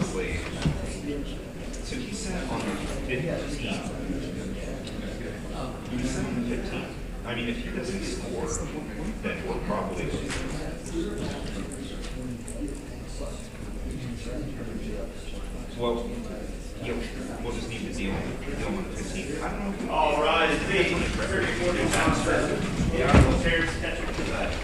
probably, so he said on the 15th, he said on the 15th, I mean, if he doesn't score, then we're probably losing. Well, we'll just need to deal on the 15th. I don't know. All right, it's me, 34 pounds. Yeah, we'll tear his catch up to that.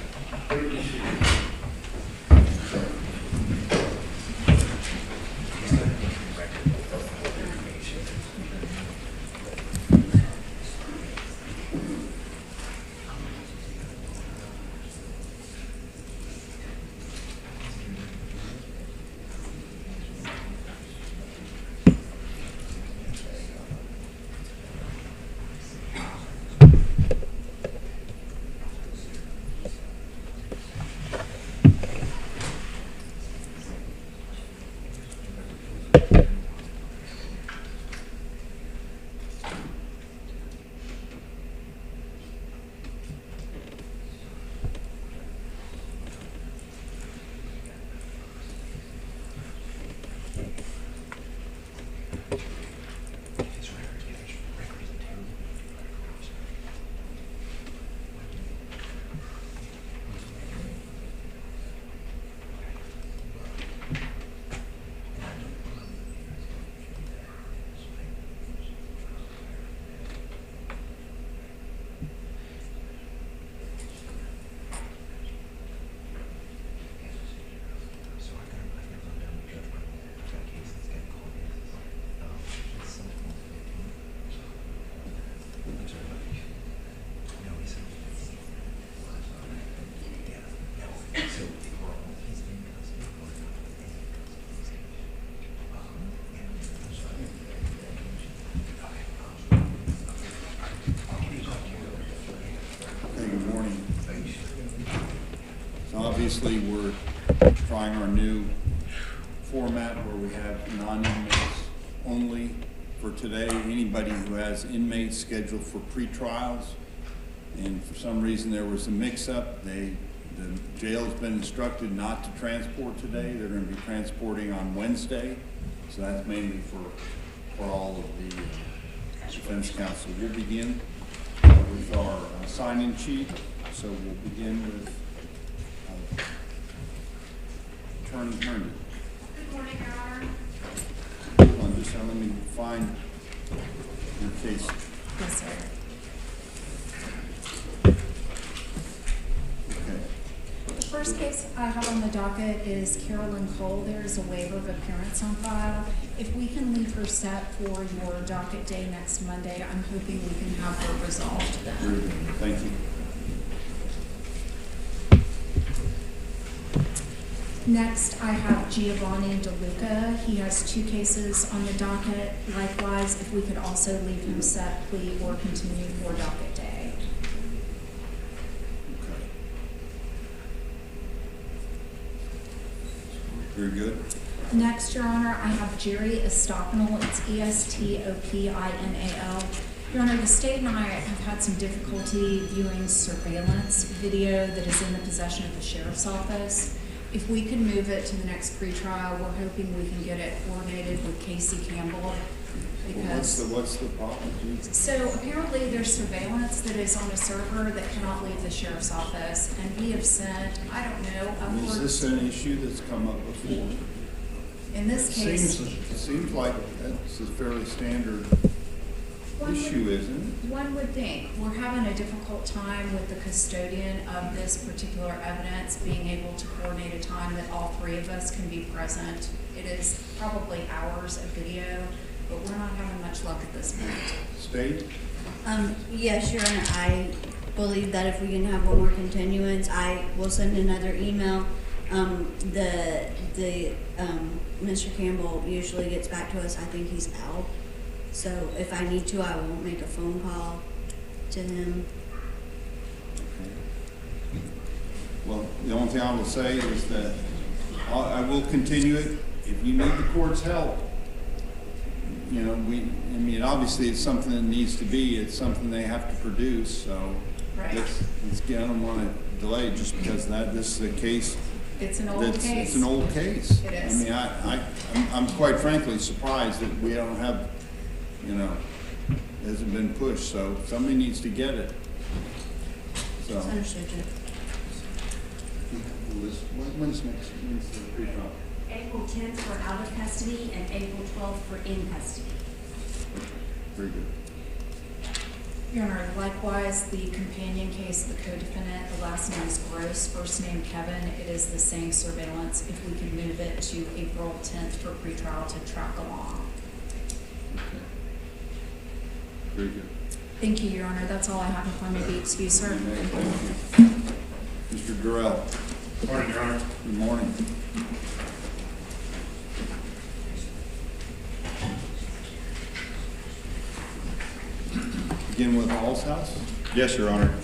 Obviously, we're trying our new format where we have non-inmates only for today. Anybody who has inmates scheduled for pre-trials, and for some reason there was a mix-up. The jail has been instructed not to transport today. They're going to be transporting on Wednesday, so that's mainly for all of the defense counsel. We'll begin with our sign-in sheet. So we'll begin with Attorney Herndon. Good morning, Your Honor. Hold on, just let me find your case. Yes, sir. Okay. The first case I have on the docket is Carolyn Cole. There is a waiver of appearance on file. If we can leave her set for your docket day next Monday, I'm hoping we can have her resolved then. Very good. Thank you. Next, I have Giovanni DeLuca. He has 2 cases on the docket. Likewise, if we could also leave him set, plea, or continue for docket day. Okay. Very good. Next, Your Honor, I have Jerry Estopinal. It's E-S-T-O-P-I-N-A-L. Your Honor, the state and I have had some difficulty viewing surveillance video that is in the possession of the sheriff's office. If we could move it to the next pretrial, we're hoping we can get it coordinated with Casey Campbell. Because what's the problem? so apparently there's surveillance that is on a server that cannot leave the sheriff's office, and we have sent, I don't know, upwards. Is this an issue that's come up before? In this case, It seems like that's a fairly standard issue, isn't it? One would think. We're having a difficult time with the custodian of this particular evidence being able to coordinate a time that all 3 of us can be present. It is probably hours of video, but we're not having much luck at this point. State? Yes, Your Honor, I believe that if we can have one more continuance, I will send another email. Mr. Campbell usually gets back to us. I think he's out. So if I need to, I will make a phone call to him. Okay. Well, the only thing I will say is that I will continue it. If you need the court's help, you know, I mean, obviously it's something that needs to be, it's something they have to produce, so Right. let's get, I don't want to delay just because this is a case It's an old It's case. an old case. It is. I mean, I'm quite frankly surprised that we don't have, you know, it hasn't been pushed, so somebody needs to get it. So, It's understood, Judge. when's the pre-trial? April 10th for out of custody and April 12th for in custody. Very good. Your Honor, likewise, the companion case of the co-defendant, the last name is Gross, first name Kevin. It is the same surveillance. If we can move it to April 10th for pretrial to track along. Okay. Very good. Thank you, Your Honor. That's all I have. If I may be excused, sir. Thank you. Mr. Durrell. Morning, Your Honor. Good morning. Begin with Hall's house. Yes, Your Honor.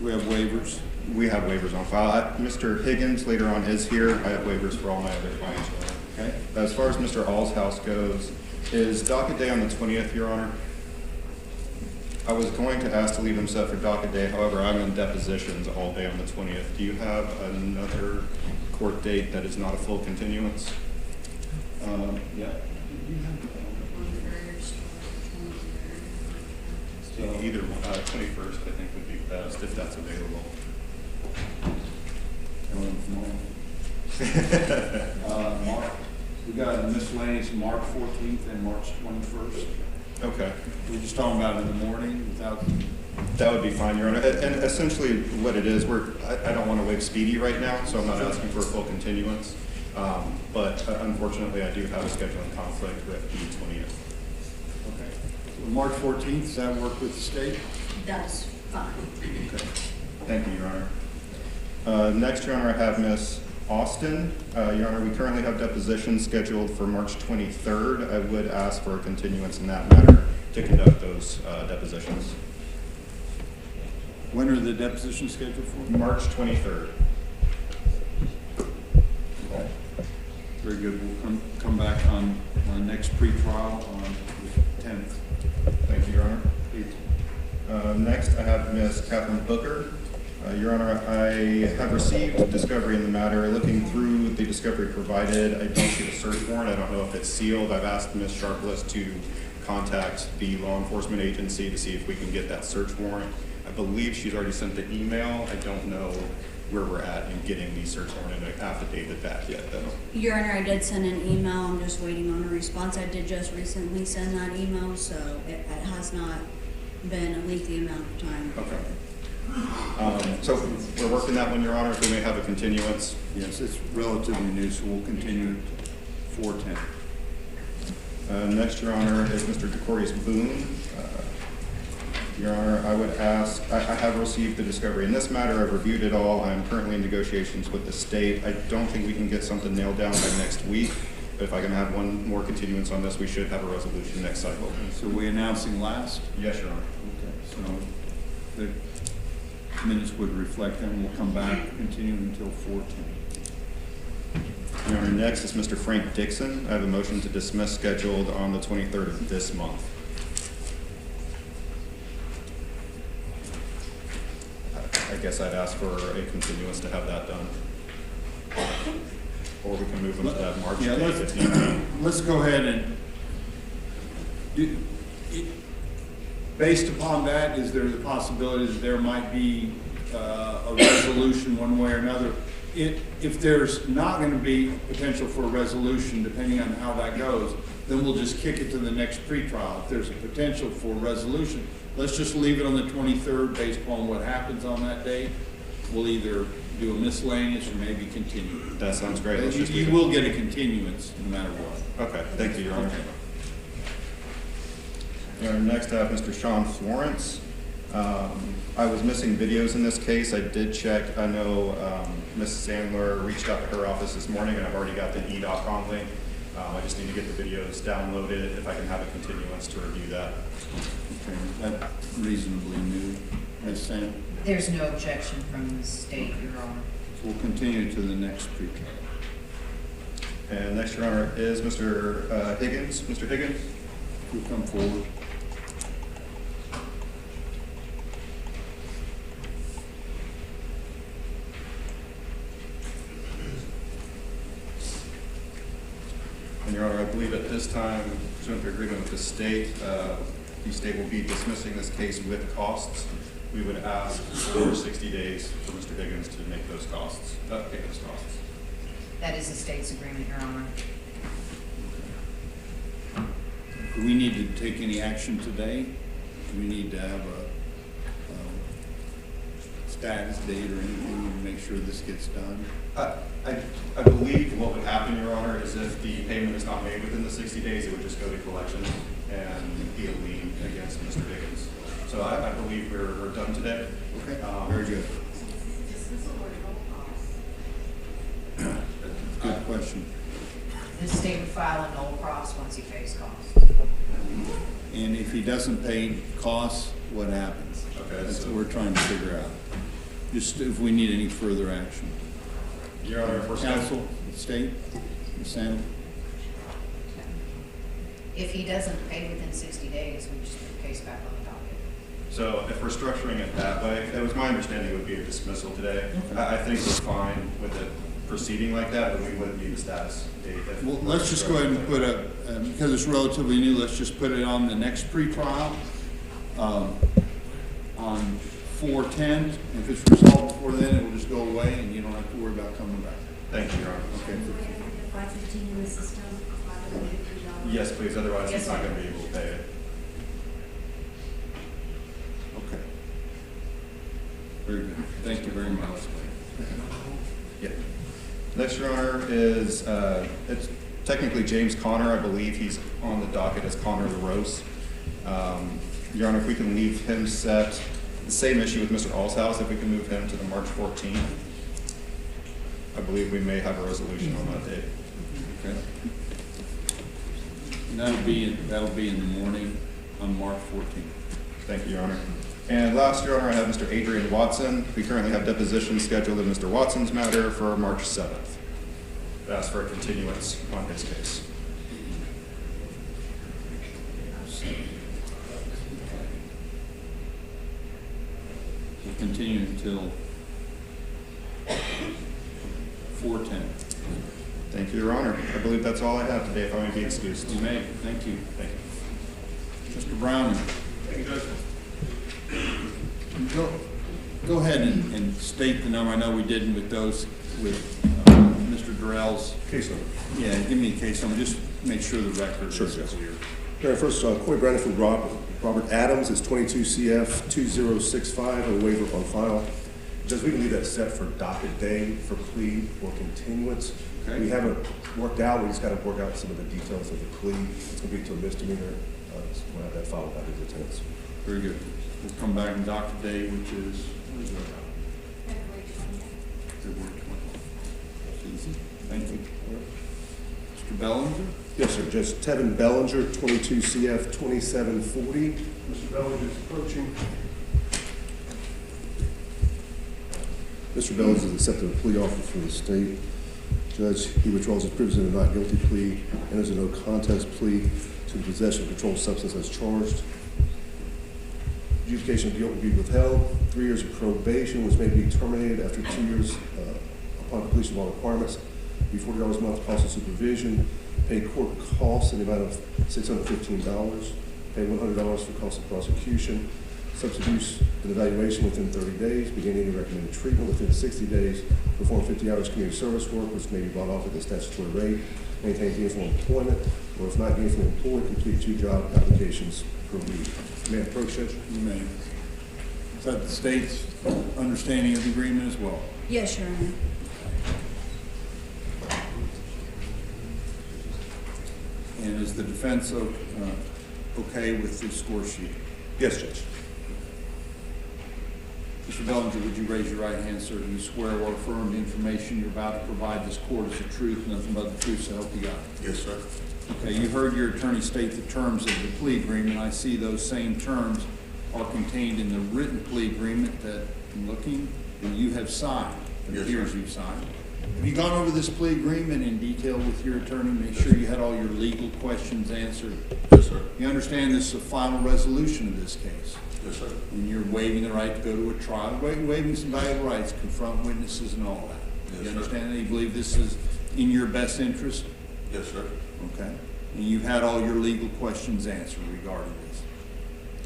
We have waivers. We have waivers on file. Mr. Higgins later on is here. I have waivers for all my other clients, Your Honor. Okay. As far as Mr. All's house goes, is docket day on the 20th, Your Honor? I was going to ask to leave him set for docket day, however, I'm in depositions all day on the 20th. Do you have another court date that is not a full continuance? Yeah. Either 21st, I think, would be best if that's available. Mark, we got a miscellaneous March 14th and March 21st. Okay. We're just talking about in the morning without. That would be fine, Your Honor. And essentially what it is, I don't want to waive speedy right now, so I'm not asking for a full continuance. But unfortunately, I do have a scheduling conflict with the 20th. Okay. So March 14th, does that work with the state? That's fine. Okay. Thank you, Your Honor. Next, Your Honor, I have Miss Austin. Your Honor, we currently have depositions scheduled for March 23rd. I would ask for a continuance in that matter to conduct those depositions. When are the depositions scheduled for? March 23rd. Okay. Very good. We'll come back on next pretrial on the 10th. Thank you, Your Honor. Next, I have Miss Catherine Booker. Your Honor, I have received discovery in the matter. Looking through the discovery provided, I don't see a search warrant. I don't know if it's sealed. I've asked Ms. Sharpless to contact the law enforcement agency to see if we can get that search warrant. I believe she's already sent the email. I don't know where we're at in getting the search warrant and affidavit back yet, though. Your Honor, I did send an email. I'm just waiting on a response. I did just recently send that email, so it has not been a lengthy amount of time. Okay. So we're working that one, Your Honor. We may have a continuance. Yes, it's relatively new, so we'll continue at 4:10. Next, Your Honor, is Mr. Decorius Boone. Your Honor, I would ask, I have received the discovery in this matter. I've reviewed it all. I'm currently in negotiations with the state. I don't think we can get something nailed down by next week. But if I can have one more continuance on this, we should have a resolution next cycle. So we're announcing last? Yes, Your Honor. Okay. So the minutes would reflect that, and we'll come back, continue until 4:10. Your Honor, next is Mr. Frank Dixon. I have a motion to dismiss scheduled on the 23rd of this month. I guess I'd ask for a continuance to have that done. Or we can move them to that March date if need be. Let's go ahead and do, based upon that, is there the possibility that there might be a resolution one way or another? If there's not going to be potential for a resolution, depending on how that goes, then we'll just kick it to the next pretrial. If there's a potential for a resolution, let's just leave it on the 23rd based upon what happens on that date. We'll either do a miscellaneous or maybe continue. That sounds great. Let's just You will get a continuance no matter what. Okay, thank you, Your Honor. Okay. Your Honor, next I have Mr. Sean Florence. I was missing videos in this case. I did check. I know Ms. Sandler reached out to her office this morning, and I've already got the e.com link. I just need to get the videos downloaded. If I can have a continuance to review that. Okay, that's reasonably new. Ms. Sam? There's no objection from the state, Your Honor. We'll continue to the next pretrial. And next, Your Honor, is Mr. Higgins. Mr. Higgins? We'll come forward. And Your Honor, I believe at this time, pursuant to agreement with the state will be dismissing this case with costs. We would ask for 60 days for Mr. Higgins to make those costs, pay those costs. That is the state's agreement, Your Honor. Do we need to take any action today? Do we need to have a status date or anything to make sure this gets done? I believe what would happen, Your Honor, is if the payment is not made within the 60 days, it would just go to collections and be a lien against Mr. Higgins. So I believe we're done today. Okay, very good. Good question. The state would file a null cross once he pays costs. And if he doesn't pay costs, what happens? Okay, That's so- what we're trying to figure out. Just if we need any further action. Your Honor, if we're Counsel, state, Ms. Sandel? If he doesn't pay within 60 days, we just put the case back on the docket. So if we're structuring it that way, that was my understanding it would be a dismissal today. I think we're fine with it proceeding like that, but we wouldn't need a status date. Well, let's just go ahead and put a, because it's relatively new, let's just put it on the next pretrial, on 4/10. If it's resolved before then, it will just go away and you don't have to worry about coming back. Thank you, Your Honor. Okay. 515 in the system, $550. Yes, please, otherwise Yes, he's not sir. going to be able to pay it. Okay. Very good. Thank you very much. Yeah. Next, Your Honor, is, it's technically James Connor. I believe he's on the docket as Connor LaRose. Your Honor, if we can leave him set, the same issue with Mr. Allshouse, if we can move him to the March 14th, I believe we may have a resolution on that date. Okay. And that'll be in the morning on March 14th. Thank you, Your Honor. And last, Your Honor, I have Mr. Adrian Watson. We currently have depositions scheduled in Mr. Watson's matter for March 7th. I ask for a continuance on his case. We'll continue until 4:10. Thank you, Your Honor. I believe that's all I have today, if I may be excused. You may. Thank you. Thank you. Mr. Brown. Thank you, Judge. Go ahead and state the number. I know we didn't with those, with Mr. Durrell's. Case number. Yeah, give me a case number. Just make sure the record Sure, is yes. clear. Okay, first, Corey Brandon from Robert Adams is 22 CF 2065, a waiver on file. Judge, we can leave that set for docket day for plea or continuance. Okay. We haven't worked out, we just got to work out some of the details of the plea. It's going to be to a misdemeanor. So we'll have that followed by the lieutenants. Very good. We'll come back on docket day, which is, what is that? February 20th. That's easy. Thank you. Mr. Bellinger? Yes, sir. Judge Tevin Bellinger, 22 CF 2740. Mr. Bellinger is approaching. Mr. Bellinger has accepted a plea offer from the state. Judge, he withdraws his previously not guilty plea and is a no contest plea to the possession of controlled substance as charged. Adjudication of guilt will be withheld. 3 years of probation, which may be terminated after 2 years upon completion of all requirements. Be $40 a month cost of supervision. Pay court costs in the amount of $615. Pay $100 for cost of prosecution. Substance use and evaluation within 30 days. Begin any recommended treatment within 60 days. Perform 50 hours community service work, which may be brought off at the statutory rate. Maintain gainful employment, or if not gainfully employed, complete 2 job applications per week. May I approach, Judge? You may. Is that the state's understanding of the agreement as well? Yes, Your Honor. And is the defense okay with the score sheet? Yes, Judge. Mr. Bellinger, would you raise your right hand, sir? Do you swear or affirm the information you're about to provide this court is the truth, nothing but the truth, so help you God? Yes, sir. Okay, you heard your attorney state the terms of the plea agreement. I see those same terms are contained in the written plea agreement that I'm looking, that you have signed. It Yes, appears sir. you've signed. Have you gone over this plea agreement in detail with your attorney? Make sure you had all your legal questions answered. Yes, sir. You understand this is a final resolution of this case, Yes, sir. and you're waiving the right to go to a trial, waiving some valuable rights, confront witnesses and all that. Yes, You sir. understand that? You believe this is in your best interest? Yes, sir. Okay. And you've had all your legal questions answered regarding this?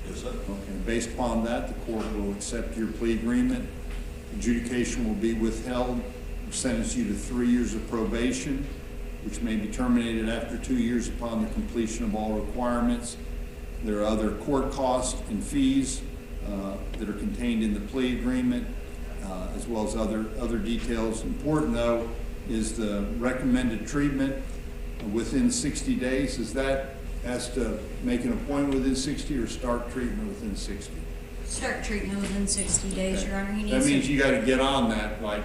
Yes, sir. Okay. Based upon that, the court will accept your plea agreement. Adjudication will be withheld. We'll sentence you to 3 years of probation, which may be terminated after 2 years upon the completion of all requirements. There are other court costs and fees that are contained in the plea agreement, as well as other details. Important, though, is the recommended treatment within 60 days. Is that has to make an appointment within 60 or start treatment within 60? Start treatment within 60 days, Your Honor. He That needs means to, you gotta get on that like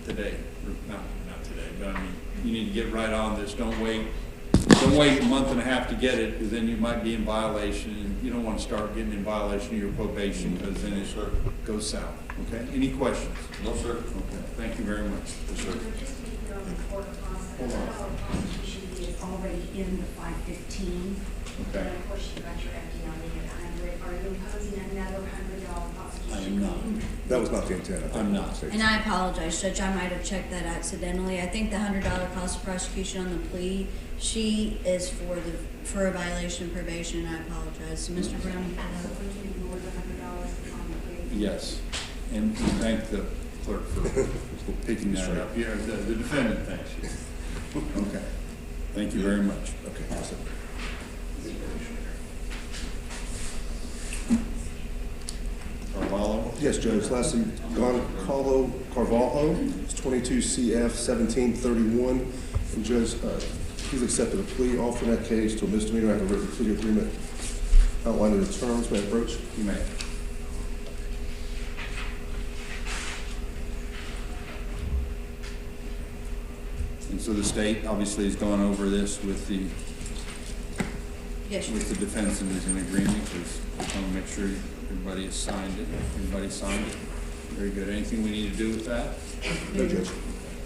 today, or not today, but I mean, you need to get right on this. Don't wait a month and a half to get it, because then you might be in violation, and you don't want to start getting in violation of your probation, because then it goes south. Okay, any questions? No, sir. Okay, thank you very much. Yes, sir. Just to be clear on the court process, Hold on. our prosecution fee is already in the 515. Okay. And of course, you've got your FDLE at 100. Are you imposing another $100 prosecution I fee? am not. That was not the intent. I think. I'm not. and I apologize, Judge, I might have checked that accidentally. I think the $100 cost of prosecution on the plea sheet is for a violation of probation, and I apologize. So, Mr. Brown, you can have We can ignore the $100 on the plea. Yes, and we thank the clerk for picking that up. Yeah, the defendant thanks you. Okay, thank you very much. Okay. Awesome. Carvalho? Yes, Judge. Lastly, Goncalo Carvalho, it's 22 CF 1731. And Judge, he's accepted a plea offer in that case to a misdemeanor after a written plea agreement outlining the terms. May I approach? You may. And so the state obviously has gone over this with the yes, Your with the defense and is in agreement, because we want to make sure everybody has signed it. Everybody signed it. Very good. Anything we need to do with that? No, Judge.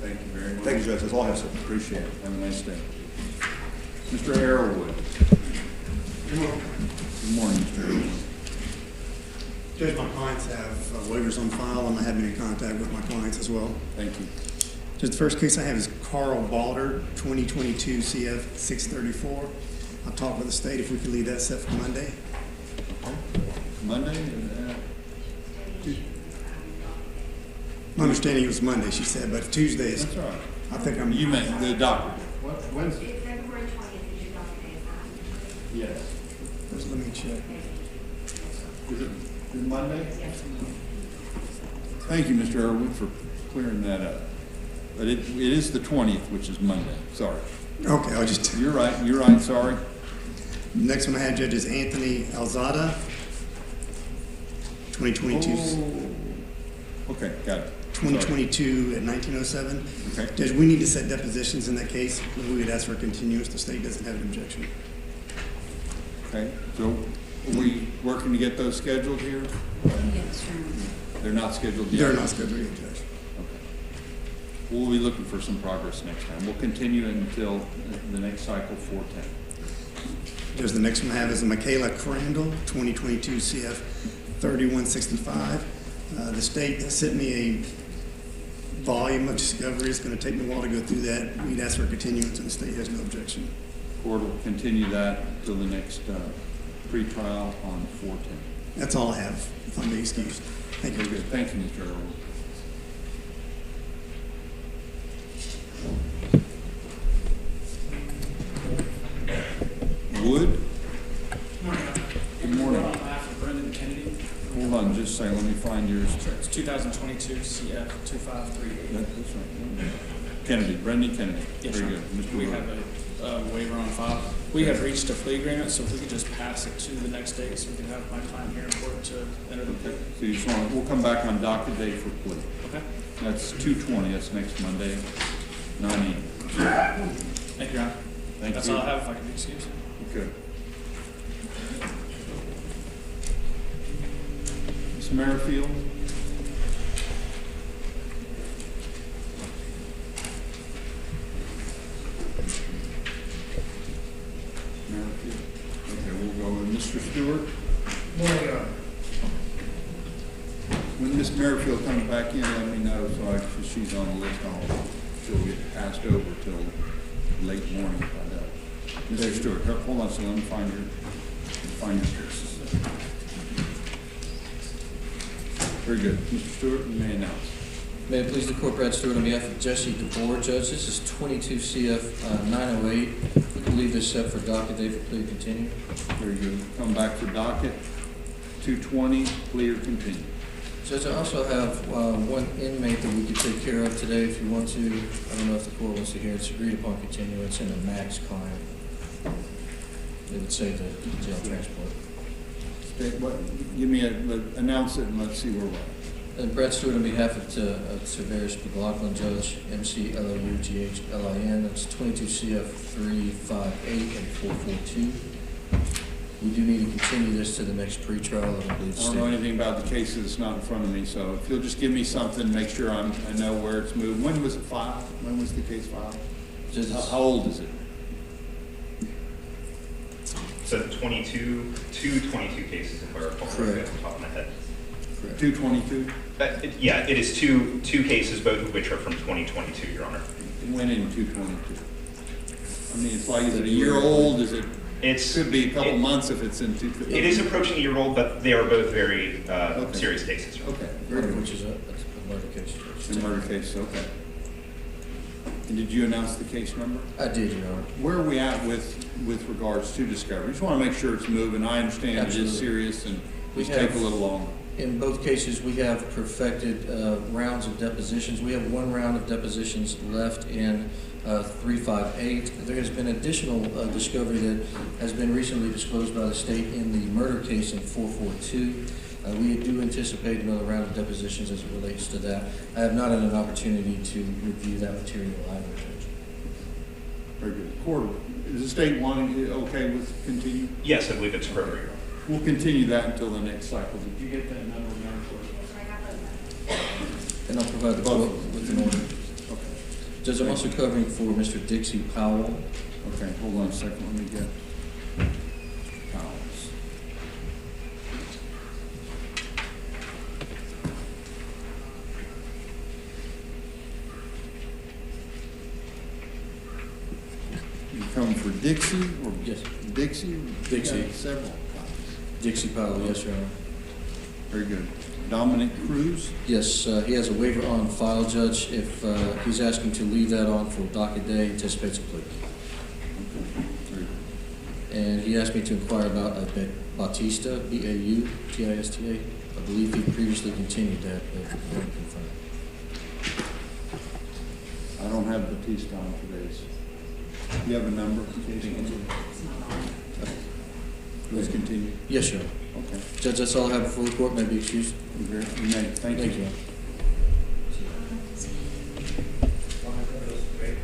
Thank you very much. Thank you, Judge. That's all I have, sir. Appreciate it. Have a nice day. Mr. Arrowwood. Good morning, Mr. Arrowwood. Judge, my clients have waivers on file, and I have been in contact with my clients as well. Thank you. Just the first case I have is Carl Balder, 2022 CF 634. I'll talk with the state if we could leave that set for Monday. Monday? My understanding it was Monday, she said, but Tuesday is, That's all right. I think I'm. You meant the doctor. What, Wednesday? February 20th is your docket day. Yes. First, let me check. Is it Monday? Yes. Thank you, Mr. Arrowwood, for clearing that up. But it is the 20th, which is Monday. Sorry. Okay, I'll just. You're right, sorry. Next one I had, Judge, is Anthony Alzada, 2022. Oh. Okay, got it. 2022 at 1907. Okay. Judge, we need to set depositions in that case. We would ask for a continuance. The state doesn't have an objection. Okay, so are we working to get those scheduled here? Yes, Your Honor. They're not scheduled yet? They're not scheduled yet, Judge. Okay. We'll be looking for some progress next time. We'll continue until the next cycle, 410. Judge, the next one I have is Michaela Crandall, 2022 CF 3165. The state has sent me a volume of discovery. It's going to take me a while to go through that. We'd ask for a continuance, and the state has no objection. Court will continue that until the next pretrial on 410. That's all I have, if I'm being excused. Thank you. Very good. Thank you, Mr. Earl. Wood? Good morning. On behalf of Brendan Kennedy. Hold on just a second. Let me find yours. It's 2022 CF 2538. That's right. Kennedy, Brendan Kennedy. Yes, Very sir. good. Mr. We Wood. have a waiver on file. We have reached a plea agreement, so if we could just pass it to the next day so we can have my client here in court to enter the plea. Okay. So you just want, we'll come back on docket day for plea. Okay? That's 2/20. That's next Monday, 9 a.m. Thank you, Your Honor. Thank That's you. all I have, if I can be excused. Okay. Ms. Merrifield? Merrifield? Okay, we'll go with Mr. Stewart. Morning, Your Honor. When Ms. Merrifield comes back in, let me know, so she's on the list. She'll get passed over till late morning. But, Mr. Stewart, hold on, so let me find your cases. Very good. Mr. Stewart, you may announce. May it please the court, Brad Stewart, on behalf of Jesse DeBoer, Judge. This is 22 CF 908. We can leave this set for docket day for plea to continue. Very good. Come back for docket 220, plea or continue. Judge, I also have one inmate that we could take care of today if you want to. I don't know if the court wants to hear it. It's agreed upon continuance in a max client. It would save the jail transport. Okay, give me announce it and let's see where we're at. And Brad Stewart, on behalf of Severus McLaughlin, Judge, MCLOUGHLIN, that's 22 CF 358 and 442. We do need to continue this to the next pretrial. I don't know anything about the case that's not in front of me, so if you'll just give me something, make sure I know where it's moved. When was it filed? When was the case filed? How old is it? So 22 cases, if I recall correctly off the top of my head. 222? Yeah, it is two cases, both of which are from 2022, Your Honor. When in 222? I mean, it's like, is it a year old? Is it? It could be a couple months if it's in 222. It is approaching a year old, but they are both very serious cases. Okay. Which is a murder case. A murder case, okay. And did you announce the case number? I did, Your Honor. Where are we at with regards to discovery? Just want to make sure it's moving. I understand Absolutely. It is serious and we take a little longer. In both cases, we have perfected rounds of depositions. We have one round of depositions left in 358. There has been additional discovery that has been recently disclosed by the state in the murder case in 442. We do anticipate another round of depositions as it relates to that. I have not had an opportunity to review that material either, Judge. Very good. Court, is the state wanting okay with continue? Yes, I believe it's appropriate. We'll continue that until the next cycle. Did you get that number? And I'll provide the court with an order. Okay. Judge, I'm also covering for Mr. Dixie Powell. Okay, hold on a second. Let me get Powell's. You coming for Dixie or yes? Dixie. Dixie. Several. Dixie Powell, yes, Your Honor. Very good. Dominic Cruz? Yes, he has a waiver on file, Judge. If he's asking to leave that on for docket day, anticipates a plea. Okay. And he asked me to inquire about Bautista, B-A-U-T-I-S-T-A. I believe he previously continued that, but I don't confirm. I don't have Bautista on today's. Do you have a number? Let's continue. Yes, Your Honor. Okay. Judge, that's all I have before the court. May be excused. You may. Thank you.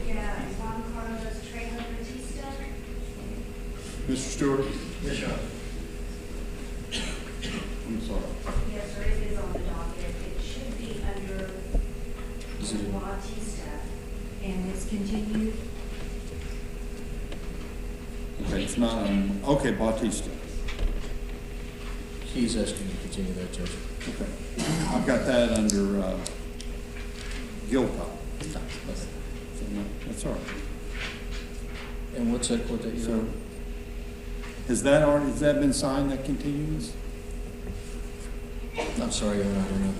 Yeah, Juan Carlos Trejo Batista. Mr. Stewart? Yes, Your Honor. I'm sorry. Yes, sir, it is on the docket. It should be under Bautista, and it's continued. Okay, it's not on, okay, Bautista. He's asking to continue that, Judge. Okay. I've got that under Gilpop. So, no, that's all right. And what's that court that you have? Has that been signed, that continuance? I'm sorry, Your Honor, I don't know.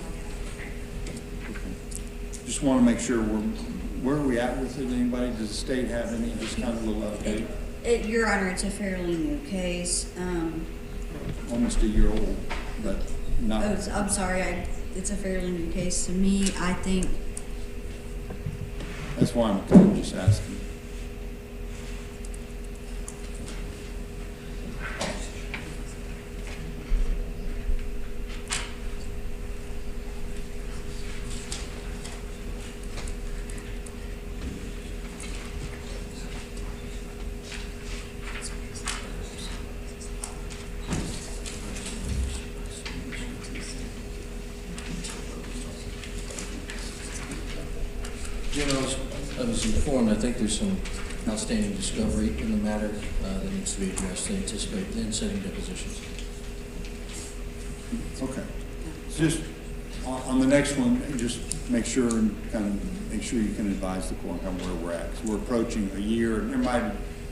Okay. Just want to make sure where are we at with it? Anybody? Does the state have any, just kind of a little update? Your Honor, it's a fairly new case. Almost a year old, but not. Oh, I'm sorry. It's a fairly new case to me. I think. That's why I'm kind of just asking. You know, I was informed, I think there's some outstanding discovery in the matter that needs to be addressed. They anticipate then setting depositions. Okay. Just On the next one, just make sure and kind of make sure you can advise the court on where we're at. 'Cause we're approaching a year, and there might,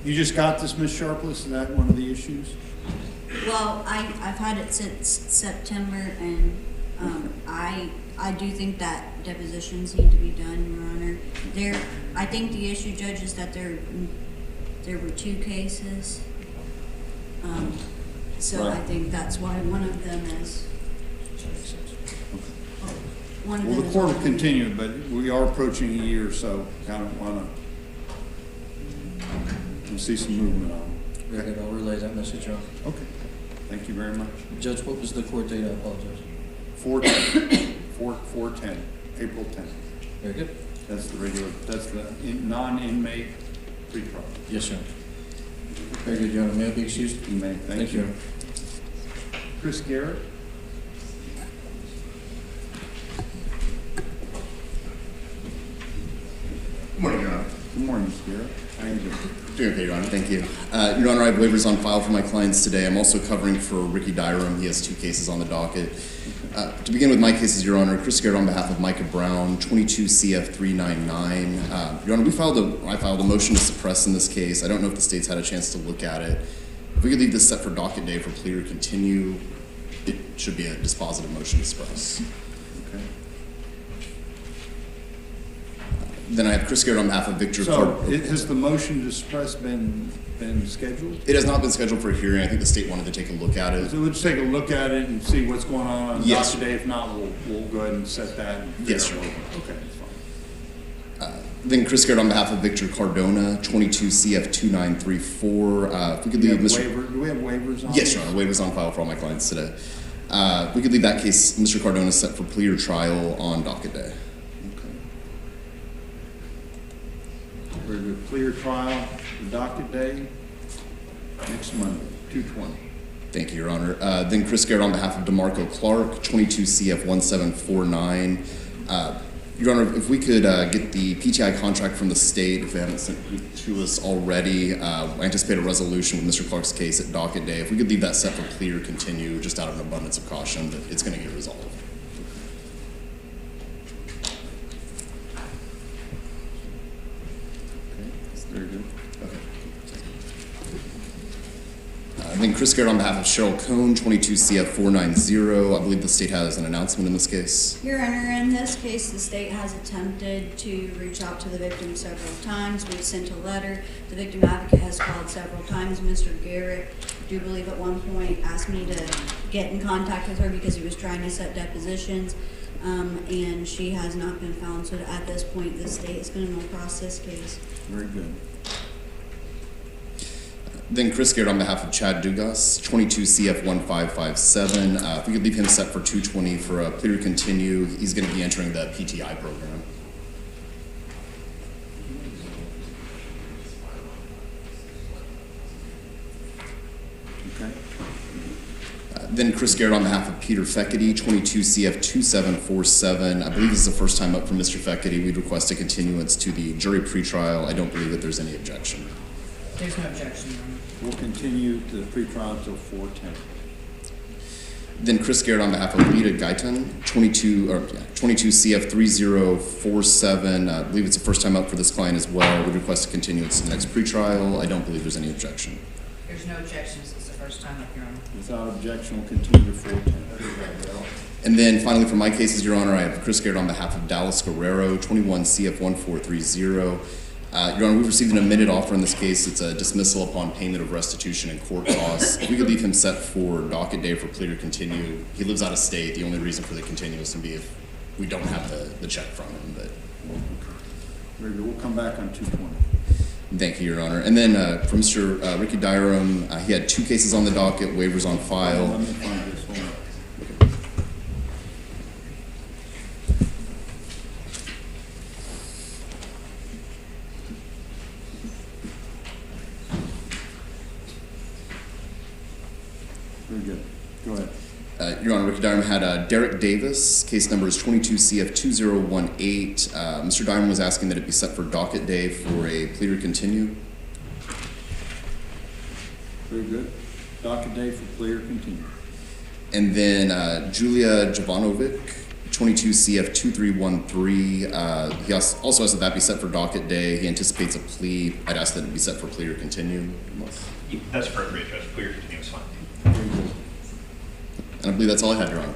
you just got this, Ms. Sharpless, is that one of the issues? Well, I've had it since September, and I do think that depositions need to be done, Your Honor. I think the issue, Judge, is that there were 2 cases. So I Right. think that's why one of them is. One of Well, them the is court will on- continue, but we are approaching a year, so kind of want to see some movement on it. Very good, I'll relay that message on. Okay, thank you very much. Judge, what was the court date? I apologize. 4/10, April 10th. Very good. That's the regular, that's the non-inmate pretrial. Yes, sir. Very good, Your Honor. May I be excused? You may, thank you. Your Honor. Chris Garrett? Good morning, Your Honor. Good morning, Mr. Garrett. How are you doing? Doing okay, Your Honor. Thank you. Your Honor, I have waivers on file for my clients today. I'm also covering for Ricky Dyram. He has 2 cases on the docket. To begin with my cases, Your Honor, Chris Garrett on behalf of Micah Brown, 22 CF 399. Your Honor, I filed a motion to suppress in this case. I don't know if the state's had a chance to look at it. If we could leave this set for docket day for plea or continue, it should be a dispositive motion to suppress. Okay. Then I have Chris Garrett on behalf of Victor So, has the motion to suppress been scheduled? It has not been scheduled for a hearing. I think the state wanted to take a look at it. So we'll just take a look at it and see what's going on Yes. docket day. If not, we'll go ahead and set that. And Yes, figure out sir. what- Okay, that's fine. Then Chris Garrett on behalf of Victor Cardona, 22 CF 2934. If we could Do we leave have Mr. do we have waivers on? Yes, Your Honor. Waivers on file for all my clients today. If we could leave that case, Mr. Cardona set for plea or trial on docket day. Okay. We're to clear trial, the docket day, next Monday, 2/20. Thank you, Your Honor. Then Chris Garrett on behalf of DeMarco Clark, 22 CF 1749. Your Honor, if we could get the PTI contract from the state, if they haven't sent it to us already, I anticipate a resolution with Mr. Clark's case at docket day. If we could leave that set for plea or continue, just out of an abundance of caution, that it's going to get resolved. Okay, that's very good. Okay. Then Chris Garrett on behalf of Cheryl Cohn, 22 CF 490. I believe the state has an announcement in this case. Your Honor, in this case, the state has attempted to reach out to the victim several times. We've sent a letter. The victim advocate has called several times. Mr. Garrett, I do believe at one point, asked me to get in contact with her because he was trying to set depositions, and she has not been found. So at this point, the state is going to no process case. Very good. Then Chris Garrett on behalf of Chad Dugas, 22 CF 1557. If we could leave him set for 220 for a plea to continue, he's going to be entering the PTI program. Okay. Then Chris Garrett on behalf of Peter Feckety, 22 CF 2747. I believe this is the first time up for Mr. Feckety. We'd request a continuance to the jury pretrial. I don't believe that there's any objection. There's no objection, Your Honor. We'll continue the pretrial until 4:10. Then Chris Garrett on behalf of Lita Guyton, 22 CF 3047. I believe it's the first time up for this client as well. We'd request a continuance to the next pretrial. I don't believe there's any objection. There's no objections. It's the first time up, Your Honor. Without objection, we'll continue to 4:10. And then finally for my cases, Your Honor, I have Chris Garrett on behalf of Dallas Guerrero, 21 CF 1430. Your Honor, we've received an amended offer in this case. It's a dismissal upon payment of restitution and court costs. If we could leave him set for docket day for plea to continue. He lives out of state. The only reason for the continuance would be if we don't have the check from him. But Very good. We'll come back on 2:20. thank you, Your Honor. And then for Mr. Ricky Dyram, he had 2 cases on the docket, waivers on file. Let me find this one. Very good. Go ahead. Your Honor, Ricky Dyram had Derek Davis. Case number is 22 CF 2018. Mr. Dyram was asking that it be set for docket day for a plea to continue. Very good. Docket day for plea or continue. And then Julia Jovanovic, 22 CF 2313. He also asked that be set for docket day. He anticipates a plea. I'd ask that it be set for plea or continue. That's appropriate, Judge. Clear continuous fine. And I believe that's all I have, Your Honor.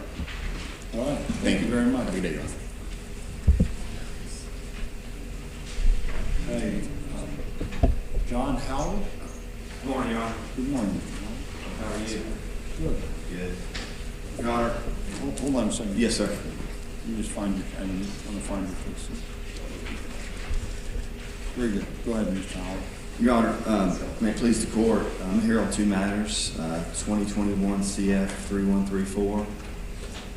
All right. Thank you very much. Have a good day, Your Honor. Hey, John Howell? Good morning, Your Honor. Good morning. How are you? Good. Good. Your Honor. Hold on a second. Yes, sir. You just find your, I want to find your case. Very good. Go ahead, Mr. Howell. Your Honor, may it please the court, I'm here on two matters, 2021 CF 3134,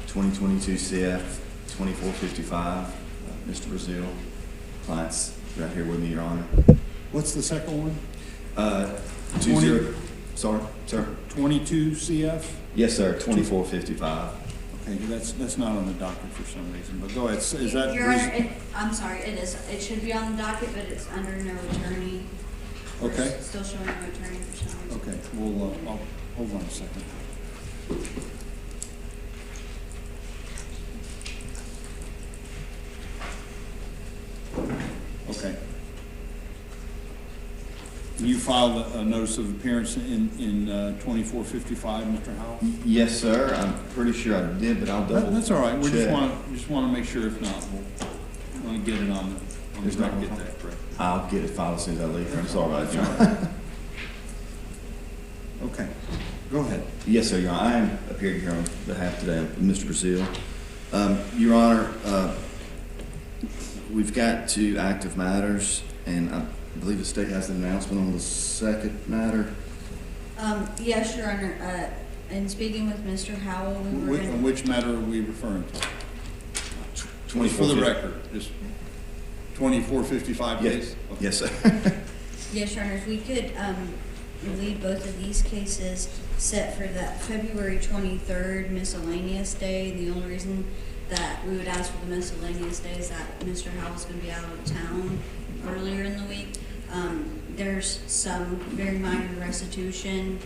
2022 CF 2455. Mr. Brazil, clients right here with me, Your Honor. What's the second one? 20, sorry, sir. 22 CF? Yes, sir, 2455. Okay, that's not on the docket for some reason, but go ahead. Is that? Your Honor, I'm sorry, it is. It should be on the docket, but it's under no attorney. Okay. It's still showing no attorney for some reason. Okay, well, I'll, hold on a second. Okay. You filed a notice of appearance in 2455, Mr. Howell? Yes, sir. I'm pretty sure I did, but I'll double. That's all right. We check. just want to make sure. If not, we'll want to get it on the record. Get that correct. I'll get it filed as soon as I leave here. I'm sorry about that, Your Honor. Okay, go ahead. Yes, sir, Your Honor. I am appearing here on behalf today of Mr. Brazil. Your Honor, we've got two active matters, and I believe the state has an announcement on the second matter. Yes, Your Honor. In speaking with Mr. Howell, Which matter are we referring to? 24 for the record, just 2455 yes. days? Okay. Yes, sir. Yes, Your Honor. If we could leave both of these cases set for that February 23rd miscellaneous day. The only reason that we would ask for the miscellaneous day is that Mr. Howell's going to be out of town earlier in the week. There's some very minor restitution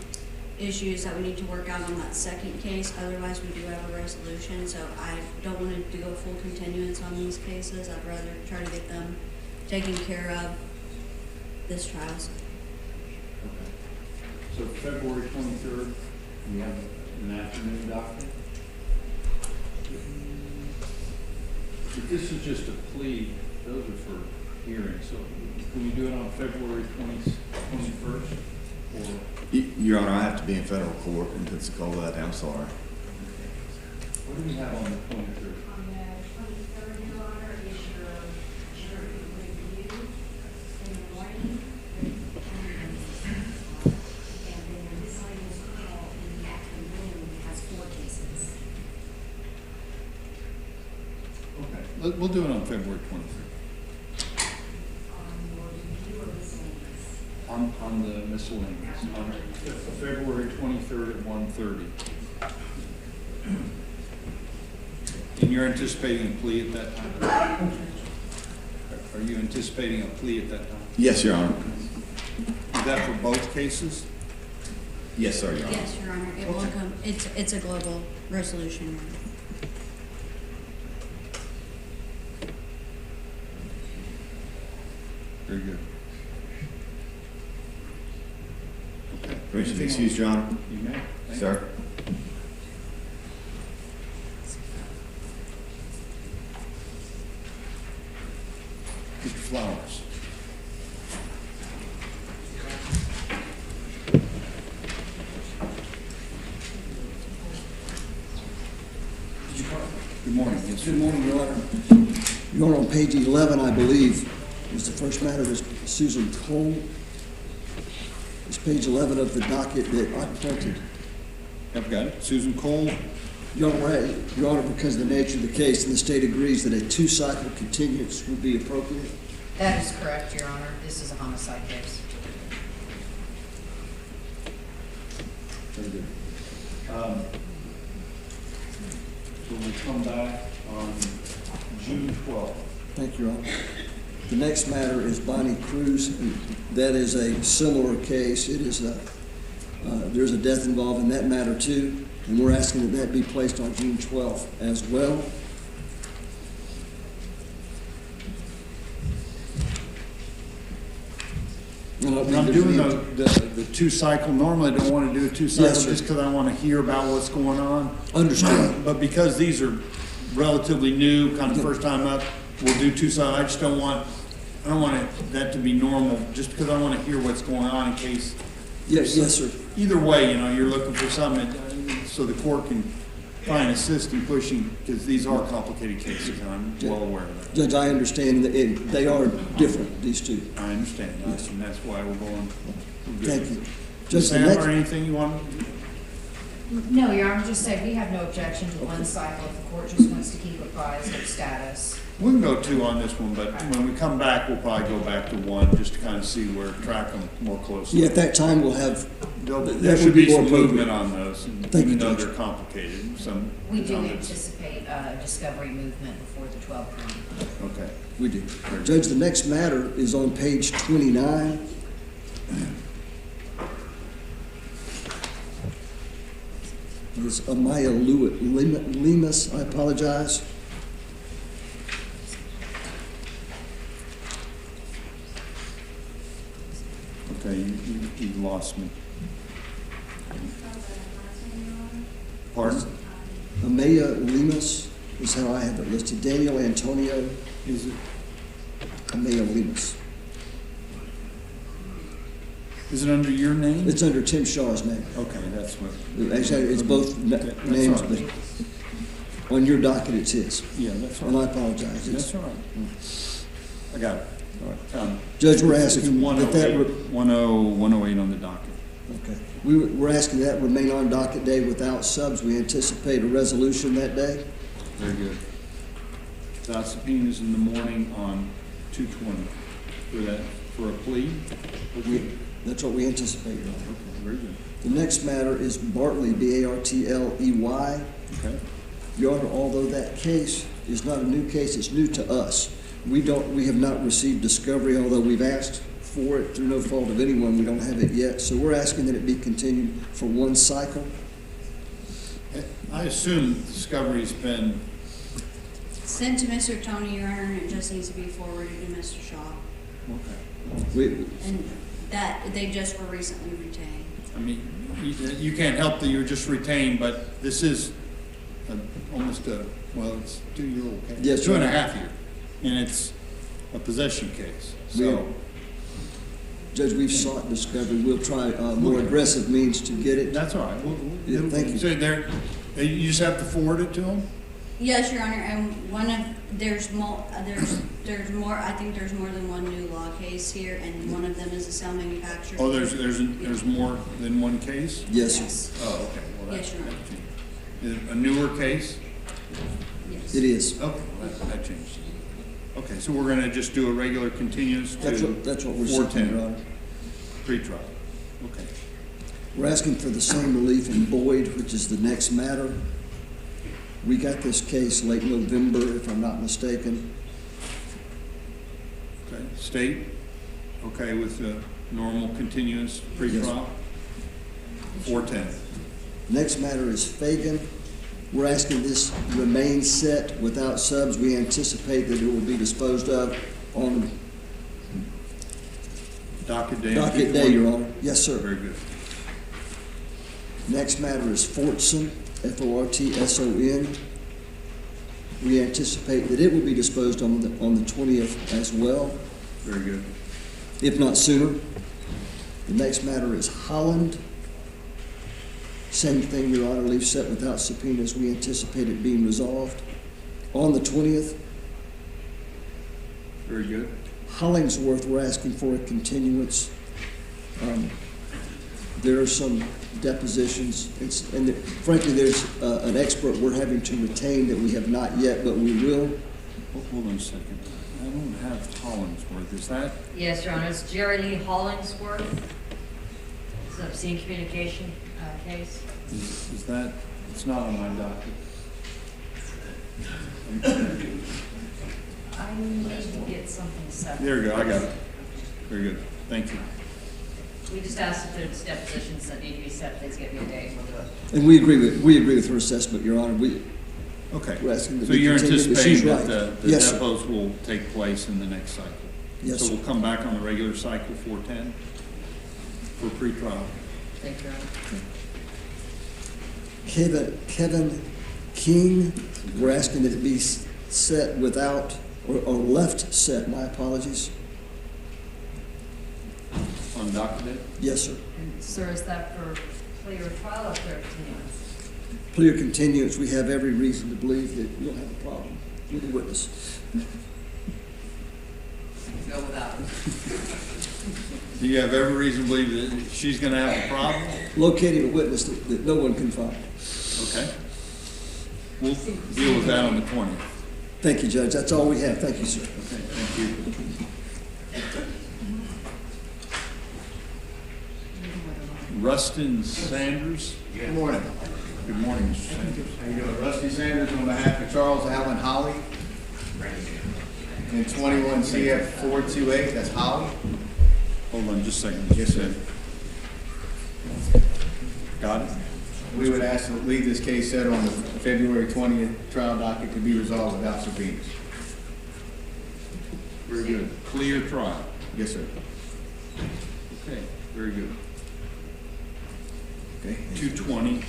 issues that we need to work out on that second case. Otherwise, we do have a resolution, so I don't want to do a full continuance on these cases. I'd rather try to get them taken care of this trial. Okay. So February 23rd, we have an afternoon docket. If this is just a plea, those are for hearings. So can we do it on February 21st? Or Your Honor, I have to be in federal court in Pensacola that day. I'm sorry. what do we have on the 23rd? On the 23rd, Your Honor, is your jury review in the morning. And then the miscellaneous call in the afternoon has 4 cases. Okay, we'll do it on February 23rd. On your review or miscellaneous? On the miscellaneous, on February 23rd at 1:30. And you're anticipating a plea at that time? Are you anticipating a plea at that time? Yes, Your Honor. Is that for both cases? Yes, sir, Your Honor. Yes, Your Honor. It will come. It's a global resolution. Your Honor. Very good. Okay. Permission to excuse, Your Honor. You may. Thank Sir. you. Mr. Flowers. Good morning. Yes. Good morning, Your Honor. Your Honor, on page 11, I believe, is the first matter is Susan Cole. It's page 11 of the docket that I printed. I've got it. Susan Cole. Your Honor, because of the nature of the case, and the state agrees that a 2-cycle continuance would be appropriate. That is correct, Your Honor. This is a homicide case. Very good. So we'll come back on June 12th. Thank you, Your Honor. The next matter is Bonnie Cruz. And that is a similar case. It is there's a death involved in that matter too, and we're asking that that be placed on June 12th as well. When I'm doing the two cycle, normally I don't want to do a two cycle Yes, sir. just because I want to hear about what's going on. Understand. But because these are relatively new, kind of first time up, we'll do two cycle. I just don't want that to be normal, just because I want to hear what's going on in case. Yes, yes, sir. Either way, you're looking for something so the court can try and assist in pushing, because these are complicated cases, and I'm well aware of that. Judge, I understand that they are different, these two. I understand, yes, and that's why we're going. Thank you. Judge, the Sam, next, or anything you want? No, Your Honor, just say we have no objection to one cycle if the court just wants to keep apprised of status. We can go two on this one, but when we come back, we'll probably go back to one, just to kind of see where, track them more closely. yeah, at that time, we'll have, There that should would be be more some movement appropriate. on those, Thank you, even though Judge. they're complicated, some. We do some- anticipate discovery movement before the 12th round. Okay. We do. Judge, the next matter is on page 29. It's Amaya Lemus, I apologize. Okay, you lost me. Pardon? Amaya Lemus is how I have it listed. Daniel Antonio, Is it, Amaya Lemus. is it under your name? It's under Tim Shaw's name. Okay, that's what. Actually, it's both That's names, all but right. on your docket it's his. Yeah, that's all And I right. apologize. It's- That's all right. I got it. All right. Judge, we're It's asking that that, 108 on the docket. okay. We're asking that remain on docket day without subs. We anticipate a resolution that day. Very good. Without subpoenas in the morning on 2/20. For a plea? That's what we anticipate, Your Honor. Okay, very good. The next matter is Bartley, B-A-R-T-L-E-Y. Okay. Your Honor, although that case is not a new case, it's new to us. We have not received discovery, although we've asked for it through no fault of anyone. We don't have it yet. So we're asking that it be continued for one cycle. I assume discovery's been, Sent to Mr. Tony, Your Honor, and it just needs to be forwarded to Mr. Shaw. okay. And that, they just were recently retained. I mean, you can't help that you're just retained, but this is almost well, it's 2-year-old case. Yes, 2.5 year. And it's a possession case, so. Judge, we've sought discovery. We'll try more aggressive means to get it. That's all right. Yeah, thank you. So you just have to forward it to them? Yes, Your Honor, and there's more, I think there's more than one new law case here, and one of them is a cell manufacturer. Oh, there's more than one case? Yes, sir. Yes. Oh, okay. Well, Yes, Your Honor. Is it a newer case? Yes. It is. Okay, well, that changed. Okay, so we're gonna just do a regular continuous to That's what we're seeking, Your 410 Honor. pre-trial. Okay. We're asking for the same relief in Boyd, which is the next matter. We got this case late November, if I'm not mistaken. Okay, state, okay with the normal continuous pre-trial? 410. Next matter is Fagan. We're asking this remain set without subs. We anticipate that it will be disposed of on Docket day? docket day, Your Honor. Yes, sir. Very good. Next matter is Fortson, F-O-R-T-S-O-N. We anticipate that it will be disposed on the 20th as well, Very good. if not sooner. The next matter is Holland. Same thing, Your Honor, leave set without subpoenas. We anticipate it being resolved on the 20th. Very good. Hollingsworth, we're asking for a continuance. There are some depositions, frankly, there's an expert we're having to retain that we have not yet, but we will. Hold on a second. I don't have Hollingsworth. Is that? Yes, Your Honor, it's Jerry Lee Hollingsworth. It's an obscene communication case. Is that? It's not on my docket. I need to get something separate. There we go. I got it. Very good. Thank you. We just asked if there's depositions that need to be set, please give me a date and we'll do it. And we agree with her assessment, Your Honor. Okay. We're asking that So we you're continue, but she's anticipating right. that the Yes, sir. depots will take place in the next cycle? Yes, So sir. we'll come back on the regular cycle 410 for pretrial. Thank you, Your Honor. Kevin King, we're asking that it be set without, or left set, my apologies. On document? Yes, sir. Sir, is that for plea or trial or clear continuance? Plea or continuance, we have every reason to believe that we don't have a problem with the witness. Go without it. Do you have every reason to believe that she's going to have a problem? Locating a witness that no one can find. Okay. We'll deal with that on the 20th. Thank you, Judge. That's all we have. Thank you, sir. Okay, thank you. Rustin Sanders. Good morning. Good morning, Mr. Sanders. How you doing? Rusty Sanders on behalf of Charles Allen Holly. In 21 CF 428, that's Holly. Hold on just a second. Yes, sir. Got it? We would ask to leave this case set on the February 20th trial docket to be resolved without subpoenas. Very good. Clear trial. Yes, sir. Okay, very good. Okay. 220,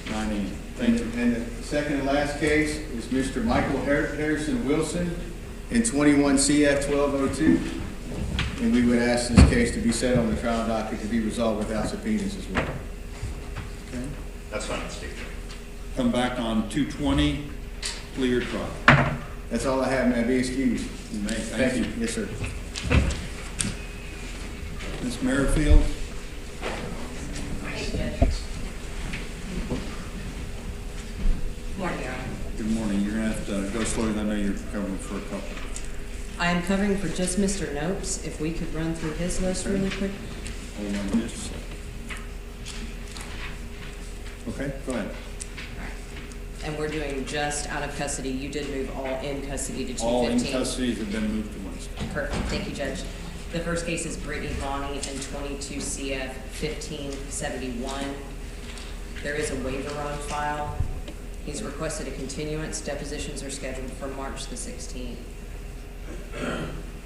9 a.m. Thank you. And the second and last case is Mr. Michael Harrison Wilson in 21 CF 1202. And we would ask this case to be set on the trial docket to be resolved without subpoenas as well. Okay. That's fine, Steve. Come back on 220, clear trial. That's all I have. May I be excused? You may. Thank you. Yes, sir. Ms. Merrifield? Morning, Your Honor. Good morning. You're going to have to go slowly. I know you're covering for a couple. I am covering for just Mr. Nopes. If we could run through his list really quick. Hold on just a second. Okay, go ahead. And we're doing just out of custody. You did move all in custody to 215. All in custody have been moved to Wednesday. Perfect. Thank you, Judge. The first case is Brittany Bonney and 22 CF 1571. There is a waiver on file. He's requested a continuance. Depositions are scheduled for March the 16th.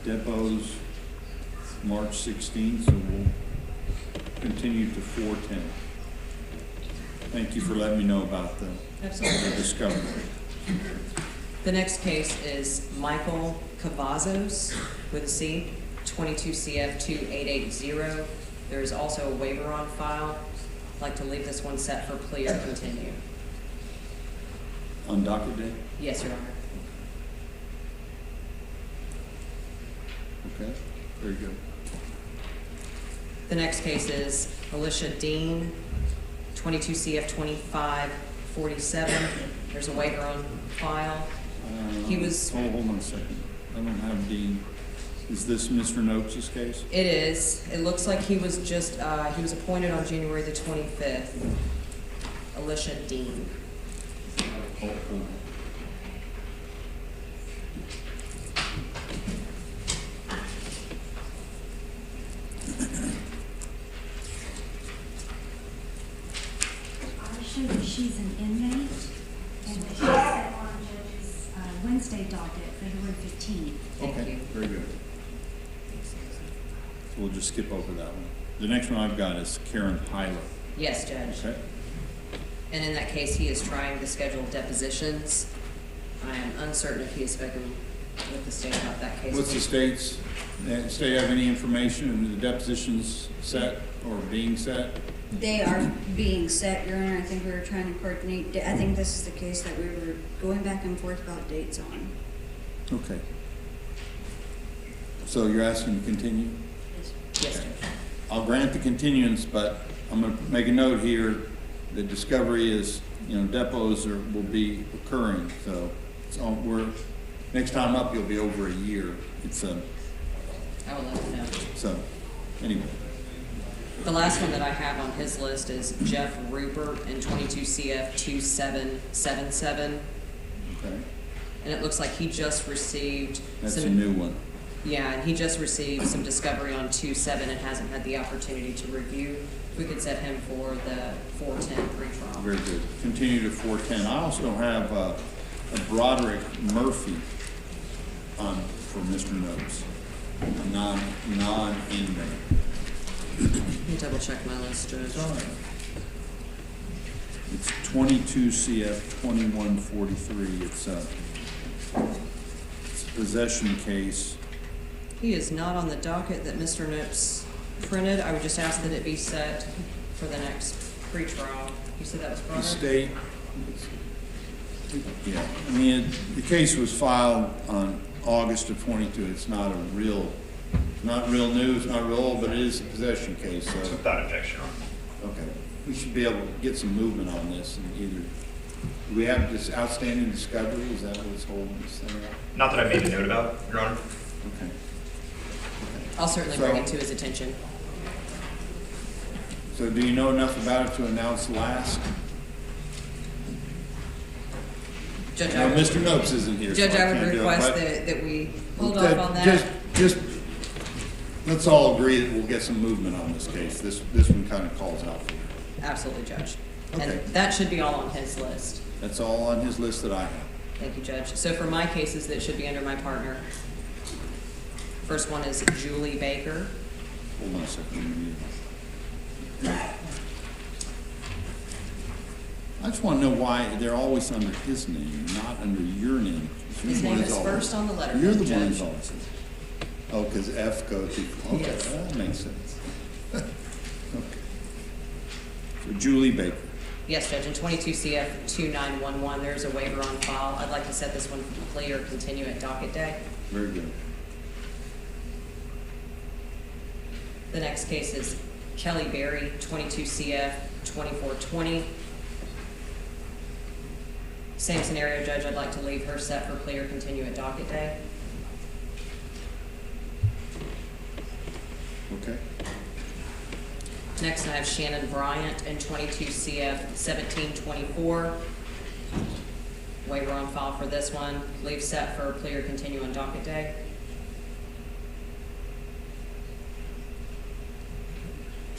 Depots March 16th, so we'll continue to 410. Thank you for letting me know about the discovery. The next case is Michael Cavazos with a C, 22 CF 2880. There is also a waiver on file. I'd like to leave this one set for plea or continue. On docket day? Yes, Your Honor. Okay, very good. The next case is Alicia Dean, 22 CF 2547. There's a waiver on file. He was... Hold on a second. I don't have Dean. Is this Mr. Nopes' case? It is. It looks like he was just, he was appointed on January the 25th. Alicia Dean. Hold on. She's an inmate, and she's set on Judge's Wednesday docket, February 15th. Okay, very good. So we'll just skip over that one. The next one I've got is Karen Hyler. Yes, Judge. Okay. And in that case, he is trying to schedule depositions. I am uncertain if he has spoken with the state about that case. What's the state's? State have any information on the depositions set or being set? They are being set, Your Honor. I think we were trying to coordinate. I think this is the case that we were going back and forth about dates on. Okay. So you're asking to continue? Yes, sir. I'll grant the continuance, but I'm going to make a note here. The discovery is, depots will be occurring. So next time up, you'll be over a year. I will let him know. So anyway. The last one that I have on his list is Jeff Rupert in 22 CF 2777. Okay. And it looks like he just received... That's a new one. Yeah, and he just received some discovery on 2-7 and hasn't had the opportunity to review. We could set him for the 410 pre-trial. Very good. Continue to 410. I also have a Broderick Murphy on for Mr. Nopes. non-inmate. Let me double check my list, Judge. It's all right. It's 22 CF 2143. It's a possession case. He is not on the docket that Mr. Nips printed. I would just ask that it be set for the next pretrial. You said that was brought The up? state, yeah, I mean, the case was filed on August of 22. It's not real new, it's not real old, but it is a possession case, so. Without objection, Your Honor. Okay, we should be able to get some movement on this, and either, do we have this outstanding discovery? Is that what's holding this thing up? Not that I made a note about, Your Honor. Okay. I'll certainly bring it to his attention. So do you know enough about it to announce last? Judge, No, Mr. Nopes isn't here. Judge, so I would can't do it, request but that we hold off on that. Just, let's all agree that we'll get some movement on this case. This one kind of calls out for you. Absolutely, Judge. Okay. And that should be all on his list. That's all on his list that I have. Thank you, Judge. So for my cases that should be under my partner, first one is Julie Baker. Hold on a second. I just want to know why they're always under his name, not under your name. His name is first on the letter. You're the one Judge. who's always. Oh, because F goes to, okay, Yes. that makes sense. Okay. So Julie Baker. Yes, Judge, in 22 CF 2911, there's a waiver on file. I'd like to set this one for plea or continue at docket day. Very good. The next case is Kelly Berry, 22 CF 2420. Same scenario, Judge. I'd like to leave her set for plea or continue at docket day. Okay. Next, I have Shannon Bryant in 22 CF 1724. Waiver on file for this one. Leave set for plea or continue on docket day.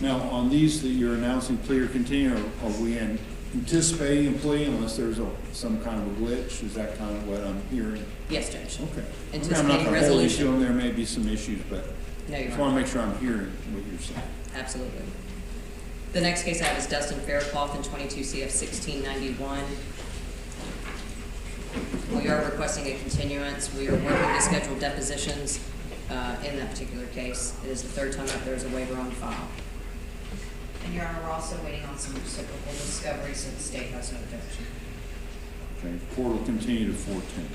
Now, on these that you're announcing plea or continue, are we anticipating a plea unless there's some kind of a glitch? Is that kind of what I'm hearing? Yes, Judge. Okay. Anticipating I'm not going to hold resolution. you, and there may be some issues, but No, I Your just Honor. want to make sure I'm hearing what you're saying. Absolutely. The next case I have is Dustin Faircloth in 22 CF 1691. We are requesting a continuance. We are working to schedule depositions in that particular case. It is the third time that there is a waiver on file. And Your Honor, we're also waiting on some reciprocal discovery, so the state has no objection. Okay, court will continue to 410.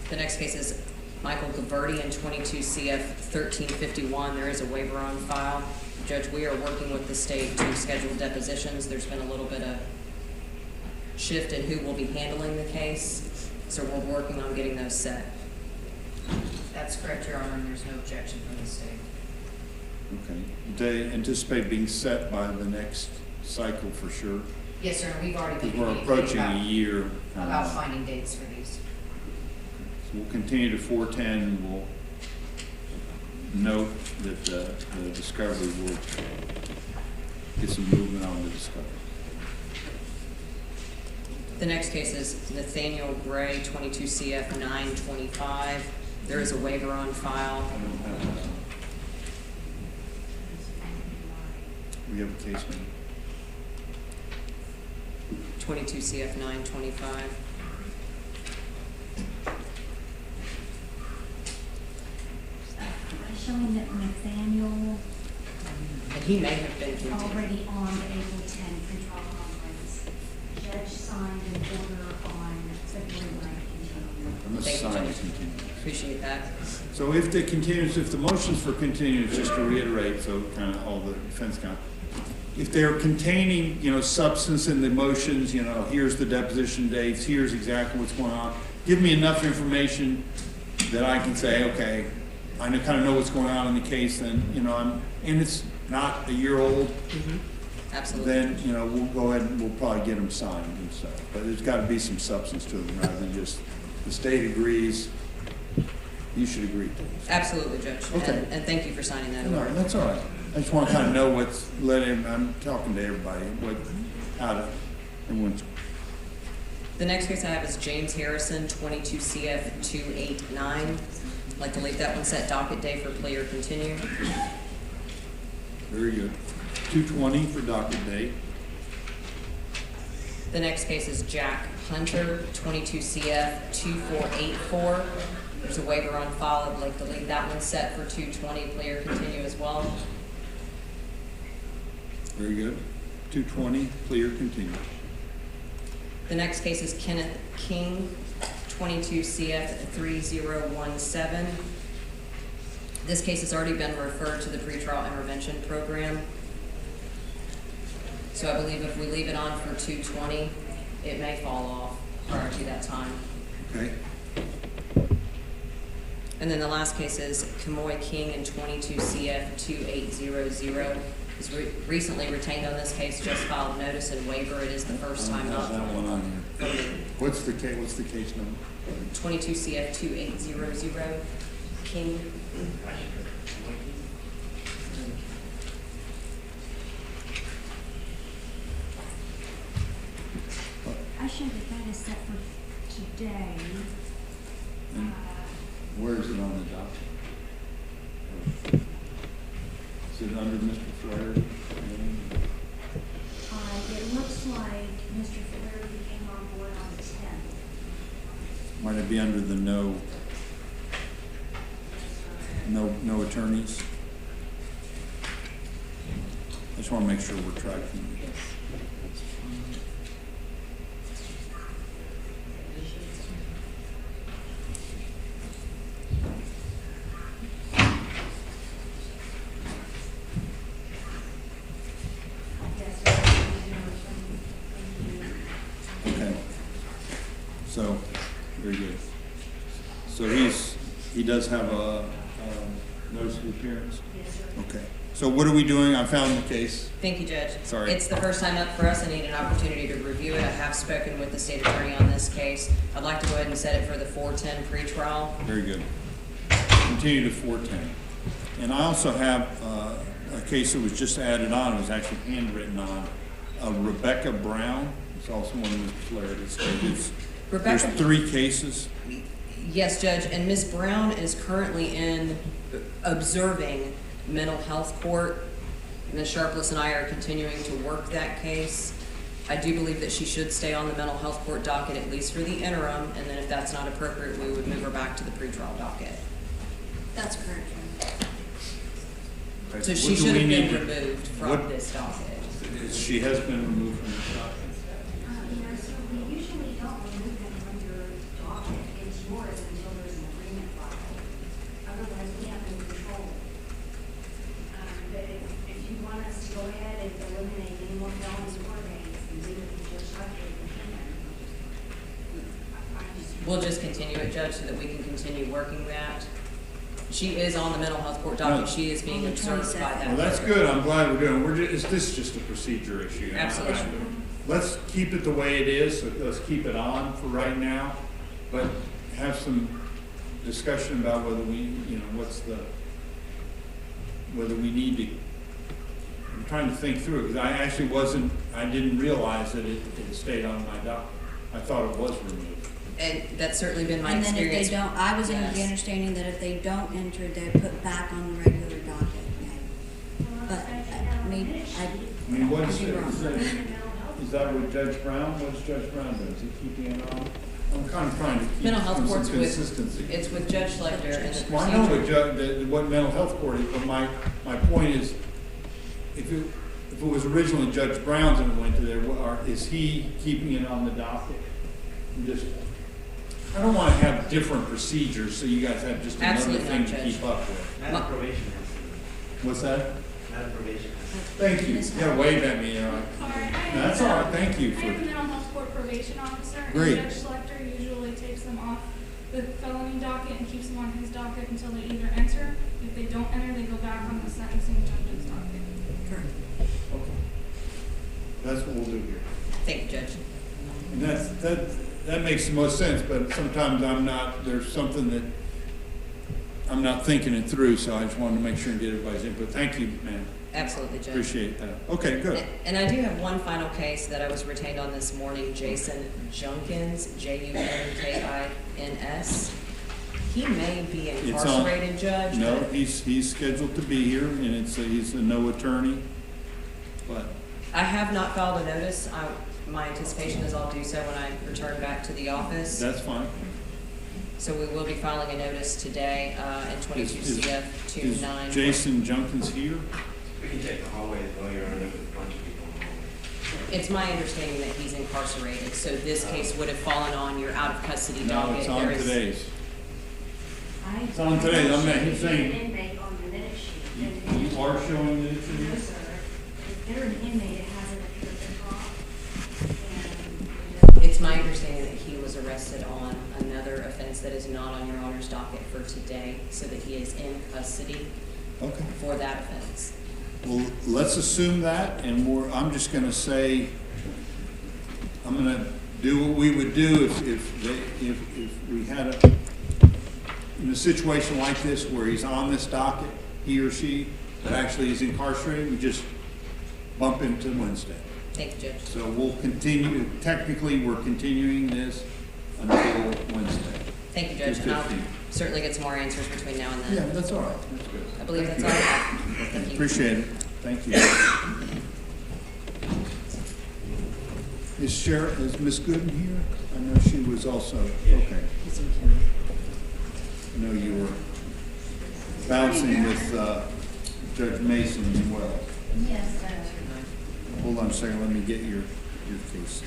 The next case is Michael Gaverty in 22 CF 1351. There is a waiver on file. Judge, we are working with the state to schedule depositions. There's been a little bit of shift in who will be handling the case, so we're working on getting those set. That's correct, Your Honor, and there's no objection from the state. Okay. They anticipate being set by the next cycle for sure? Yes, sir, we've already been Because we're approaching a year. about finding dates for these. So we'll continue to 410, and we'll note that the discovery will get some movement on the discovery. The next case is Nathaniel Gray, 22 CF 925. There is a waiver on file. We have a case number. 22 CF 925. Showing that Nathaniel And he may have been continued. already on the April 10 pretrial conference. Judge signed an order on February 9th. I'm Thank you, assigned to Judge. continue. Appreciate that. So if the motions for continuance, just to reiterate, so kind of all the defense counsel, if they're containing, substance in the motions, here's the deposition dates, here's exactly what's going on, give me enough information that I can say, okay, I kind of know what's going on in the case, then, and it's not a year old, Absolutely. then, we'll go ahead and we'll probably get them signed and stuff. But there's got to be some substance to them rather than just the state agrees, you should agree to it. Absolutely, Judge. Okay. And thank you for signing that No, order. that's all right. I just want to kind of know I'm talking to everybody, everyone's. The next case I have is James Harrison, 22 CF 289. I'd like to leave that one set docket day for plea or continue. Very good. 220 for docket day. The next case is Jack Hunter, 22 CF 2484. There's a waiver on file. I'd like to leave that one set for 220, plea or continue as well. Very good. 220, clear, continue. The next case is Kenneth King, 22 CF 3017. This case has already been referred to the pretrial intervention program. So I believe if we leave it on for 220, it may fall off prior to that time. Okay. And then the last case is Kamoy King in 22 CF 2800. He's recently retained on this case, just filed notice and waiver. It is the first time How's not. that one on here? What's the case number? 22 CF 2800. King. I show that is set for today. And where is it on the docket? Is it under Mr. Flaherty? It looks like Mr. Flaherty came on board on the 10th. Might it be under the no attorneys? I just want to make sure we're tracking. Okay. So, very good. So he does have a notice of appearance? Yes, sir. Okay. So what are we doing? I found the case. Thank you, Judge. Sorry. It's the first time up for us. I need an opportunity to review it. I have spoken with the state attorney on this case. I'd like to go ahead and set it for the 410 pretrial. Very good. Continue to 410. And I also have a case that was just added on. It was actually handwritten on. Rebecca Brown. It's also one of Ms. Flaherty's cases. There's 3 cases. Yes, Judge, and Ms. Brown is currently in observing mental health court. Ms. Sharpless and I are continuing to work that case. I do believe that she should stay on the mental health court docket at least for the interim, and then if that's not appropriate, we would move her back to the pretrial docket. That's correct. Okay, So what she do should we have need been to- removed from what- this docket. She has been removed from the docket. So we usually don't remove them from your docket. It's yours until there's an agreement filed. Otherwise, we have no control. But if you want us to go ahead and eliminate any more felons or days and leave it to Judge Lecter, we can. We'll just continue it, Judge, so that we can continue working that. She is on the mental health court docket. She is being observed by that. Well, that's good. I'm glad we're doing. This is just a procedure issue. Absolutely. Let's keep it the way it is. So let's keep it on for right now, but have some discussion about whether we, whether we need to. I'm trying to think through it because I actually I didn't realize that it stayed on my docket. I thought it was removed. And that's certainly been my And then experience. if they don't, I was under the Yes. understanding that if they don't enter, they're put back on the regular docket. But, I mean, I what could is be it? wrong. Is that what Judge Brown? What does Judge Brown do? Is he keeping it on? I'm kind of trying to keep Mental health some court's consistency. it's with Judge Schlechter and the Well, I know procedure. what mental health court is, but my point is, if it was originally Judge Brown's and it went to there, is he keeping it on the docket? I don't want to have different procedures, so you guys have just another Absolutely thing not, to Judge. keep up with. Madam Probation. What's that? Madam Probation. Thank you. Yeah, wave at me. That's all right. Thank you I am for. a mental health court probation officer, Great. and Judge Schlechter usually takes them off the felony docket and keeps them on his docket until they either enter. If they don't enter, they go back on the sentencing judge's docket. Correct. Okay. That's what we'll do here. Thank you, Judge. And that makes the most sense, but sometimes I'm not, there's something that I'm not thinking it through, so I just wanted to make sure and get everybody's input. Thank you, ma'am. Absolutely, Judge. Appreciate that. Okay, good. And I do have one final case that I was retained on this morning, Jason Junkins, Junkins. He may be incarcerated, Judge. No, but he's scheduled to be here, and he's a no attorney, but. I have not filed a notice. My anticipation is I'll do so when I return back to the office. That's fine. So we will be filing a notice today in 22 CF 29. Is Jason Junkins here? We can take the hallway as well, Your Honor, there's a bunch of people in the hallway. It's my understanding that he's incarcerated, so this case would have fallen on your out of custody No, docket. it's on today's. It's on on today's. I'm not, he's saying, Inmate on the minute sheet. you are showing that it's in No, here? sir. If they're an inmate, it hasn't appeared at all. It's my understanding that he was arrested on another offense that is not on your Honor's docket for today, so that he is in custody for that offense. Well, let's assume that, and I'm just gonna say, I'm gonna do what we would do if we had in a situation like this where he's on this docket, he or she, but actually is incarcerated, we just bump him to Wednesday. Thank you, Judge. So we'll continue, technically, we're continuing this until Wednesday. Thank you, Judge, and I'll 2:15. certainly get some more answers between now and then. Yeah, that's all right, that's good. I believe Thank that's all I you. have. Thank you. Appreciate it, thank you. Is Ms. Gooden here? I know she was also, okay. I know you were bouncing with Judge Mason as well. Yes, sir. Hold on a second, let me get your cases.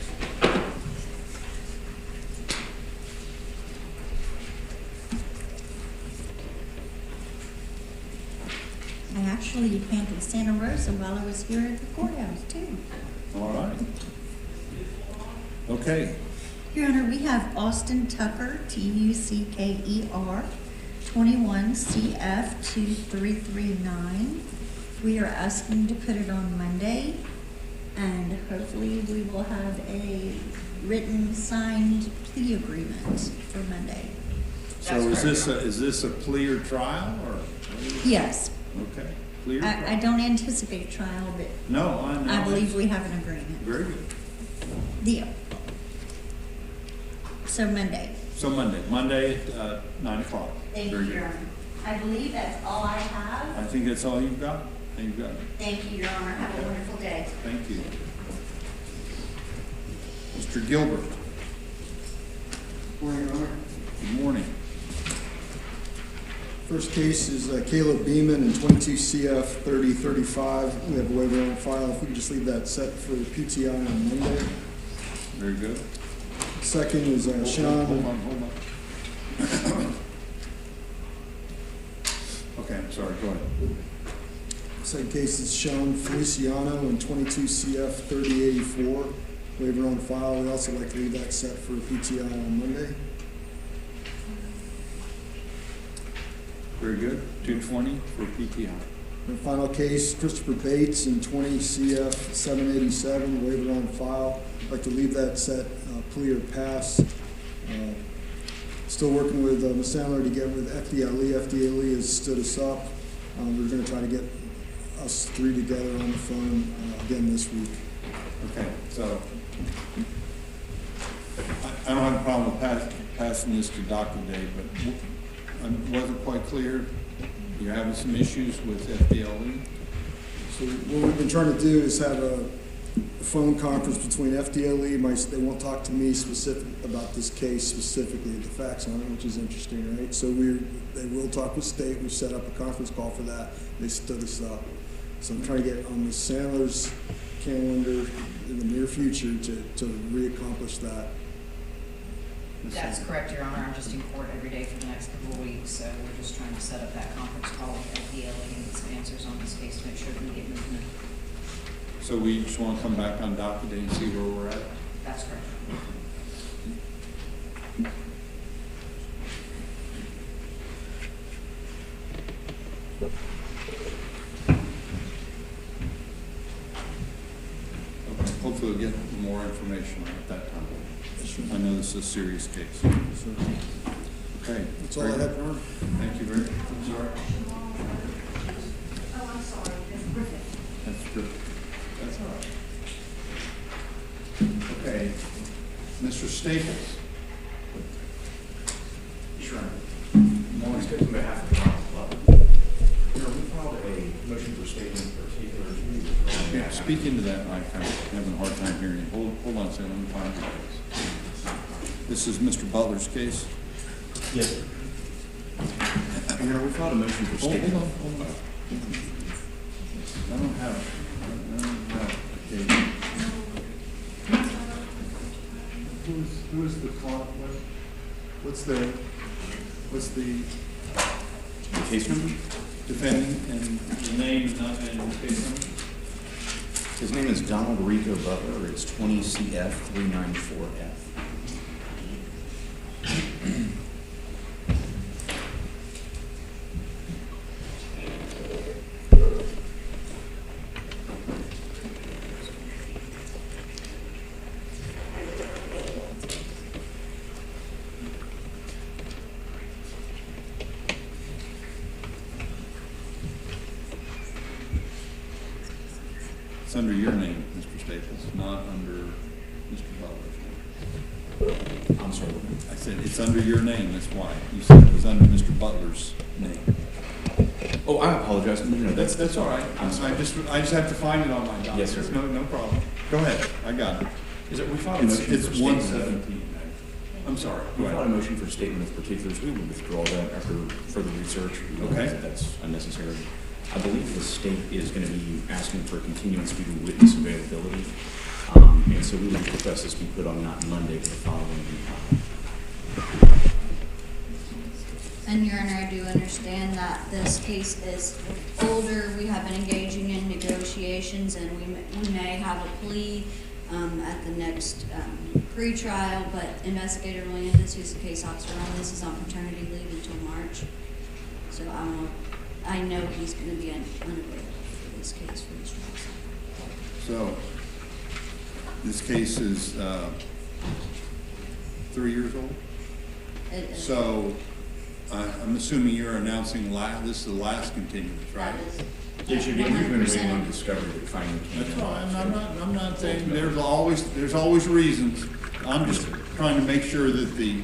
I actually handled Santa Rosa while I was here at the courthouse, too. All right. Okay, Your Honor, we have Austin Tucker, Tucker, 21 CF 2339. We are asking to put it on Monday, and hopefully we will have a written signed plea agreement for Monday. so is this a plea or trial, or? Yes. Okay, plea or I trial? don't anticipate trial, but No, I know. I believe we have an agreement. Very good. Deal. So Monday. So Monday at 9 o'clock. Thank Very you, Your good. Honor. I believe that's all I have. I think that's all you've got? You've got it. Thank you, Your Honor. Have a wonderful day. Thank you. Mr. Gilbert. Morning, Your Honor. Good morning. First case is Caleb Beeman in 22 CF 3035. We have a waiver on file. If we can just leave that set for PTI on Monday. Very good. Second is Sean. Hold on. Okay, I'm sorry, go ahead. Second case is Sean Feliciano in 22 CF 3084. Waiver on file. We'd also like to leave that set for PTI on Monday. Very good. 220 for PTI. And final case, Christopher Bates in 20 CF 787. Waiver on file. I'd like to leave that set plea or pass. Still working with Ms. Sandler to get with FDLE. FDLE has stood us up. We're going to try to get us three together on the phone again this week. Okay, so I don't have a problem with passing this to Dr. Day, but I wasn't quite clear. You're having some issues with FDLE? So what we've been trying to do is have a phone conference between FDLE. They won't talk to me specific about this case specifically, the facts on it, which is interesting, right? So they will talk with state. We've set up a conference call for that. They stood us up. So I'm trying to get on Ms. Sandler's calendar in the near future to re-accomplish that. That's correct, Your Honor. I'm just in court every day for the next couple of weeks, so we're just trying to set up that conference call with FDLE and get some answers on this case to make sure that we get movement. So we just want to come back on Dr. Day and see where we're at? That's correct. Okay, hopefully we'll get more information at that time. I know this is a serious case. Okay. That's all I have, Your Honor. Thank you very much. I'm sorry. Oh, I'm sorry, that's Griffin. That's good. That's all right. Okay. Mr. Staples. Sure. Morning. On behalf of the Club, we filed a motion for statement in particular. Yeah, speak into that. I'm having a hard time hearing you. Hold on a second. Let me find this. This is Mr. Butler's case. Yes, sir. Your Honor, we filed a motion for statement. Hold on. I don't have it. Okay. Who is the client? What's the Case number? defendant and the name is not in the case number? His name is Donald Rico Butler. It's 20 CF 394F. It's under your name, Mr. Staples, not under Mr. Butler's name. I'm sorry. I said it's under your name, that's why. You said it was under Mr. Butler's name. Oh, I apologize. No, That's all right. I'm sorry. I just have to find it on my document. Yes, sir. No problem. Go ahead. I got it. Is it, we filed a motion for It's statement. 117. I'm sorry. We Go filed a ahead. motion for statement of particulars. We would withdraw that after further research. We realize that that's unnecessary. I believe the state is going to be asking for a continuance due to witness availability. And so we would request this be put on not Monday, but the following week. And Your Honor, I do understand that this case is older. We have been engaging in negotiations, and we may have a plea at the next pretrial, but Investigator Landis, who's the case officer on this, is on paternity leave until March. So I know he's going to be unavailable for this case for this trial. So, this case is 3 years old? It is. So, I'm assuming you're announcing this is the last continuance, right? That is. Yes, you're getting to waiting on discovery that finally came That's in. right. I'm not saying there's always reasons. I'm just trying to make sure that the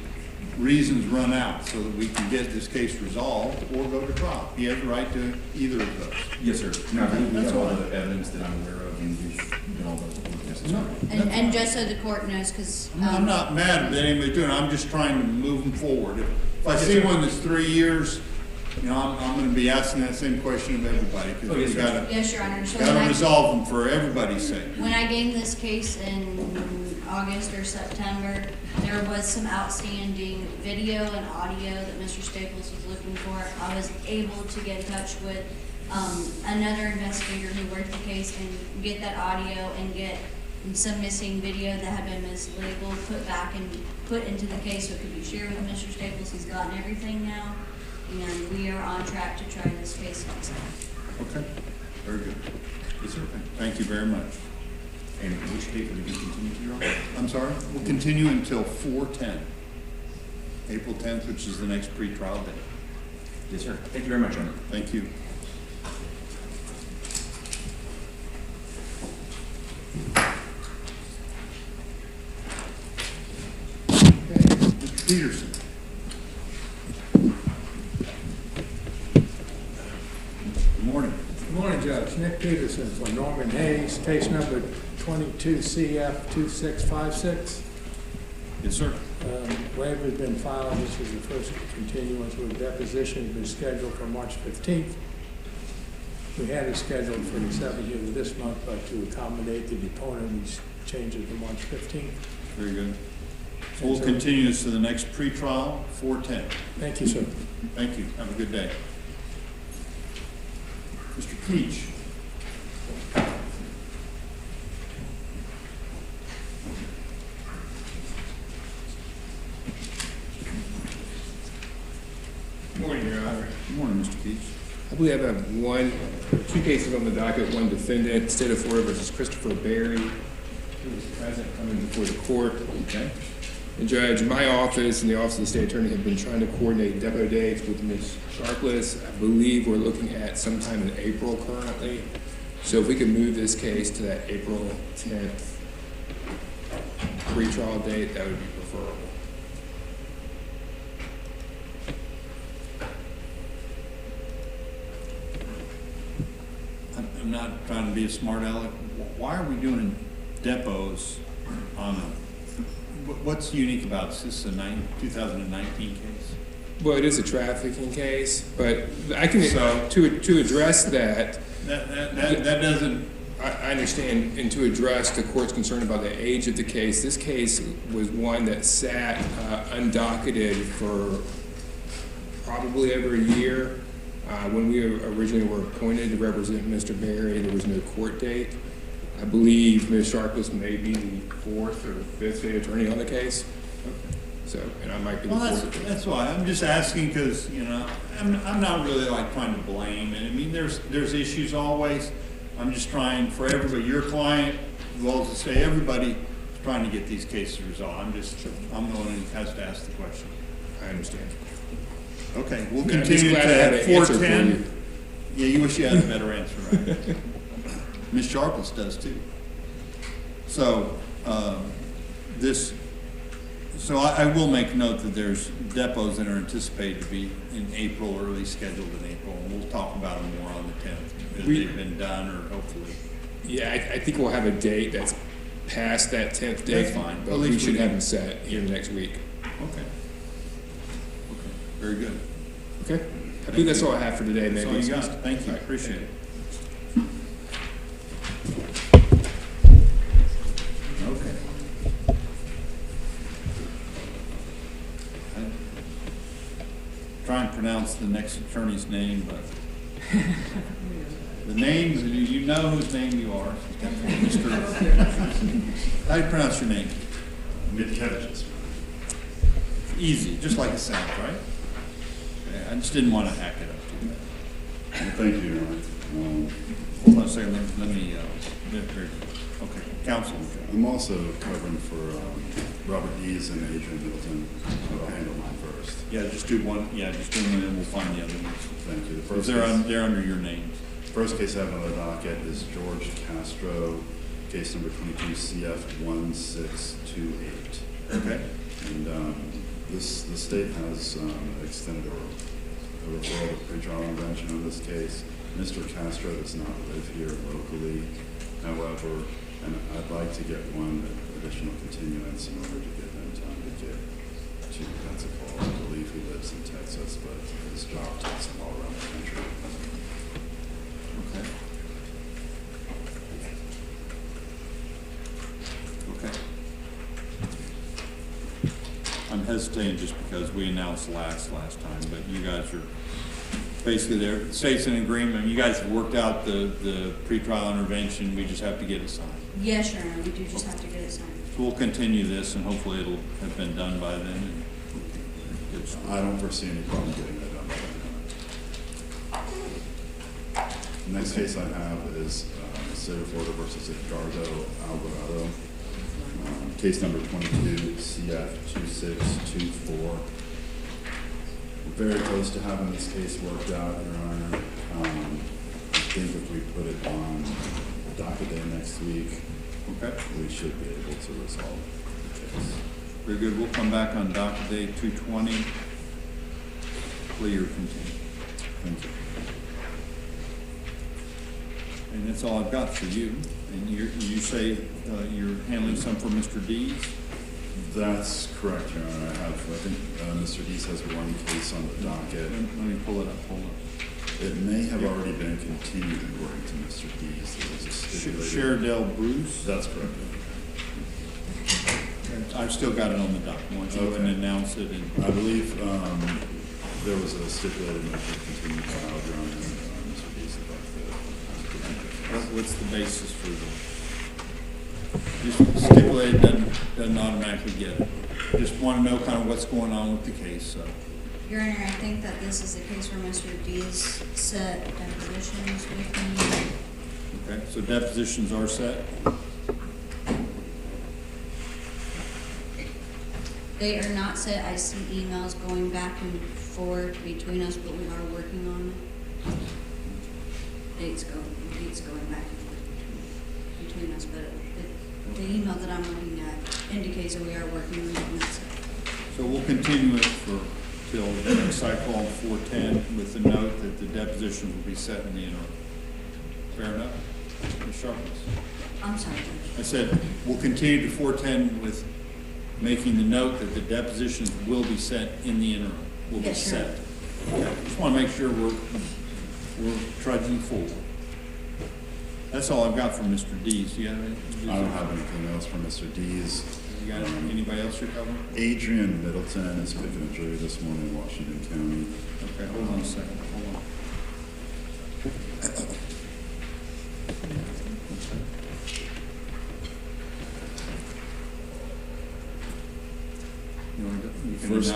reasons run out so that we can get this case resolved or go to trial. He has the right to either of those. Yes, sir. No, we That's have all all the evidence that I'm aware of, and we've done all the necessary. And just so the court knows, because I'm not mad at anybody doing it. I'm just trying to move them forward. If I see one that's 3 years, you know, I'm going to be asking that same question of everybody because we got yes, Your Honor. So to resolve them for everybody's sake. when I gained this case in August or September, there was some outstanding video and audio that Mr. Staples was looking for. I was able to get in touch with another investigator who worked the case and get that audio and get some missing video that had been mislabeled, put back and put into the case so it could be shared with Mr. Staples. He's gotten everything now, and we are on track to try this case next time. Okay, very good. Yes, sir. Thank you very much. And which date will we continue to, Your Honor? I'm sorry? We'll continue until 4/10, April 10th, which is the next pretrial date. Yes, sir. Thank you very much, Your Honor. Thank you. Mr. Peterson. Good morning. Good morning, Judge. Nick Peterson for Norman Hayes, case number 22 CF 2656. Yes, sir. Waiver's been filed. This is the first continuance with deposition been scheduled for March 15th. We had it scheduled for the 7th of this month, but to accommodate the deponent, we changed it to March 15th. Very good. So we'll continue this to the next pretrial, 4/10. Thank you, sir. Thank you. Have a good day. Mr. Peach. Good morning, Your Honor. Good morning, Mr. Peach. I believe I have two cases on the docket, one defendant, State of Florida versus Christopher Berry, who was present coming before the court. Okay. And Judge, my office and the Office of the State Attorney have been trying to coordinate depot dates with Ms. Sharpless. I believe we're looking at sometime in April currently. So if we could move this case to that April 10th pretrial date, that would be preferable. I'm not trying to be a smart aleck. Why are we doing depots on what's unique about this? Is this a 2019 case? Well, it is a trafficking case, but I can, to address that. That doesn't. I understand, and to address the court's concern about the age of the case, this case was one that sat undocketed for probably over a year. When we originally were appointed to represent Mr. Berry, there was no court date. I believe Ms. Sharpless may be the 4th or 5th state attorney on the case. Okay. So, and I might be the 4th. That's why I'm just asking because, you know, I'm not really like trying to blame. And I mean, there's issues always. I'm just trying for everybody, your client, as well as to say everybody is trying to get these cases resolved. I'm the one who has to ask the question. I understand. Okay, we'll continue to 410. Yeah, you wish you had a better answer, right? Ms. Sharpless does too. So, I will make note that there's depots that are anticipated to be in April, early scheduled in April, and we'll talk about them more on the 10th. If they've been done or hopefully. Yeah, I think we'll have a date that's past that 10th date. That's fine. But we should have them set here next week. Okay. Very good. Okay. I think that's all I have for today. That's all you got. Thank you. I appreciate it. Okay. Try and pronounce the next attorney's name, but the names, you know whose name you are. Mr. How do you pronounce your name? Mitkevicius. Easy, just like it sounds, right? Yeah, I just didn't want to hack it up too bad. Well, thank you, Your Honor. Hold on a second, let me okay, counsel. I'm also covering for Robert Dees and Adrian Middleton. I'll handle mine first. Yeah, just do one, and then we'll find the other ones. Thank you. The first they're under your names. First case I have on the docket is George Castro, case number 22 CF 1628. Okay. And the state has extended a referral to pretrial intervention on this case. Mr. Castro does not live here locally, however, and I'd like to get one additional continuance in order to give him time to get to Pensacola. I believe he lives in Texas, but his job takes him all around the country. Okay. Okay. I'm hesitating just because we announced last time, but you guys are basically there. The state's in agreement. You guys have worked out the pretrial intervention. We just have to get it signed. Yes, Your Honor, we do just have to get it signed. So we'll continue this, and hopefully it'll have been done by then. And I don't foresee any problem getting that done by then. The next case I have is State of Florida versus Edgardo Alvarado. Case number 22 CF 2624. We're very close to having this case worked out, Your Honor. I think if we put it on docket day next week, okay, we should be able to resolve the case. Very good. We'll come back on docket day 220. Clear, continue. Thank you. And that's all I've got for you. And you say you're handling some for Mr. Dees? That's correct, Your Honor. I think Mr. Dees has one case on the docket. Let me pull it up. Hold up. It may have already been continued according to Mr. Dees. There was a stipulated... Sherdell Bruce? That's correct. I've still got it on the docket. Why don't you go ahead and announce it? I believe there was a stipulated motion to continue filed, Your Honor, and Mr. Dees would like to... What's the basis for the... Just stipulated doesn't automatically get it. Just want to know kind of what's going on with the case, so... Your Honor, I think that this is the case where Mr. Dees set depositions with me. Okay, so depositions are set? They are not set. I see emails going back and forth between us, but we are working on it. Dates going back and forth between us, but the email that I'm looking at indicates that we are working on it. So we'll continue it till the next cycle on 410 with the note that the depositions will be set in the interim. Fair enough? Ms. Sharpless? I'm sorry, Judge. I said, we'll continue to 410 with making the note that the depositions will be set in the interim. Will be Yes, sir. set. Okay. Just want to make sure we're trudging forward. That's all I've got from Mr. Dees. Do you have any? I don't have anything else from Mr. Dees. You got anybody else you're covering? Adrian Middleton is picking a jury this morning in Washington County. Okay, hold on a second. Hold on.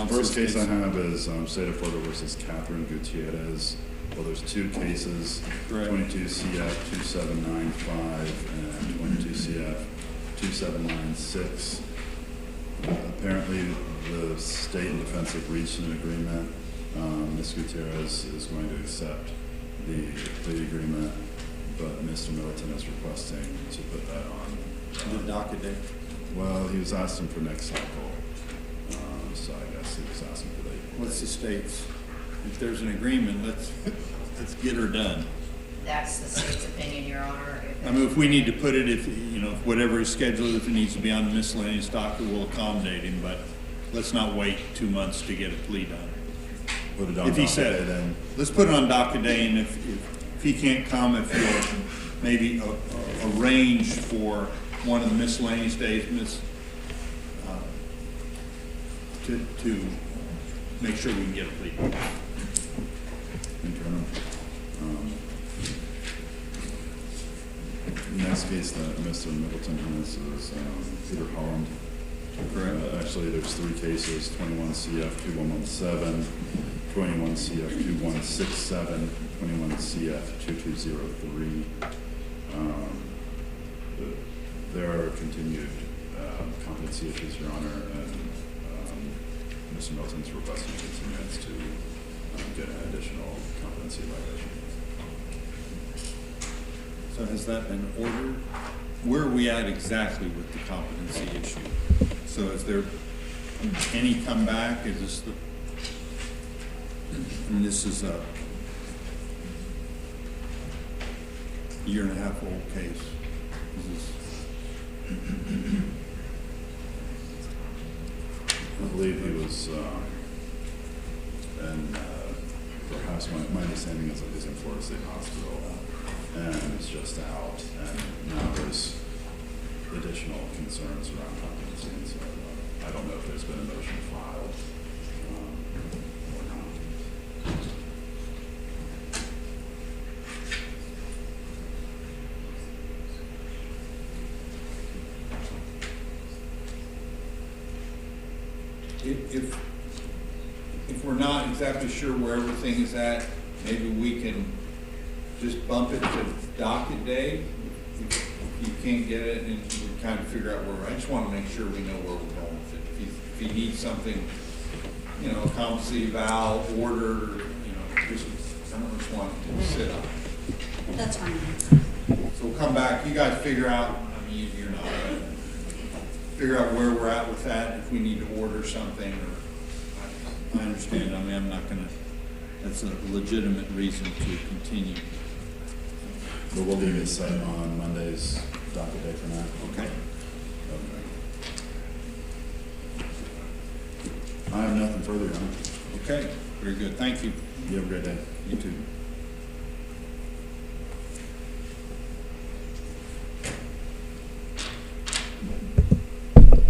First case I have is State of Florida versus Catherine Gutierrez. Well, there's two cases, 22 CF 2795 and 22 CF 2796. Apparently, the state and defense have reached an agreement. Ms. Gutierrez is going to accept the plea agreement, but Mr. Middleton is requesting to put that on the docket date. Well, he was asking for next cycle, so I guess he was asking for the. What's the state's? If there's an agreement, let's get her done. That's the state's opinion, Your Honor. I mean, if we need to put it, if, you know, whatever is scheduled, if it needs to be on the miscellaneous docket, we'll accommodate him, but let's not wait 2 months to get a plea done. Put it on If he docket said, day, then. let's put it on docket day, and if he can't come, if you'll maybe arrange for one of the miscellaneous days, to make sure we can get a plea. Internal. Next case that Mr. Middleton has is Peter Holland. Correct. Actually, there's three cases, 21 CF 2117, 21 CF 2167, 21 CF 2203. There are continued competency issues, Your Honor, and Mr. Middleton's requesting continuance to get an additional competency violation. So has that been ordered? Where are we at exactly with the competency issue? So is there any comeback? Is this the, and this is a year and a half old case. I believe he was, and perhaps my understanding is that he's in Florida State Hospital and is just out, and now there's additional concerns around competency, and so I don't know if there's been a motion filed or not. If we're not exactly sure where everything is at, maybe we can just bump it to docket day. If you can't get it, and we kind of figure out where we're at. I just want to make sure we know where we're going with it. If you need something, you know, competency eval, order, you know, just, I don't just want it to sit up. That's fine. So we'll come back. You guys figure out, I mean, you're not, figure out where we're at with that, if we need to order something, or I understand. I mean, I'm not gonna, that's a legitimate reason to continue. But we'll leave it set on Monday's docket day for now. Okay. I have nothing further, Your Honor. Okay, very good. Thank you. You have a great day. You too.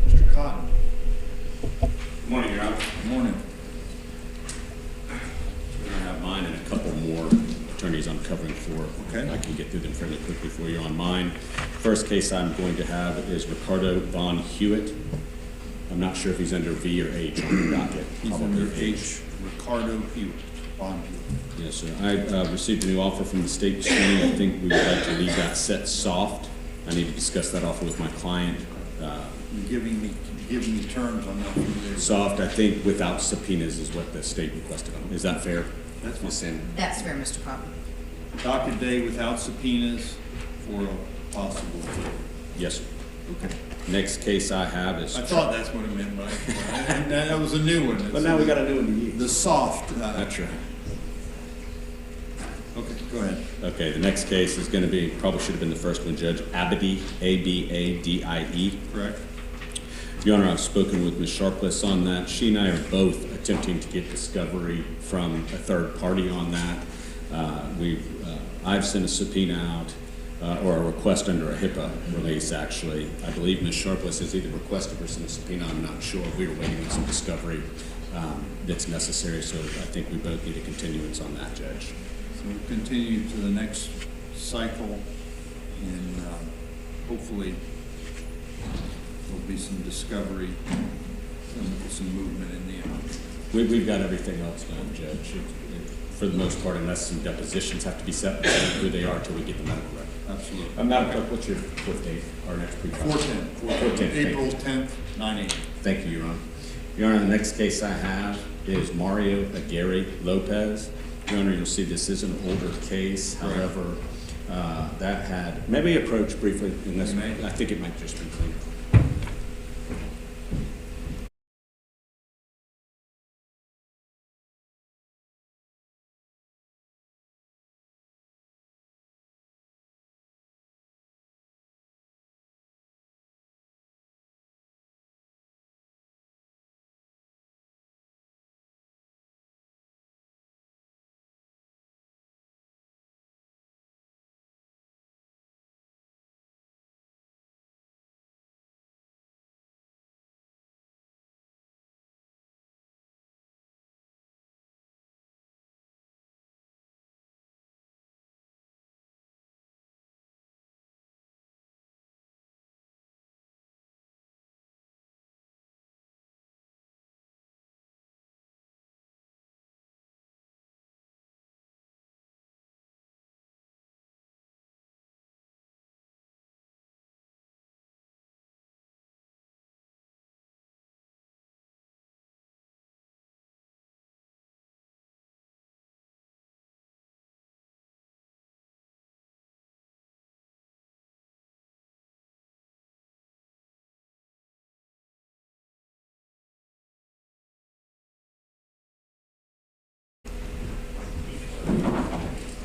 Mr. Cotton. Good morning, Your Honor. Good morning. We're going to have mine and a couple more attorneys I'm covering for. Okay. I can get through them fairly quickly for you on mine. First case I'm going to have is Ricardo Von Hewitt. I'm not sure if he's under V or H on the docket. He's under H. Ricardo Hewitt. Von Hewitt. Yes, sir. I received a new offer from the state this morning. I think we would like to leave that set soft. I need to discuss that offer with my client. You're giving me give me terms on that. Soft, I think, without subpoenas is what the state requested on. Is that fair? That's Ms. Sanders? That's fair, Mr. Cobb. Docket day without subpoenas for a possible deal. Yes, sir. Okay. Next case I have is. I thought that's what it meant by, and that was a new one. But now we got a new one to use. The soft. That's right. Okay, go ahead. Okay, the next case is going to be, probably should have been the first one, Judge Abadie, Abadie. Correct. Your Honor, I've spoken with Ms. Sharpless on that. She and I are both attempting to get discovery from a third party on that. I've sent a subpoena out, or a request under a HIPAA release, actually. I believe Ms. Sharpless has either requested or sent a subpoena, I'm not sure. We were waiting on some discovery that's necessary, so I think we both need a continuance on that, Judge. So we'll continue to the next cycle, and hopefully there'll be some discovery and some movement in the end. We've got everything else done, Judge, for the most part, unless some depositions have to be set, who they are until we get the medical record. Absolutely. Madam Clerk, what's your fourth date, our next pre-trial? 4/10. April 10th, 9 a.m. Thank you, Your Honor. Your Honor, the next case I have is Mario Aguirre Lopez. Your Honor, you'll see this is an older case. However, that had, maybe approach briefly, unless, I think it might just be clean.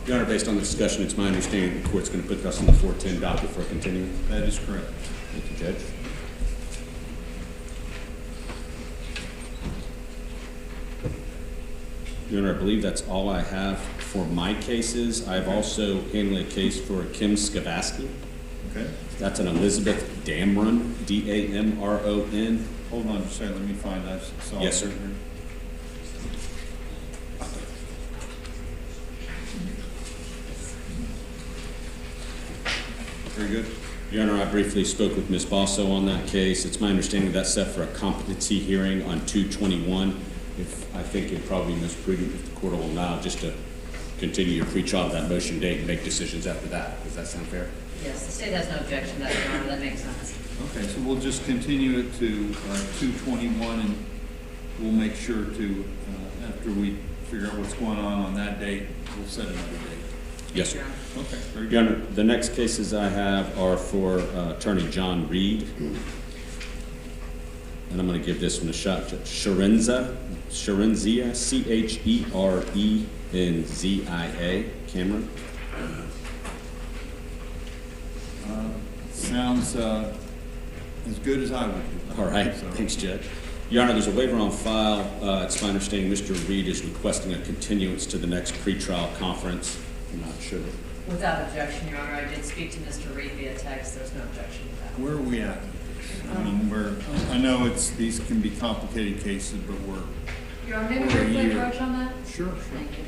Your Honor, based on the discussion, it's my understanding the court's going to put us on the 410 docket for a continuance. That is correct. Thank you, Judge. Your Honor, I believe that's all I have for my cases. I've also handled a case for Kim Skavaski. Okay. That's an Elizabeth Damron, D-A-M-R-O-N. Hold on a second, let me find that. Yes, sir. Very good. Your Honor, I briefly spoke with Ms. Basso on that case. It's my understanding that's set for a competency hearing on 2/21. I think it'd probably be most prudent if the court will allow just to continue your pretrial of that motion date and make decisions after that. Does that sound fair? Yes, the state has no objection to that, Your Honor, that makes sense. Okay, so we'll just continue it to 2/21, and we'll make sure to, after we figure out what's going on that date, we'll set another date. Yes, sir. Okay, very Your good. Honor, the next cases I have are for Attorney John Reed. And I'm going to give this one a shot. Sherenzia, C-H-E-R-E-N-Z-I-A. Cameron? Sounds as good as I would do. All right, So, thanks, Judge. Your Honor, there's a waiver on file. It's my understanding Mr. Reed is requesting a continuance to the next pretrial conference. I'm not sure. Without objection, Your Honor, I did speak to Mr. Reed via text, there's no objection to that. Where are we at? I mean, I know these can be complicated cases, but we're. Your Honor, maybe over a briefly year. approach on that? Sure, sure. Thank you.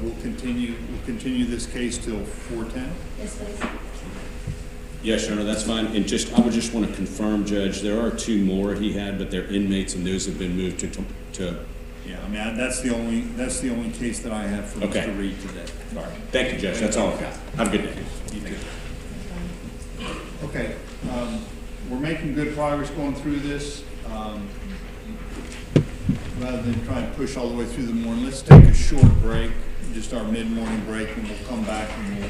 we'll continue this case till 4:10? Yes, please. Yes, Your Honor, that's fine. And I would just want to confirm, Judge, there are two more he had, but they're inmates, and those have been moved to. Yeah, I mean, that's the only case that I have for Okay. Mr. Reed today. All right. Thank you, Judge. That's all I've got. Have a good day. You too. Okay, we're making good progress going through this. Rather than try and push all the way through the morning, let's take a short break, just our mid-morning break, and we'll come back and we'll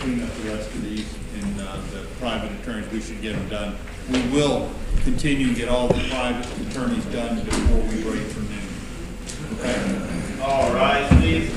clean up the rest of these. And the private attorneys, we should get them done. We will continue to get all the private attorneys done before we break for noon. Okay? All right, please.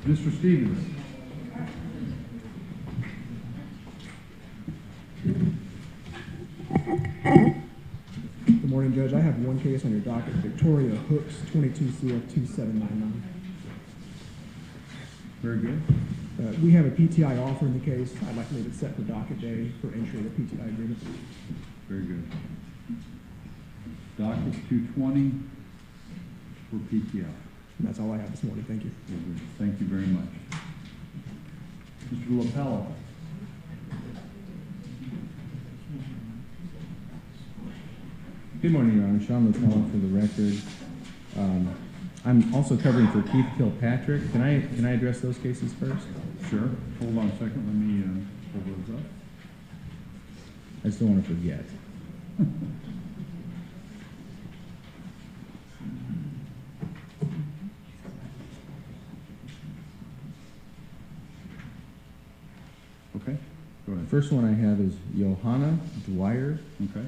Mr. Stevens. Good morning, Judge. I have one case on your docket, Victoria Hooks, 22 CF 2799. Very good. We have a PTI offer in the case. I'd like to leave it set for docket day for entry of the PTI agreement. Very good. Docket 220 for PTI. And that's all I have this morning. Thank you. Very good. Thank you very much. Mr. LaPella. Good morning, Your Honor. Sean LaPella for the record. I'm also covering for Keith Kilpatrick. Can I address those cases first? Sure. Hold on a second. Let me pull those up. I just don't want to forget. Okay. Go ahead. First one I have is Johanna Dwyer. Okay.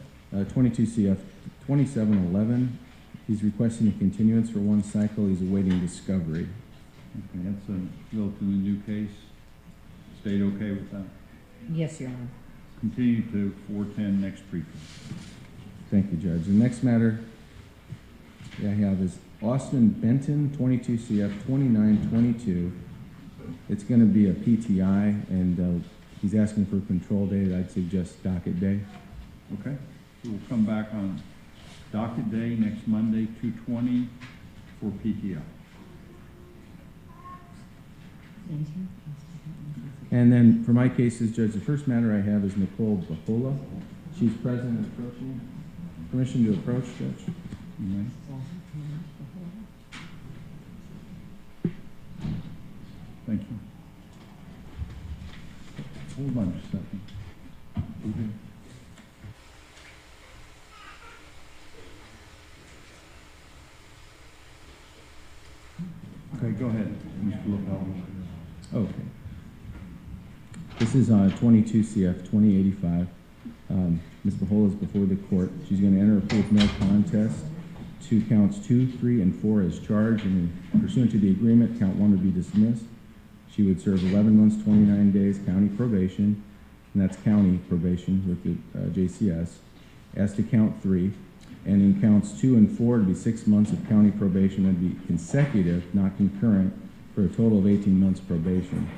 22 CF 2711. He's requesting a continuance for one cycle. He's awaiting discovery. Okay, that's a relatively new case. State okay with that? Yes, Your Honor. Continue to 410 next pretrial. Thank you, Judge. The next matter I have is Austin Benton, 22 CF 2922. It's going to be a PTI, and he's asking for a control date. I'd suggest docket day. Okay. So we'll come back on docket day next Monday, 220 for PTI. And then for my cases, Judge, the first matter I have is Nicole Bahola. She's present and approaching. Permission to approach, Judge? You may. Thank you. Hold on just a second. Okay. Okay, go ahead, Mr. LaPella. Okay. This is 22 CF 2085. Ms. Bahola is before the court. She's going to enter a plea of no contest. to counts 2, 3, and 4 as charged, and pursuant to the agreement, count 1 would be dismissed. She would serve 11 months, 29 days county probation, and that's county probation with the JCS. As to count 3, and in counts 2 and 4, it'd be 6 months of county probation. That'd be consecutive, not concurrent, for a total of 18 months probation.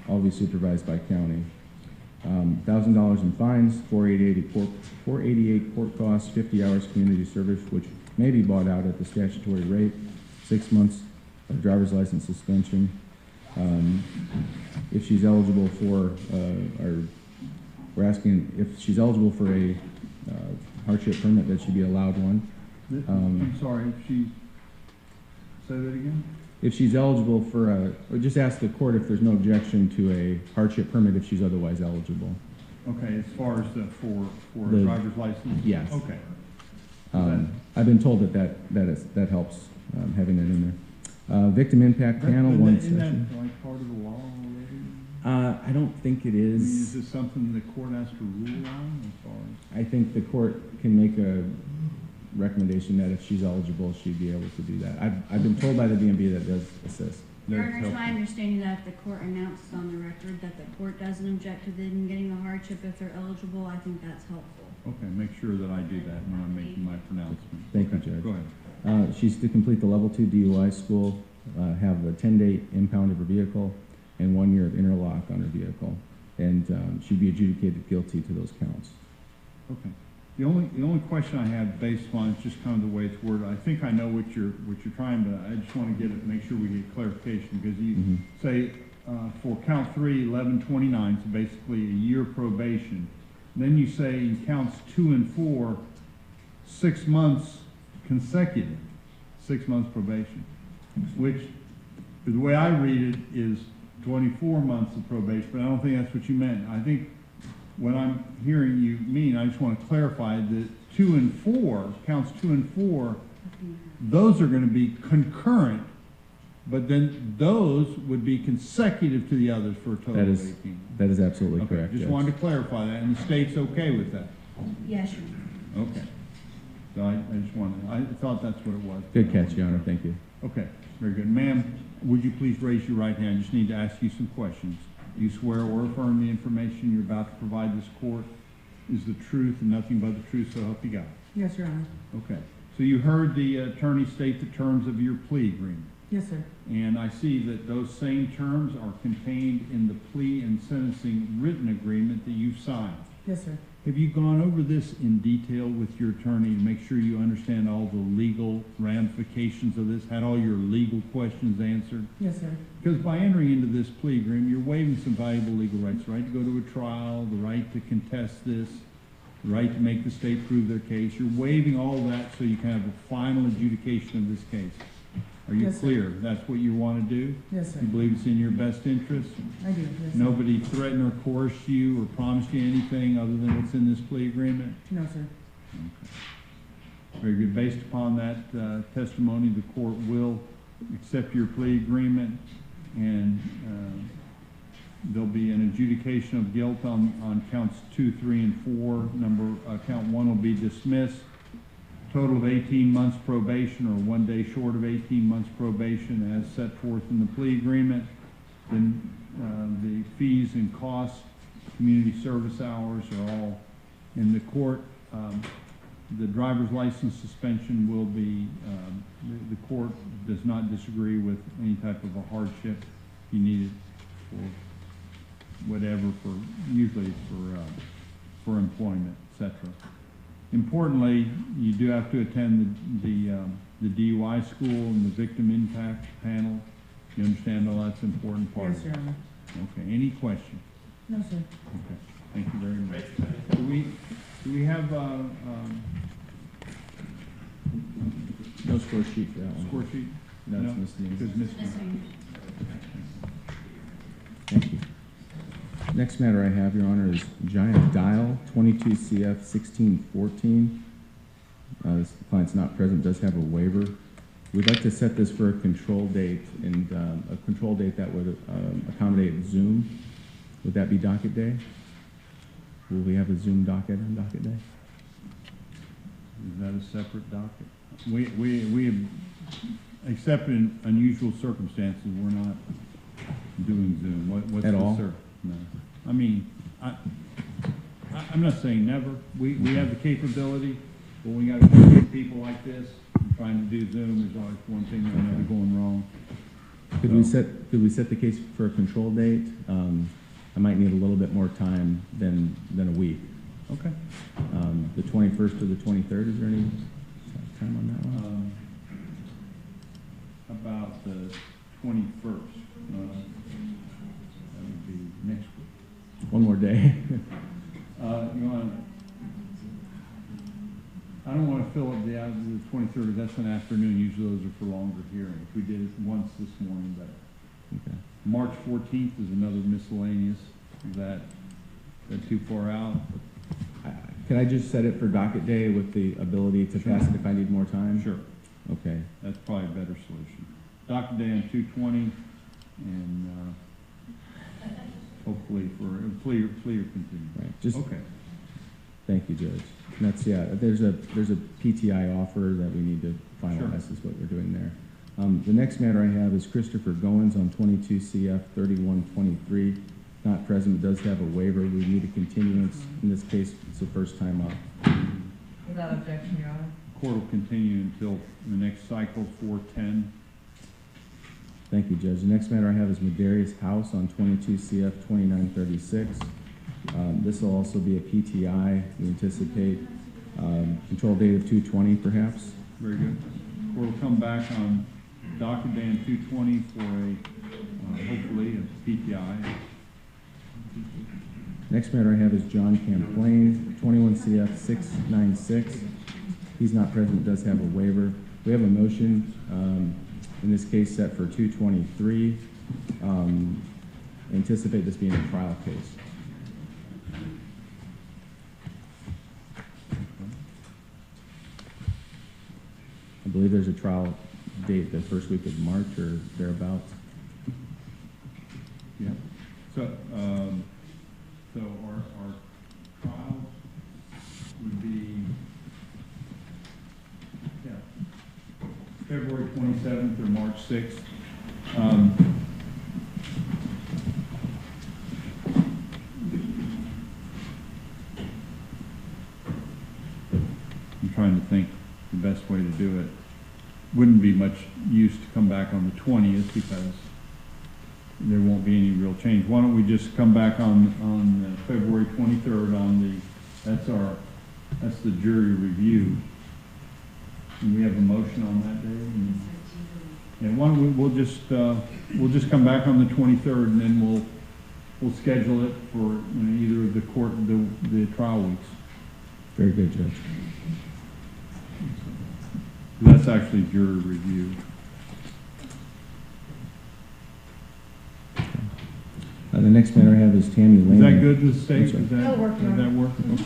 All be supervised by county. $1,000 in fines, $488 court costs, 50 hours community service, which may be bought out at the statutory rate, 6 months of driver's license suspension. If she's eligible for, we're asking if she's eligible for a hardship permit, that should be allowed one. I'm sorry, if she, say that again? If she's eligible for or just ask the court if there's no objection to a hardship permit if she's otherwise eligible. Okay, as far as for a The- driver's license? Yes. Okay. I've been told that helps, having that in there. Victim impact panel, one Isn't session. that like part of the law already? I don't think it I mean, is. is this something the court has to rule on as far as? I think the court can make a recommendation that if she's eligible, she'd be able to do that. I've been told by the DMV that does assist. Your Honor, it's my understanding that if the court announced on the record that the court doesn't object to them getting a hardship if they're eligible, I think that's helpful. Okay, make sure that I do that when I'm making my pronouncement. Thank Okay, you, Judge. Go ahead. She's to complete the level 2 DUI school, have a 10-day impound of her vehicle, and 1 year of interlock on her vehicle. And she'd be adjudicated guilty to those counts. Okay. The only question I have based on it's just kind of the way it's worded. I think I know what you're trying to. I just want to get it, make sure we get clarification because you say for count 3, 1129, so basically a year probation. Then you say in counts 2 and 4, 6 months consecutive, 6 months probation, which the way I read it is 24 months of probation. But I don't think that's what you meant. I think what I'm hearing you mean, I just want to clarify that 2 and 4, counts 2 and 4, those are going to be concurrent, but then those would be consecutive to the others for a total of 18. That is absolutely Okay, correct. just Judge. wanted to clarify that, and the state's okay with that. Yes, Your Honor. Okay. So I just wanted, I thought that's what it was. Good catch, Your Honor. Thank you. Okay, very good. Ma'am, would you please raise your right hand? I just need to ask you some questions. Do you swear or affirm the information you're about to provide this court is the truth and nothing but the truth, so help you God? Yes, Your Honor. Okay. So you heard the attorney state the terms of your plea agreement. Yes, sir. And I see that those same terms are contained in the plea and sentencing written agreement that you've signed. Yes, sir. Have you gone over this in detail with your attorney to make sure you understand all the legal ramifications of this, had all your legal questions answered? Yes, sir. Because by entering into this plea agreement, you're waiving some valuable legal rights, the right to go to a trial, the right to contest this, the right to make the state prove their case. You're waiving all that so you can have a final adjudication of this case. Are you Yes, sir. clear? That's what you want to do? Yes, sir. You believe it's in your best interest? I do, yes, sir. Nobody threatened or coerced you or promised you anything other than what's in this plea agreement? No, sir. Very good. Based upon that testimony, the court will accept your plea agreement, and there'll be an adjudication of guilt on counts 2, 3, and 4. Count 1 will be dismissed. Total of 18 months probation, or 1 day short of 18 months probation, as set forth in the plea agreement. Then the fees and costs, community service hours are all in the court. The driver's license suspension will be, the court does not disagree with any type of a hardship. You need it for whatever, usually for employment, etc. Importantly, you do have to attend the DUI school and the victim impact panel. You understand all that's an important part? Yes, Your Honor. Okay, any questions? No, sir. Okay, thank you very much. Do we have No score sheet for that one. score sheet? No, it's misdemeanor. Because misdemeanor. Thank you. Next matter I have, Your Honor, is Giant Dial, 22 CF 1614. This client's not present, does have a waiver. We'd like to set this for a control date, and a control date that would accommodate Zoom. Would that be docket day? Will we have a Zoom docket on docket day? Is that a separate docket? We have, except in unusual circumstances, we're not doing Zoom. What's At the all? No. I mean, I'm not saying never. We have the capability, but we got to get people like this, and trying to do Zoom is always one thing that might be going wrong. Could we set the case for a control date? I might need a little bit more time than a week. Okay. The 21st or the 23rd, is there any time on that one? About the 21st. That would be next week. One more day. I don't want to fill up the 23rd. That's an afternoon. Usually those are for longer hearings. We did it once this morning, but Okay. March 14th is another miscellaneous. Is that too far out? Can I just set it for docket day with the ability to pass it if I need more time? Sure. Okay. That's probably a better solution. Docket day on 2/20, and hopefully for a plea or continue. Right. Just okay. Thank you, Judge. And that's, yeah, there's a PTI offer that we need to finalize. Sure. Is what we're doing there. The next matter I have is Christopher Goins on 22 CF 3123. Not present, but does have a waiver. We need a continuance. In this case, it's the first time up. Without objection, Your Honor. Court will continue until the next cycle, 4/10. Thank you, Judge. The next matter I have is Medarius House on 22 CF 2936. This will also be a PTI. We anticipate control date of 2/20, perhaps. Very good. Court will come back on docket day on 2/20 for a hopefully a PTI. Next matter I have is John Camplain, 21 CF 696. He's not present, does have a waiver. We have a motion, in this case set for 2/23. Anticipate this being a trial case. I believe there's a trial date the first week of March or thereabouts. Yeah. So, our trials would be, February 27th or March 6th. I'm trying to think the best way to do it. Wouldn't be much use to come back on the 20th because there won't be any real change. Why don't we just come back on February 23rd that's the jury review. And we have a motion on that day. And why don't we'll just come back on the 23rd, and then we'll schedule it for either of the trial weeks. Very good, Judge. That's actually jury review. The next matter I have is Tammy Lane. Is that good with the state? Does That'll work, Your Honor. that work? Okay.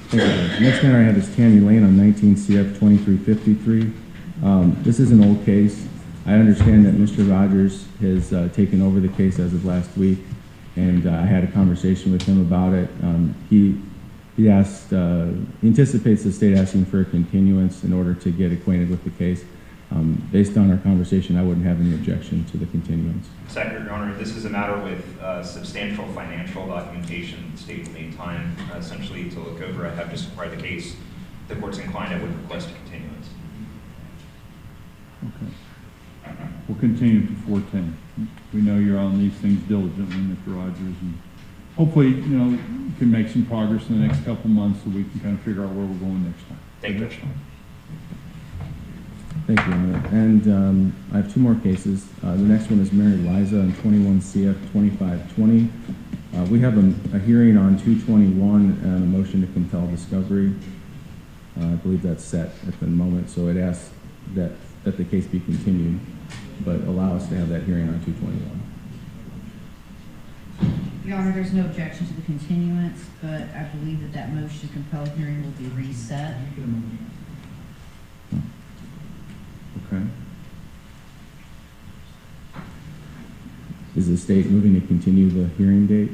Thank you, Judge. Next matter I have is Tammy Lane on 19 CF 2353. This is an old case. I understand that Mr. Rogers has taken over the case as of last week, and I had a conversation with him about it. He anticipates the state asking for a continuance in order to get acquainted with the case. Based on our conversation, I wouldn't have any objection to the continuance. Second, Your Honor, this is a matter with substantial financial documentation. The state will need time essentially to look over. I have described the case. The court's inclined, I would request a continuance. Okay. We'll continue to 410. We know you're on these things diligently, Mr. Rogers, and hopefully, you can make some progress in the next couple months so we can kind of figure out where we're going next time. Thank you. Thank you, Your Honor. And I have two more cases. The next one is Mary Liza on 21 CF 2520. We have a hearing on 221 and a motion to compel discovery. I believe that's set at the moment, so it asks that the case be continued, but allow us to have that hearing on 221. Your Honor, there's no objection to the continuance, but I believe that motion to compel hearing will be reset. Okay. Is the state moving to continue the hearing date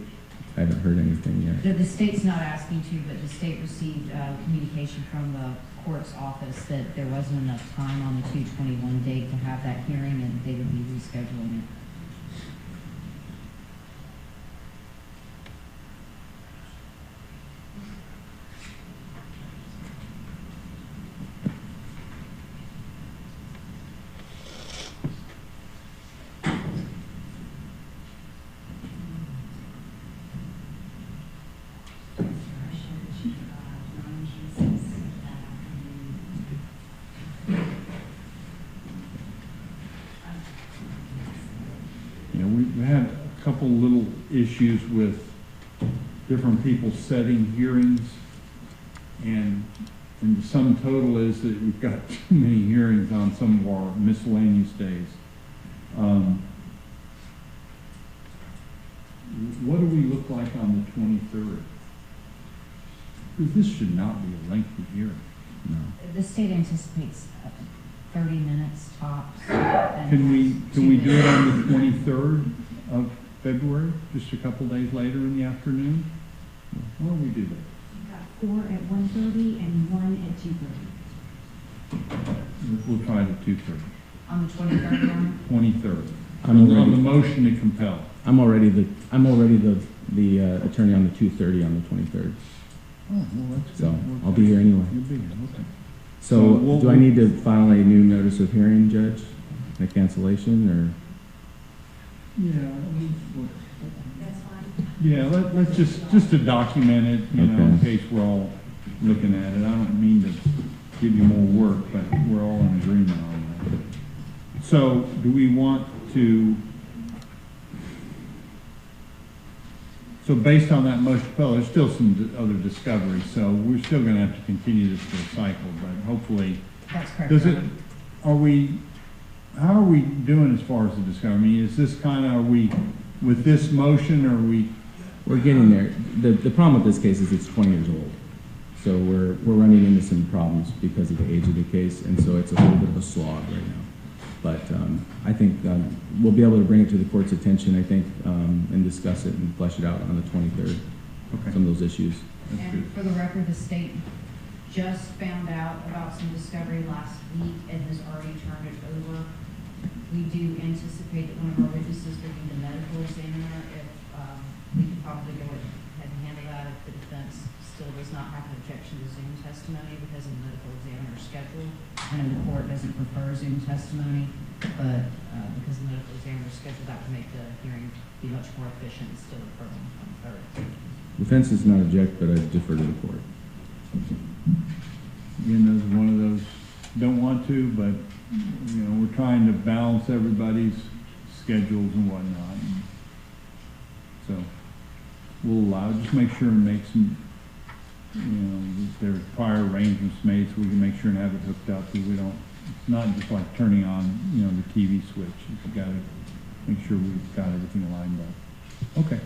I haven't heard anything yet. The state's not asking to, but the state received communication from the court's office that there wasn't enough time on the 2/21 date to have that hearing, and they would be rescheduling it. We had a couple little issues with different people setting hearings, and the sum total is that we've got too many hearings on some of our miscellaneous days. What do we look like on the 23rd? Because this should not be a lengthy hearing. No. The state anticipates 30 minutes tops. Can we do it on the 23rd of February, just a couple days later in the afternoon? Why don't we do that? You've got 4 at 1:30 and 1 at 2:30. We'll try the 2:30. On the 23rd, Your Honor? 23rd. I'm On already- the motion to compel. I'm already the attorney on the 2:30 on the 23rd. Oh, well, that's So good. I'll be here anyway. You'll be here, okay. So we'll- do I need to file a new notice of hearing, Judge? A cancellation, or? Yeah, That's fine. yeah, let's just to document it, you know, in Okay. case we're all looking at it. I don't mean to give you more work, but we're all in agreement on that. So do we want to, so based on that motion, well, there's still some other discovery, so we're still gonna have to continue this for a cycle, but hopefully. That's correct. Does Your it, Honor. how are we doing as far as the discovery? I mean, is this kind of, are we, with this motion, are we? We're getting there. The problem with this case is it's 20 years old. So we're running into some problems because of the age of the case, and so it's a little bit of a slog right now. But I think we'll be able to bring it to the court's attention, I think, and discuss it and flesh it out on the 23rd, Okay. some of those issues. And for the record, the state just found out about some discovery last week and has already turned it over. We do anticipate that one of our witnesses will be the medical examiner. If we could probably go ahead and handle that if the defense still does not have an objection to Zoom testimony because of the medical examiner's schedule. I know the court doesn't prefer Zoom testimony, but because of the medical examiner's schedule, that would make the hearing be much more efficient and still occur on the 3rd. Defense does not object, but I defer to the court. Again, this is one of those, don't want to, but, you know, we're trying to balance everybody's schedules and whatnot. So we'll allow, just make sure and make some, you know, there are prior arrangements made so we can make sure and have it hooked up, so we don't, it's not just like turning on, you know, the TV switch. You've got to make sure we've got everything lined up. Okay.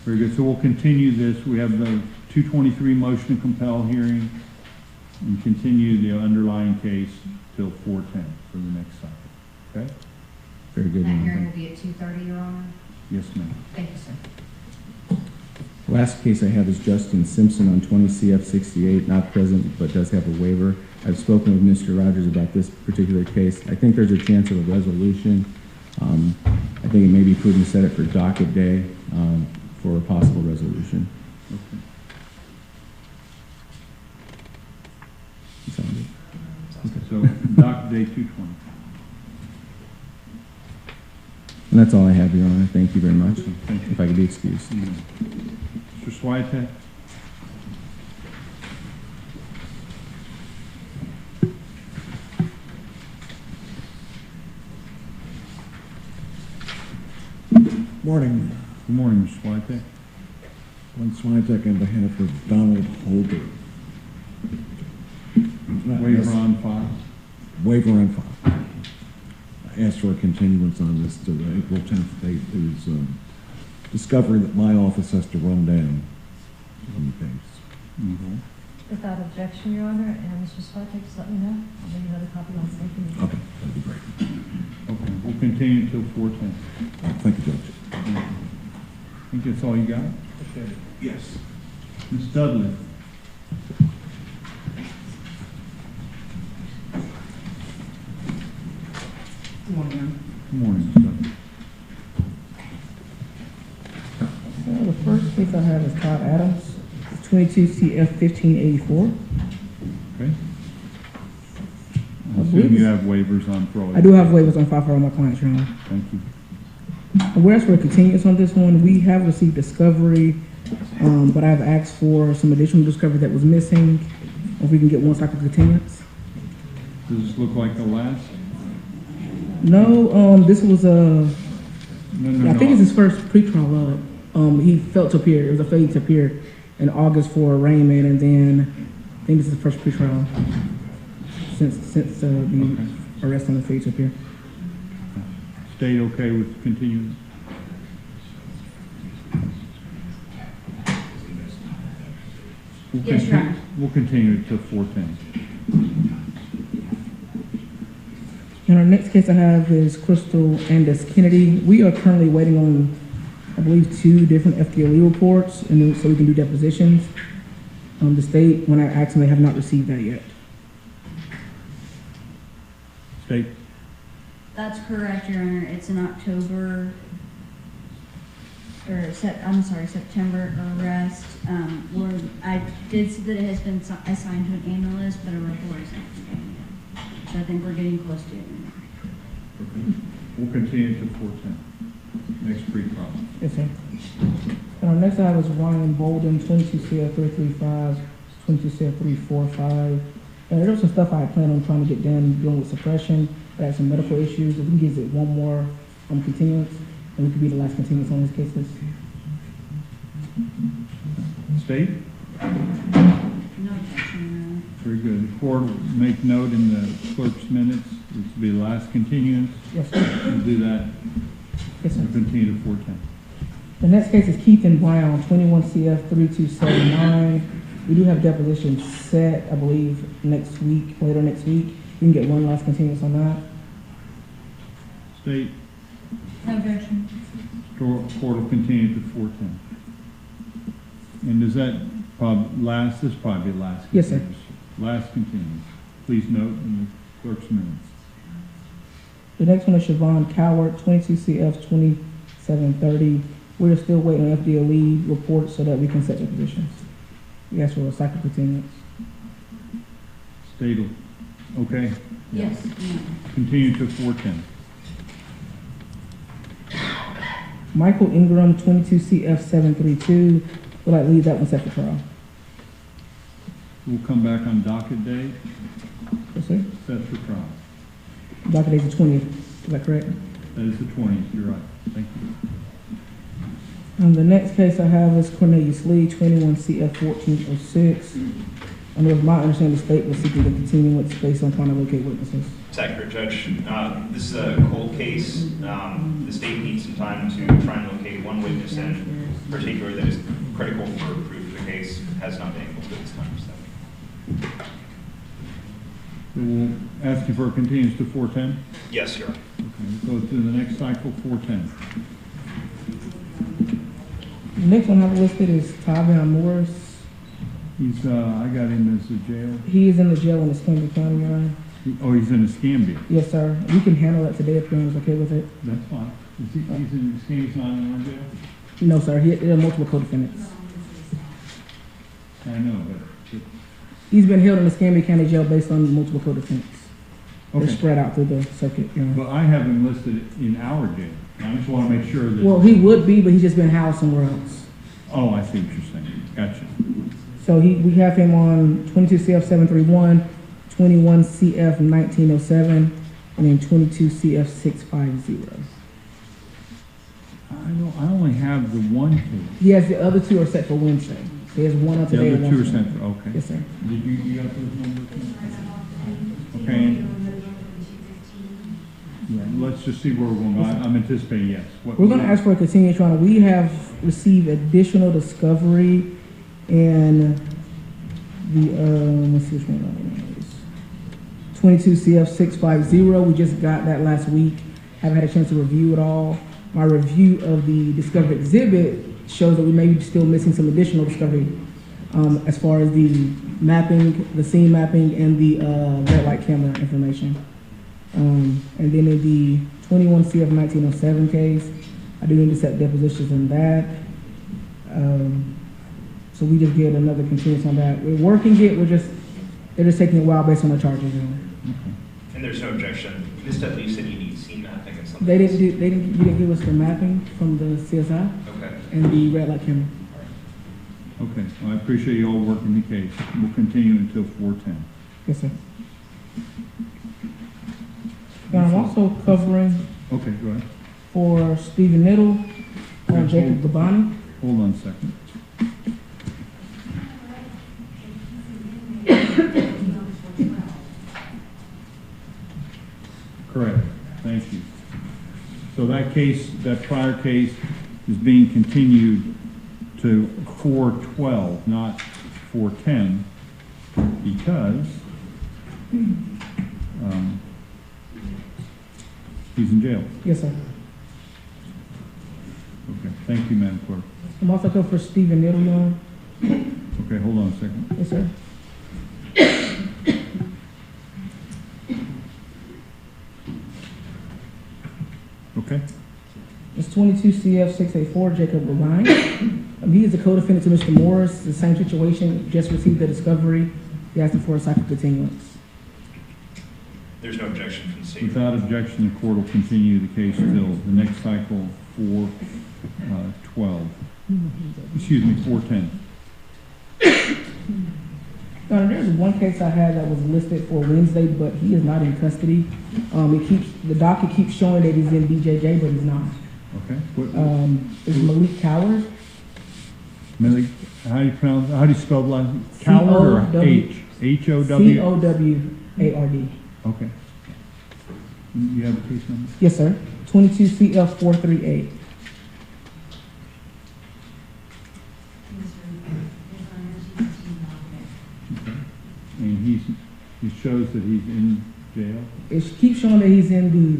Very good. So we'll continue this. We have the 223 motion to compel hearing and continue the underlying case till 4:10 for the next cycle. Okay? Very good. That hearing will be at 2:30, Your Honor? Yes, ma'am. Thank you, sir. Last case I have is Justin Simpson on 20 CF 68, not present, but does have a waiver. I've spoken with Mr. Rogers about this particular case. I think there's a chance of a resolution. I think it may be prudent to set it for docket day for a possible resolution. Okay. Sound good? Okay. So docket day 220. And that's all I have, Your Honor. Thank you very much. Thank you. If I could be excused. Mr. Swiatek? Morning. Good morning, Mr. Swiatek. Glenn Swiatek on behalf of Donald Holder. Waiver on file. Waiver on file. I asked for a continuance on this to the April 10th date. There's discovery that my office has to run down on the case. Mm-hmm. Without objection, Your Honor, and Mr. Swiatek, just let me know. I'll bring another copy on safety. Okay, that'd be great. Okay, we'll continue until 4:10. Thank you, Judge. Thank that's all you got? Okay. Yes. Ms. Dudley? Good morning. Good morning, Ms. Dudley. The first case I have is Todd Adams, 22 CF 1584. Okay. I assume you have waivers on for all. I do have waivers on file for all my clients, Your Honor. Thank you. Whereas for a continuance on this one, we have received discovery, but I've asked for some additional discovery that was missing. If we can get one cycle continuance. Does this look like the last? No, this was No, I think it's his first pretrial. He failed to appear. It was a failure to appear in August for arraignment, and then I think this is the first pretrial since the arrest on the failure to appear. State okay with continuing? Yes, Your Honor. We'll continue it to 4:10. And our next case I have is Crystal Andis Kennedy. We are currently waiting on, I believe, 2 different FDLE reports, and then, so we can do depositions. The state, when I asked them, they have not received that yet. State? That's correct, Your Honor. It's an October, September arrest. I did see that it has been assigned to an ambulance, but a report is not contained yet. So I think we're getting close to it. Okay. We'll continue to 4:10. Next pre-trial. Yes, sir. And our next item is Ryan Bolden, 22 CF 335, 22 CF 345. And there was some stuff I had planned on trying to get done dealing with suppression. I had some medical issues. If we can give it one more continuance, and we could be the last continuance on these cases. State? No objection, Very good. The court will make note in the clerk's minutes. This will be the last continuance. Yes, sir. We'll do that. Yes, sir. We'll continue to 4:10. The next case is Keith and Brown, 21 CF 3279. We do have depositions set, I believe, later next week. We can get one last continuance on that. State? No objection. Court will continue to 4:10. And does that this is probably the last? Yes, sir. Last continuance. Please note in the clerk's minutes. The next one is Siobhan Coward, 22 CF 2730. We're still waiting on FDLE reports so that we can set the positions. We asked for a cycle continuance. State, okay? Yes. Continue to 4:10. Michael Ingram, 22 CF 732. Would like to leave that one set for trial. We'll come back on docket day. Yes, sir. Set for trial. Docket date is the 20th. Is that correct? That is the 20th. You're right. Thank you. The next case I have is Cornelius Lee, 21 CF 1406. And it was my understanding the state was seeking to continue with based on trying to locate witnesses. It's accurate, Judge. This is a cold case. The state needs some time to try and locate one witness in particular that is critical for proof of the case. Has not been able to at this time. So. We'll ask you for a continuance to 4:10. Yes, Your Honor. Okay, we'll go to the next cycle, 4:10. The next one I have listed is Tavion Morris. He's, I got him as a jail. He is in the jail in Escambia County, Your Honor. He's in Escambia. Yes, sir. We can handle that today if Your Honor is okay with it. That's fine. He's in Escambia, he's not in our jail? No, sir. There are multiple co-defendants. I know, but he's been held in the Escambia County Jail based on multiple co-defendants. okay. They're spread out through the circuit, Your Honor. But I have him listed in our jail. I just want to make sure that. Well, he would be, but he's just been housed somewhere else. Oh, I see what you're saying. Gotcha. So we have him on 22 CF 731, 21 CF 1907, and then 22 CF 650. I only have the one case. He has the other 2 are set for Wednesday. So he has one on today. The other and 2 are one sent for, okay. Yes, sir. Did you got those numbers? Okay. Yeah, let's just see where we're going. I'm anticipating yes. We're going to ask for a continuation, Your Honor. We have received additional discovery and the, let's see which one that is. 22 CF 650. We just got that last week. Haven't had a chance to review it all. My review of the discovered exhibit shows that we may be still missing some additional discovery as far as the mapping, the scene mapping, and the red light camera information. And then in the 21 CF 1907 case, I do need to set depositions in that. So we just get another continuance on that. We're working it. They're just taking a while based on the charges. And there's no objection. Ms. Dudley, you said you need scene mapping and something. You didn't give us the mapping from the CSI. Okay. And the red light camera. Okay, well, I appreciate you all working the case. We'll continue until 4:10. Yes, sir. And I'm also covering. Okay, go ahead. For Stephen Niddle and Jacob Gabani. Hold on a second. Correct. Thank you. So that case, that prior case, is being continued to 4:12, not 4:10, because he's in jail. Yes, sir. Okay. Thank you, Madam Clerk. I'm also covering for Stephen Niddle. Okay, hold on a second. Yes, sir. Okay. It's 22 CF 684, Jacob Gabani. He is a co-defendant to Mr. Morris. The same situation, just received the discovery. He asked for a cycle continuance. There's no objection from the state. Without objection, the court will continue the case till the next cycle, 4:12. Excuse me, 4:10. Now, there's one case I had that was listed for Wednesday, but he is not in custody. The docket keeps showing that he's in BJJ, but he's not. Okay. It's Malik Coward. Malik, how do you pronounce? How do you spell last name? Coward or H? H-O-W? C-O-W-A-R-D. Okay. You have a case number? Yes, sir. 22 CF 438. And he shows that he's in jail? It keeps showing that he's in the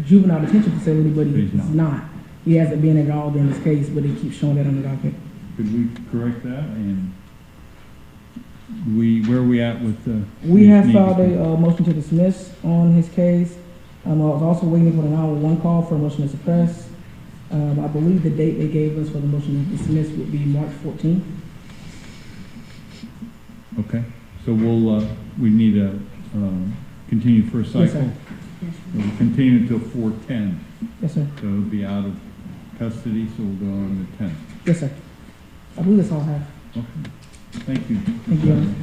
juvenile detention facility, but he's not. He hasn't been at all during this case, but it keeps showing that on the docket. Could we correct that? And where are we at with the... We have filed a motion to dismiss on his case. I was also waiting for an hour one call for a motion to suppress. I believe the date they gave us for the motion to dismiss would be March 14th. Okay. So we need to continue for a cycle. Yes, sir. We'll continue until 4:10. Yes, sir. So it'll be out of custody, so we'll go on the 10th. Yes, sir. I believe that's all I have. Okay. Thank you. Thank you.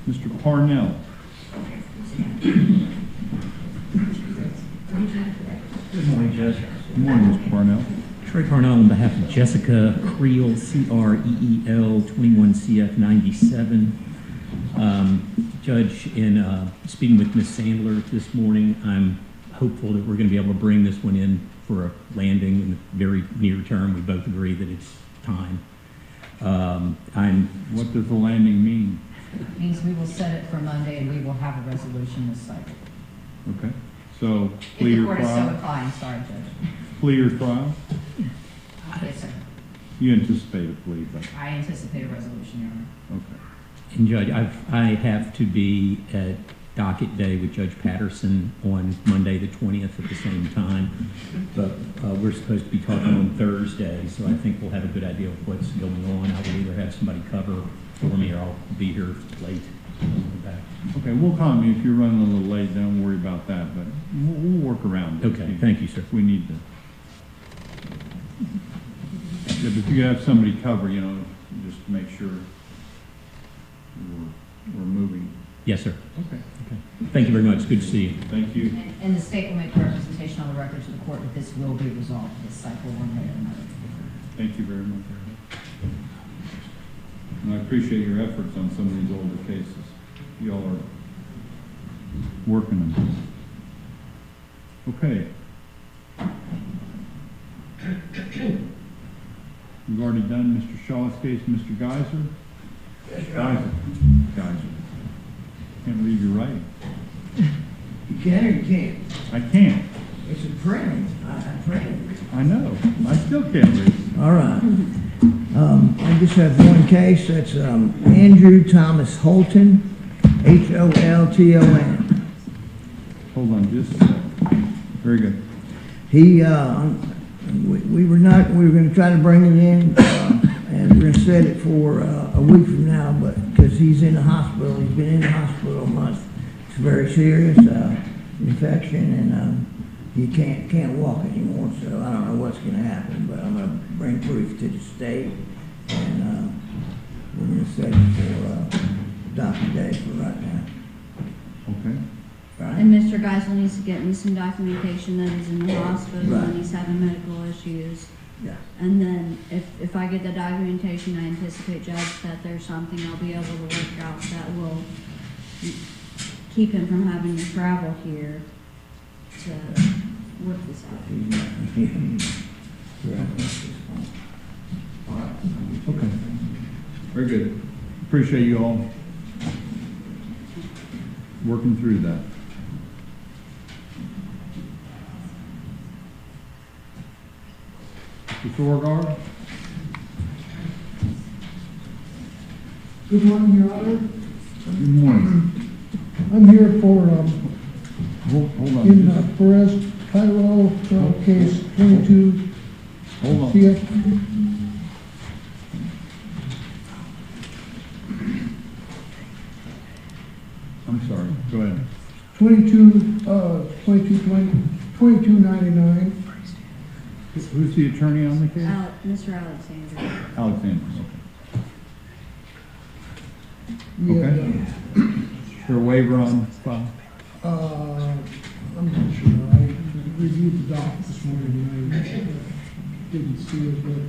Mr. Parnell. Good morning, Judge. Good morning, Mr. Parnell. Trey Parnell on behalf of Jessica Creel, C-R-E-E-L, 21 CF 97. Judge, in speaking with Ms. Sandler this morning, I'm hopeful that we're going to be able to bring this one in for a landing in the very near term. We both agree that it's time. What does the landing mean? It means we will set it for Monday and we will have a resolution this cycle. Okay. So, plea or If the court is so trial? inclined, sorry, Judge. Plea or trial? Yes, sir. You anticipate a plea, but... I anticipate a resolution, Your Honor. Okay. And Judge, I have to be at docket day with Judge Patterson on Monday the 20th at the same time, but we're supposed to be talking on Thursday, so I think we'll have a good idea of what's going on. I will either have somebody cover for me or I'll be here late. Okay, we'll call me if you're running a little late. Don't worry about that, but we'll work around it. Okay, thank you, sir. We need to. Yeah, but if you have somebody cover, just to make sure we're moving. Yes, sir. Okay. Thank you very much. Good to see you. Thank you. And the state will make representation on the record to the court that this will be resolved this cycle one way or another. Thank you very much. And I appreciate your efforts on some of these older cases. You all are working them. Okay. We've already done Mr. Shaw's case, Mr. Geiser. Geiser. Can't read your writing. You can or you can't? I can't. It's a printing. I know. I still can't read. All right. I just have one case. That's Andrew Thomas Holton, Holton. Hold on just a second. Very good. He, we were going to try to bring him in, and we're going to set it for a week from now, but because he's in the hospital, he's been in the hospital a month. It's very serious infection, and he can't walk anymore. So I don't know what's going to happen, but I'm going to bring proof to the state, and we're going to set it for Dr. Day for right now. Okay. Right. And Mr. Geisel needs to get me some documentation that he's in the hospital and he's having medical issues. Yeah. And then if I get the documentation, I anticipate, Judge, that there's something I'll be able to work out that will keep him from having to travel here to work this out. Okay. Very good. Appreciate you all working through that. Mr. Beauregard? Good morning, Your Honor. Good morning. I'm here for, Hold on. in Perez, Cairo, case 22. Hold on. CF. I'm sorry. Go ahead. 2299. Who's the attorney on the case? Mr. Alexander. Alexander, We okay. had, Okay. Is there a waiver on file? I'm not sure. I reviewed the docket this morning and I didn't see it, but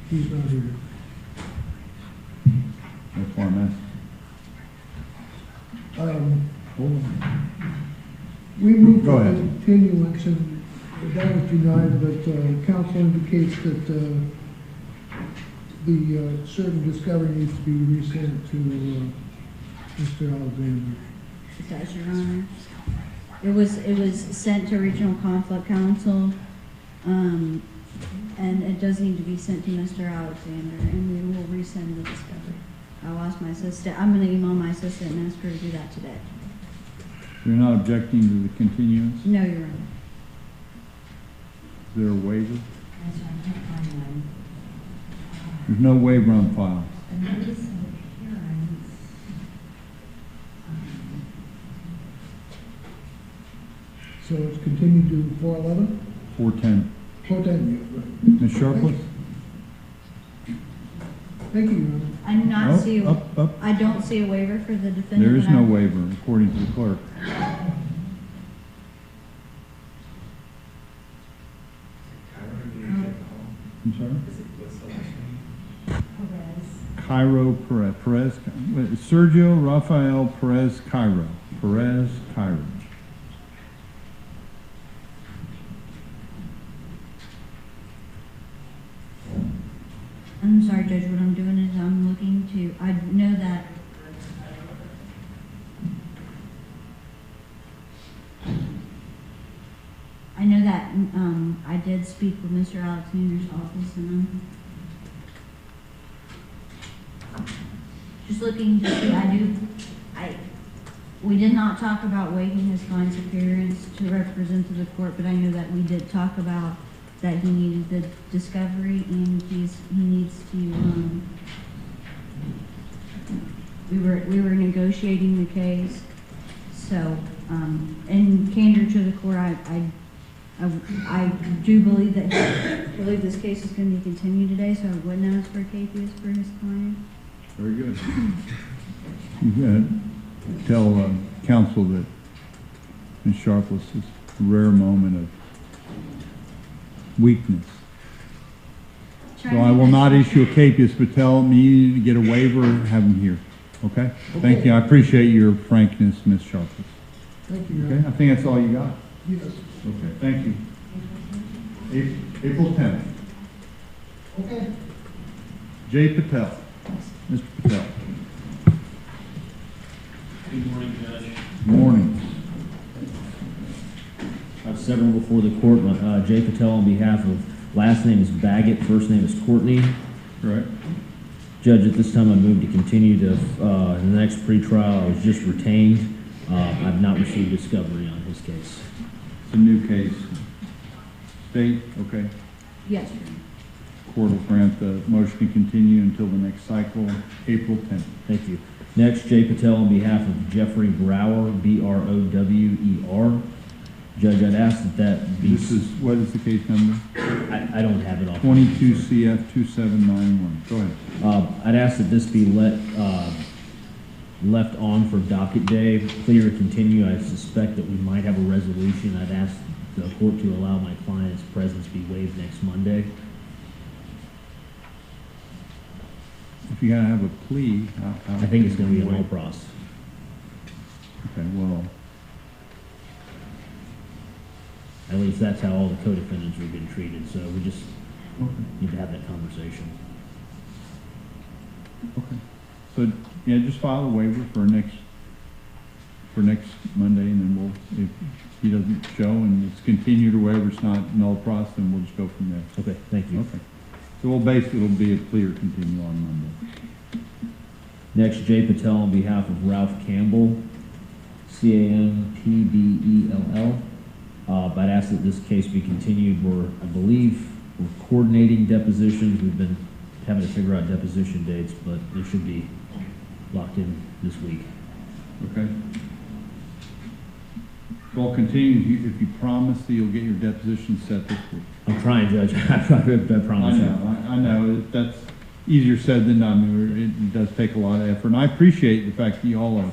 he's not here. That's why I'm asking. Hold on. We moved Go for ahead. continuance and that was denied, but counsel indicates that the certain discovery needs to be resent to Mr. Alexander. Yes, Your Honor. It was sent to Regional Conflict Counsel, and it does need to be sent to Mr. Alexander, and we will resend the discovery. I'll ask my assistant, I'm gonna email my assistant and ask her to do that today. You're not objecting to the continuance? No, Your Honor. Is there a waiver? There's no waiver on file. So it's continued to 411? 410. 410. Ms. Sharpless? Thank you, Your Honor. I do not Oh, see, up. I don't see a waiver for the defendant. There is but no I- waiver, according to the clerk. I'm sorry? Cairo Perez. Sergio Rafael Perez Cairo. Perez Cairo. I'm sorry, Judge, what I'm doing is I'm looking to, I know that I did speak with Mr. Alexander's office, and I'm just looking to see, we did not talk about waiving his client's appearance to represent to the court, but I know that we did talk about that he needed the discovery and he needs to, we were negotiating the case. So, in candor to the court, I do believe this case is going to be continued today, so I wouldn't ask for a capias for his client. Very good. You tell counsel that Ms. Sharpless is a rare moment of weakness. So I will not issue a capias, but tell me to get a waiver, have him here. Okay? Thank you. I appreciate your frankness, Ms. Sharpless. Thank you, Your Okay? Honor. I think that's all you got. Yes. Okay. Thank you. April 10th. Okay. Jay Patel. Mr. Patel. Good morning, Judge. Morning. I've several before the court. Jay Patel on behalf of, last name is Baggett, first name is Courtney. Correct. Judge, at this time I move to continue to the next pretrial. I was just retained. I've not received discovery on his case. It's a new case. State, okay. Yes, Your Honor. Court will grant the motion to continue until the next cycle, April 10th. Thank you. Next, Jay Patel on behalf of Jeffrey Brower, Brower. Judge, I'd ask that be... This is, what is the case number? I don't have it off. 22 CF 2791. Go ahead. I'd ask that this be left on for docket day, clear to continue. I suspect that we might have a resolution. I'd ask the court to allow my client's presence be waived next Monday. If you gotta have a plea, how I think it's going to be an all pros. Okay, well, At least that's how all the co-defendants have been treated, so we just need to have that conversation. okay. So, yeah, just file a waiver for next Monday, and then we'll, if he doesn't show and it's continued or whatever, it's not null pros, then we'll just go from there. Okay, thank you. Okay. So we'll basically, it'll be a clear continue on Monday. Next, Jay Patel on behalf of Ralph Campbell, Campbell. I'd ask that this case be continued. I believe we're coordinating depositions. We've been having to figure out deposition dates, but they should be locked in this week. Okay. So I'll continue. If you promise that you'll get your deposition set this week. I'm trying, Judge. I promise you. I know. That's easier said than done. It does take a lot of effort. And I appreciate the fact that you all are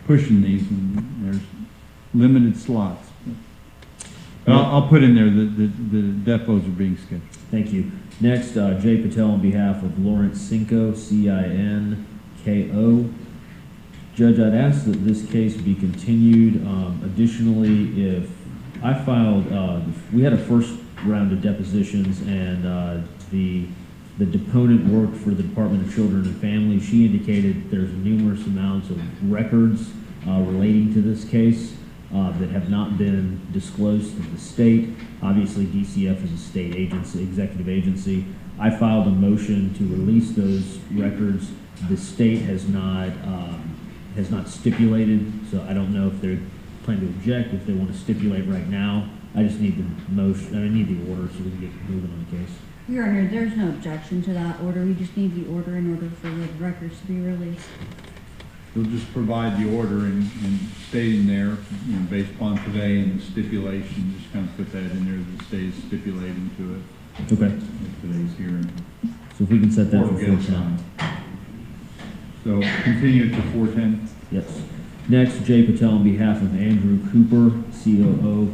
pushing these, and there's limited slots. But I'll put in there that the depots are being scheduled. Thank you. Next, Jay Patel on behalf of Lawrence Cinco, Cinko. Judge, I'd ask that this case be continued. Additionally, if I filed, we had a first round of depositions, and the deponent worked for the Department of Children and Families. She indicated there's numerous amounts of records relating to this case that have not been disclosed to the state. Obviously, DCF is a state agency, executive agency. I filed a motion to release those records. The state has not stipulated, so I don't know if they're planning to object, if they want to stipulate right now. I just need the motion, I need the order so we can get moving on the case. Your Honor, there's no objection to that order. We just need the order in order for the records to be released. We'll just provide the order and stating there, based upon today and the stipulation, just kind of put that in there that the state is stipulating to it. Okay. At today's hearing. So if we can set that for We'll get it 4:10. done. So continue to 4:10. Yes. Next, Jay Patel on behalf of Andrew Cooper, Cooper.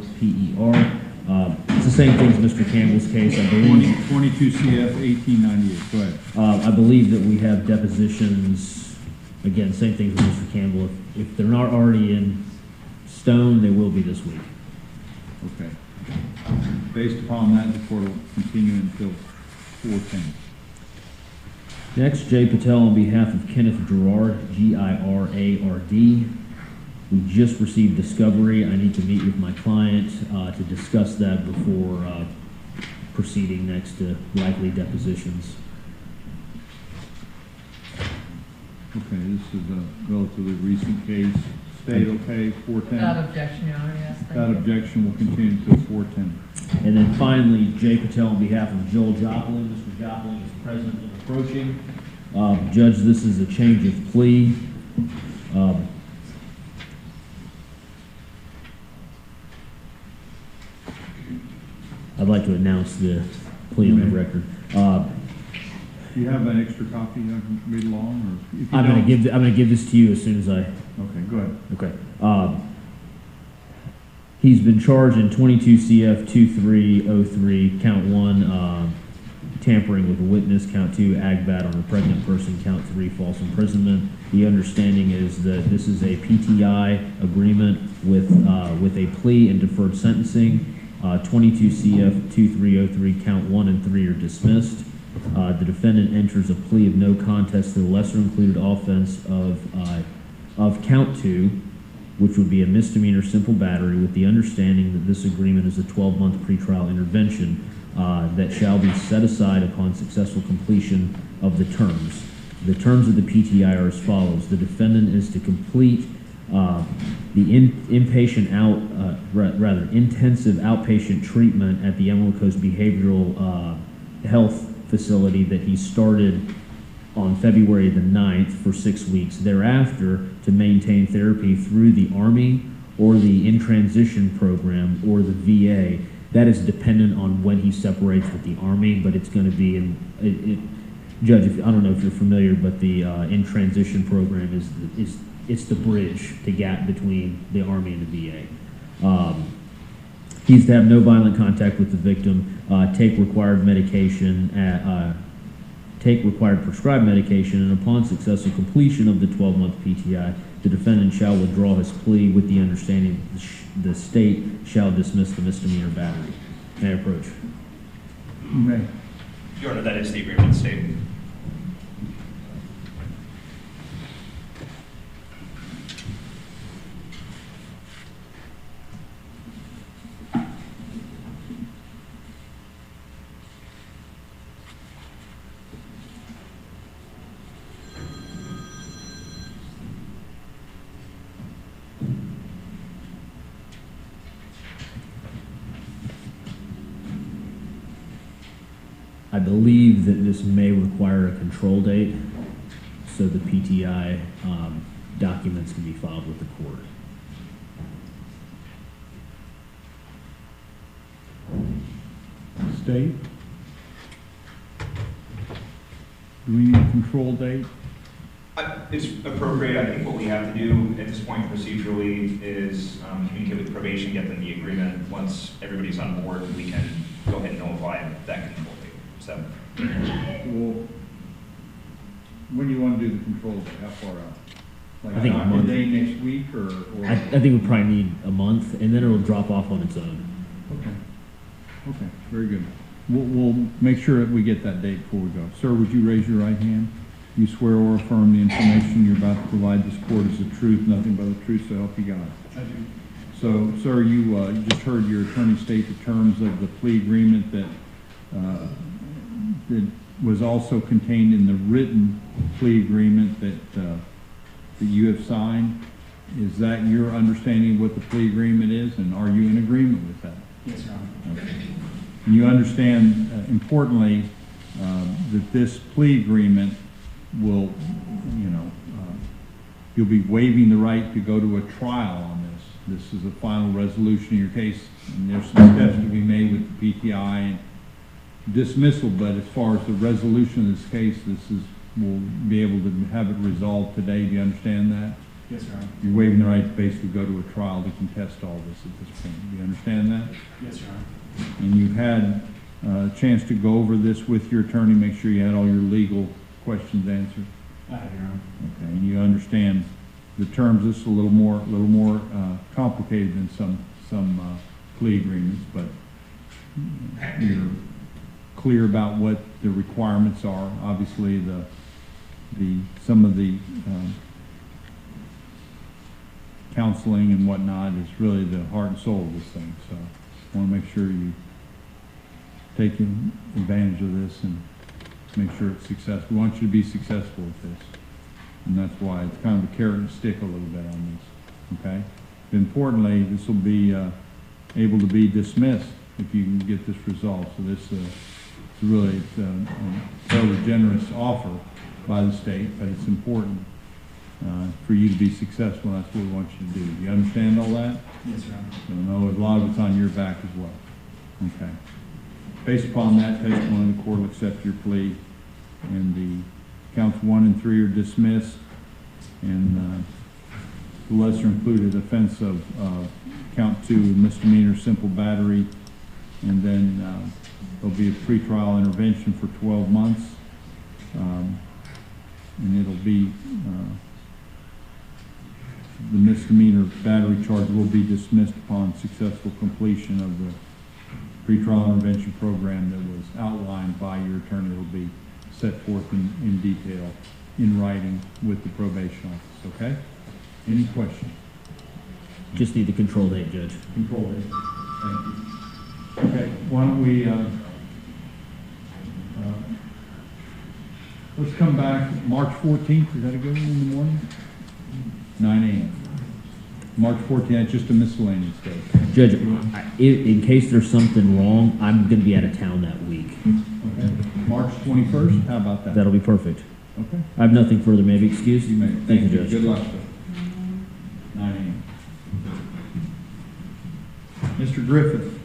It's the same thing as Mr. Campbell's case, I believe. 22 CF 1898. Go ahead. I believe that we have depositions, again, same thing with Mr. Campbell. If they're not already in stone, they will be this week. Okay. Based upon that, the court will continue until 4:10. Next, Jay Patel on behalf of Kenneth Girard, Girard. We just received discovery. I need to meet with my client to discuss that before proceeding next to likely depositions. Okay, this is a relatively recent case. State okay, 4:10? Without objection, Your Honor, yes. Thank Without you. objection, we'll continue until 4:10. And then finally, Jay Patel on behalf of Joel Joplin. Mr. Joplin is present and approaching. Judge, this is a change of plea. I'd like to announce the plea on the record. Do you have an extra copy I can read along, or if you I'm don't- going to give this to you as soon as I. Okay, go ahead. Okay. He's been charged in 22 CF 2303, count 1, tampering with a witness, count 2, agbat on a pregnant person, count 3, false imprisonment. The understanding is that this is a PTI agreement with a plea and deferred sentencing. 22 CF 2303, count 1 and 3 are dismissed. The defendant enters a plea of no contest to the lesser included offense of count 2. which would be a misdemeanor simple battery, with the understanding that this agreement is a 12-month pretrial intervention that shall be set aside upon successful completion of the terms. The terms of the PTI are as follows. The defendant is to complete the intensive outpatient treatment at the Emily Coast Behavioral Health Facility that he started on February the 9th for 6 weeks. Thereafter, to maintain therapy through the Army or the in-transition program or the VA. That is dependent on when he separates with the Army, but it's going to be Judge, I don't know if you're familiar, but the in-transition program it's the bridge, the gap between the Army and the VA. He's to have no violent contact with the victim, take required prescribed medication, and upon successful completion of the 12-month PTI, the defendant shall withdraw his plea with the understanding the state shall dismiss the misdemeanor battery. May I approach? You may. Your Honor, that is the agreement with the state. I believe that this may require a control date, so the PTI documents can be filed with the court. State? Do we need a control date? It's appropriate. I think what we have to do at this point procedurally is communicate with probation, get them the agreement. Once everybody's on board, we can go ahead and notify that control date. So, Well, when do you want to do the control date? How far out? Like I think a month. Day next week, or? I think we probably need a month, and then it'll drop off on its own. Okay, very good. We'll make sure that we get that date before we go. Sir, would you raise your right hand? You swear or affirm the information you're about to provide this court is the truth, nothing but the truth, so help you God. I do. So, sir, you just heard your attorney state the terms of the plea agreement that was also contained in the written plea agreement that you have signed. Is that your understanding of what the plea agreement is, and are you in agreement with that? Yes, Your Honor. Okay. And you understand, importantly, that this plea agreement will, you'll be waiving the right to go to a trial on this. This is a final resolution of your case, and there's some steps to be made with the PTI and dismissal, but as far as the resolution of this case, we'll be able to have it resolved today. Do you understand that? Yes, Your Honor. You're waiving the right to basically go to a trial to contest all this at this point. Do you understand that? Yes, Your Honor. And you've had a chance to go over this with your attorney, make sure you had all your legal questions answered. I have, Your Honor. Okay, and you understand the terms. This is a little more complicated than some plea agreements, but you're clear about what the requirements are. Obviously, some of the counseling and whatnot is really the heart and soul of this thing. So I want to make sure you take advantage of this and make sure it's successful. We want you to be successful with this. And that's why it's kind of a carrot and stick a little bit on this, okay? Importantly, this will be able to be dismissed if you can get this resolved. So this is really a fairly generous offer by the state, but it's important for you to be successful, and that's what we want you to do. Do you understand all that? Yes, Your Honor. So know a lot of it's on your back as well. Okay. Based upon that testimony, the court will accept your plea, and the counts 1 and 3 are dismissed, and the lesser included offense of count 2, misdemeanor simple battery, and then there'll be a pretrial intervention for 12 months, and it'll be the misdemeanor battery charge will be dismissed upon successful completion of the pretrial intervention program that was outlined by your attorney. It'll be set forth in detail in writing with the probation office, okay? Any questions? Just need the control date, Judge. Control date. Thank you. Okay, why don't we, let's come back March 14th. Is that a good one in the morning? 9 a.m. March 14th, that's just a miscellaneous day. Judge, in case there's something wrong, I'm going to be out of town that week. Okay. March 21st, how about that? That'll be perfect. Okay. I have nothing further. May I be excused? You may. Thank you, Judge. Good luck, sir. 9 a.m. Mr. Griffith.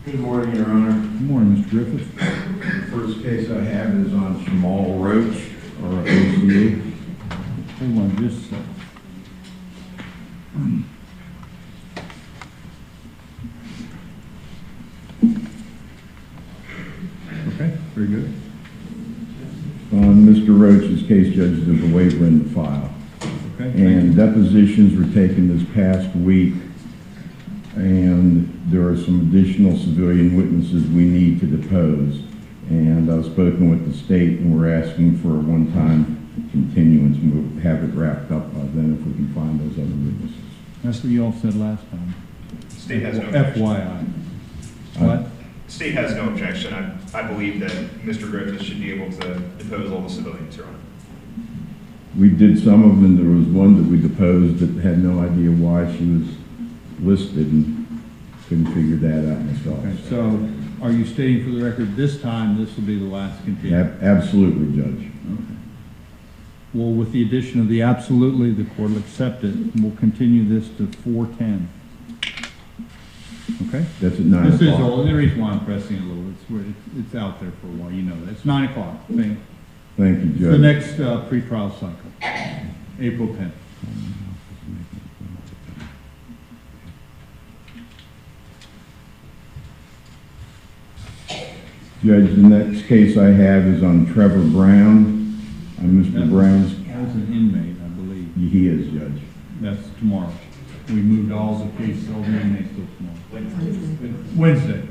Good morning, Your Honor. Good morning, Mr. Griffith. The first case I have is on Jamal Roach, or OCA. Hold on just a second. Okay, very good. On Mr. Roach's case, Judge, there's a waiver in the file. Okay. And depositions were taken this past week, and there are some additional civilian witnesses we need to depose. And I've spoken with the state, and we're asking for a one-time continuance, and we'll have it wrapped up by then if we can find those other witnesses. That's what you all said last time. State has no objection. FYI. What? State has no objection. I believe that Mr. Griffith should be able to depose all the civilians, Your Honor. We did some of them. There was one that we deposed that had no idea why she was listed and couldn't figure that out myself. Okay, so are you stating for the record this time this will be the last continuance? Absolutely, Judge. Okay. Well, with the addition of the absolutely, the court will accept it, and we'll continue this to 4:10. Okay? That's at 9 o'clock. This is all, the reason why I'm pressing it a little, it's out there for a while, you know that. It's 9 o'clock. Thank you, It's Judge. the next pretrial cycle, April 10th. Judge, the next case I have is on Trevor Brown. Mr. Brown's. That was an inmate, I believe. He is, Judge. That's tomorrow. We moved all the cases, all the inmates till tomorrow. Wednesday.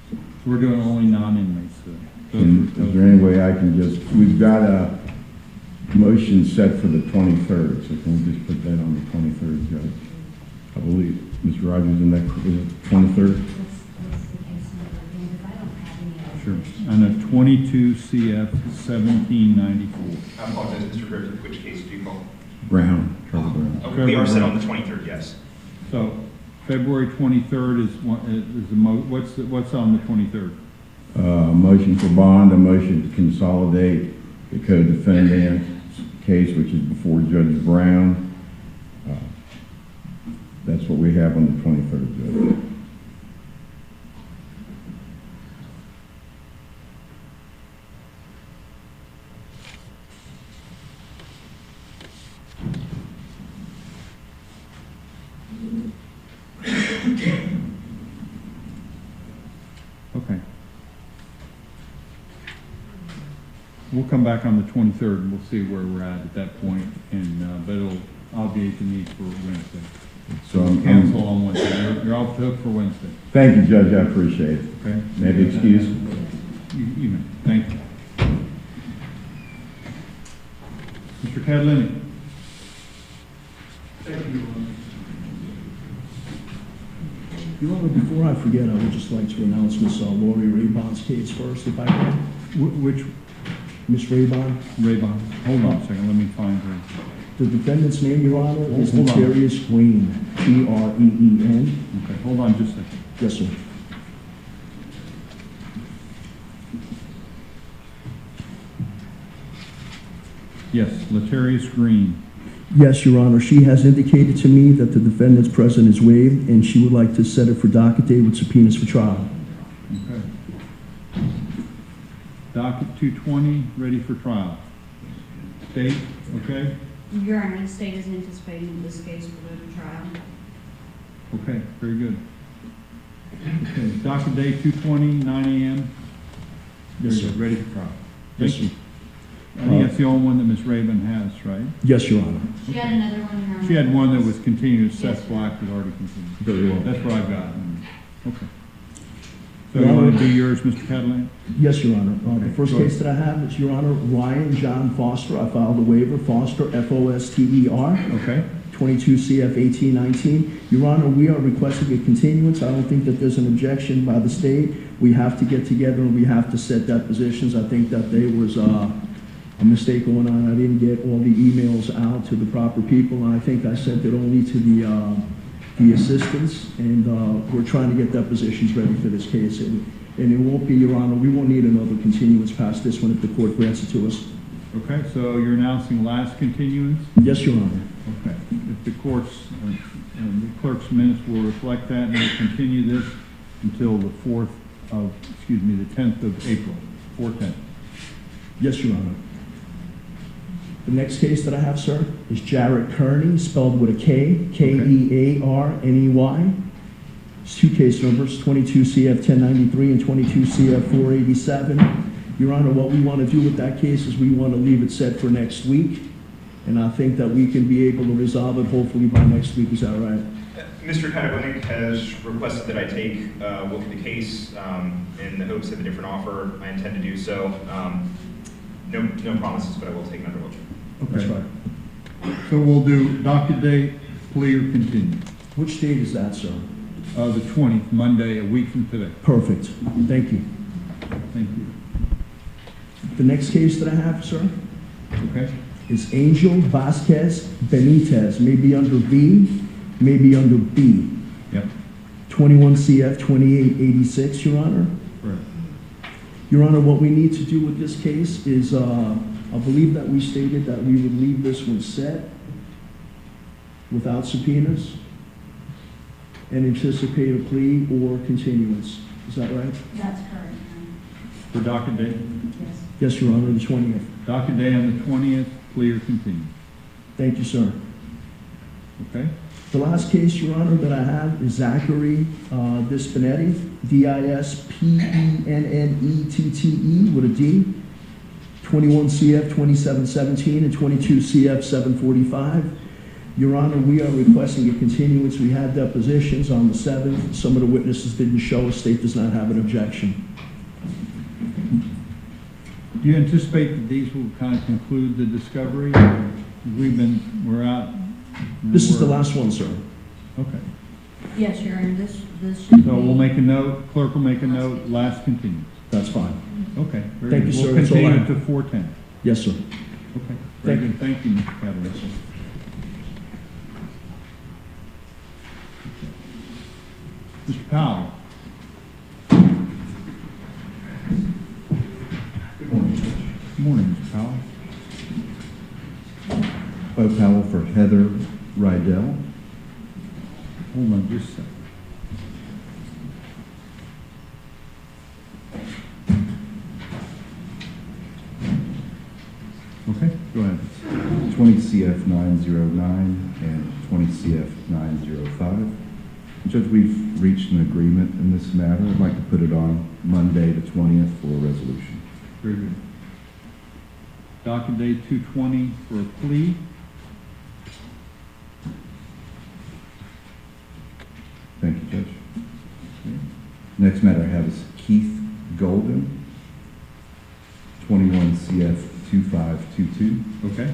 So we're doing only non-inmates. Is there any way I can just, we've got a motion set for the 23rd, so can we just put that on the 23rd, Judge? I believe, Mr. Rogers, in that, is it 23rd? Sure. On a 22 CF 1794. I apologize, Mr. Griffith, which case do you call? Brown, Trevor Brown. We are set on the 23rd, yes. So February 23rd is what's on the 23rd? Motion for bond, a motion to consolidate the co-defendant's case, which is before Judge Brown. That's what we have on the 23rd, Judge. Okay. We'll come back on the 23rd and we'll see where we're at that point, and but it'll obviate the need for Wednesday. So I'm cancel on Wednesday. You're off the hook for Wednesday. Thank you, Judge. I appreciate it. Okay. May I be excused? You may. Thank you. Mr. Cadlini. Thank you. Your Honor, before I forget, I would just like to announce Miss Lori Raybon's case first, if I can. Which? Miss Raybon. Raybon. Hold on a second. Let me find her. The defendant's name, Your Honor, is Hold on. Nefarious Green, Green. Okay, hold on just a second. Yes, sir. Yes, Letarius Green. Yes, Your Honor. She has indicated to me that the defendant's presence is waived, and she would like to set it for docket date with subpoenas for trial. Okay. Docket 220, ready for trial. State, okay? Your Honor, the state is anticipating this case will go to trial. Okay, very good. Okay, docket day 220, 9 a.m. Yes, Very sir. good, ready for trial. Yes, Thank you. sir. I think that's the only one that Ms. Raven has, right? Yes, Your Honor. She had another one, Your Honor. She had one that was continued, Seth Yes. Black was already continued. Very well. That's what I've got. Okay. So you want to do yours, Mr. Catalan? Yes, Your Honor. The Okay, first go case that I have is, Your Honor, Ryan John Foster. I filed a waiver, Foster, F-O-S-T-E-R. Okay. 22 CF 1819. Your Honor, we are requesting a continuance. I don't think that there's an objection by the state. We have to get together and we have to set depositions. I think that there was a mistake going on. I didn't get all the emails out to the proper people, and I think I sent it only to the assistants, and we're trying to get depositions ready for this case. And it won't be, Your Honor, we won't need another continuance past this one if the court grants it to us. Okay, so you're announcing last continuance? Yes, Your Honor. Okay. If the court's, the clerk's minutes will reflect that, and we'll continue this until the 10th of April, 4/10. Yes, Your Honor. The next case that I have, sir, is Jarrett Kearney, spelled with a K, Kearney. It's two case numbers, 22 CF 1093 and 22 CF 487. Your Honor, what we want to do with that case is we want to leave it set for next week, and I think that we can be able to resolve it hopefully by next week. Is that right? Mr. Katabunik has requested that I take a look at the case in the hopes of a different offer. I intend to do so. No promises, but I will take another look. Okay. That's right. So we'll do docket date, plea, or continue. Which date is that, sir? The 20th, Monday, a week from today. Perfect. Thank you. Thank you. The next case that I have, sir, Okay. is Angel Vasquez Benitez, maybe under V, maybe under B. Yep. 21 CF 2886, Your Honor. Correct. Your Honor, what we need to do with this case is, I believe that we stated that we would leave this one set without subpoenas and anticipate a plea or continuance. Is that right? That's correct. For docket date? Yes. Yes, Your Honor, the 20th. Docket day on the 20th, plea or continue. Thank you, sir. Okay? The last case, Your Honor, that I have is Zachary Dispinetti, Dispennettete with a D, 21 CF 2717 and 22 CF 745. Your Honor, we are requesting a continuance. We had depositions on the 7th. Some of the witnesses didn't show. The state does not have an objection. Do you anticipate that these will kind of conclude the discovery? We're out. This is the last one, sir. Okay. Yes, Your Honor, this should So be. we'll make a note, clerk will make a note, last continuance. That's fine. Okay. very Thank good. you, sir. We'll That's all I continue have. to 4:10. Yes, sir. Okay. Very good. Thank you, Mr. Cavalier. Mr. Powell. Good morning, Judge. Good morning, Mr. Powell. Bo Powell for Heather Rydell. Hold on just a second. Okay, go ahead. 20 CF 909 and 20 CF 905. Judge, we've reached an agreement in this matter. I'd like to put it on Monday, the 20th, for a resolution. Very good. Docket date 220 for a plea. Thank you, Judge. Next matter I have is Keith Golden, 21 CF 2522. Okay.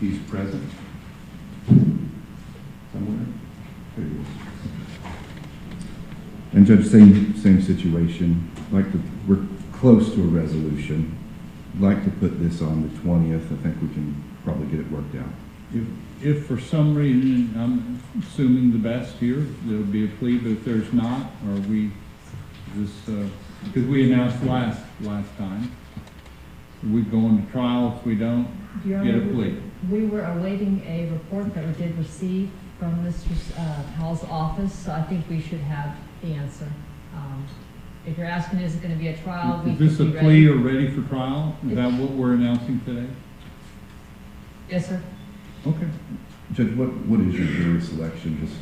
He's present. Somewhere. There he is. And Judge, same situation. We're close to a resolution. Like to put this on the 20th. I think we can probably get it worked out. If for some reason, I'm assuming the best here, there'll be a plea, but if there's not, because we announced last time, we go into trial. If we don't, Your get a Honor, plea. We were awaiting a report that we did receive from Mr. Hall's office, so I think we should have the answer. If you're asking, is it going to be a trial? Is this a plea or ready for trial? Is that what we're announcing today? Yes, sir. Okay. Judge, what is your jury selection? Just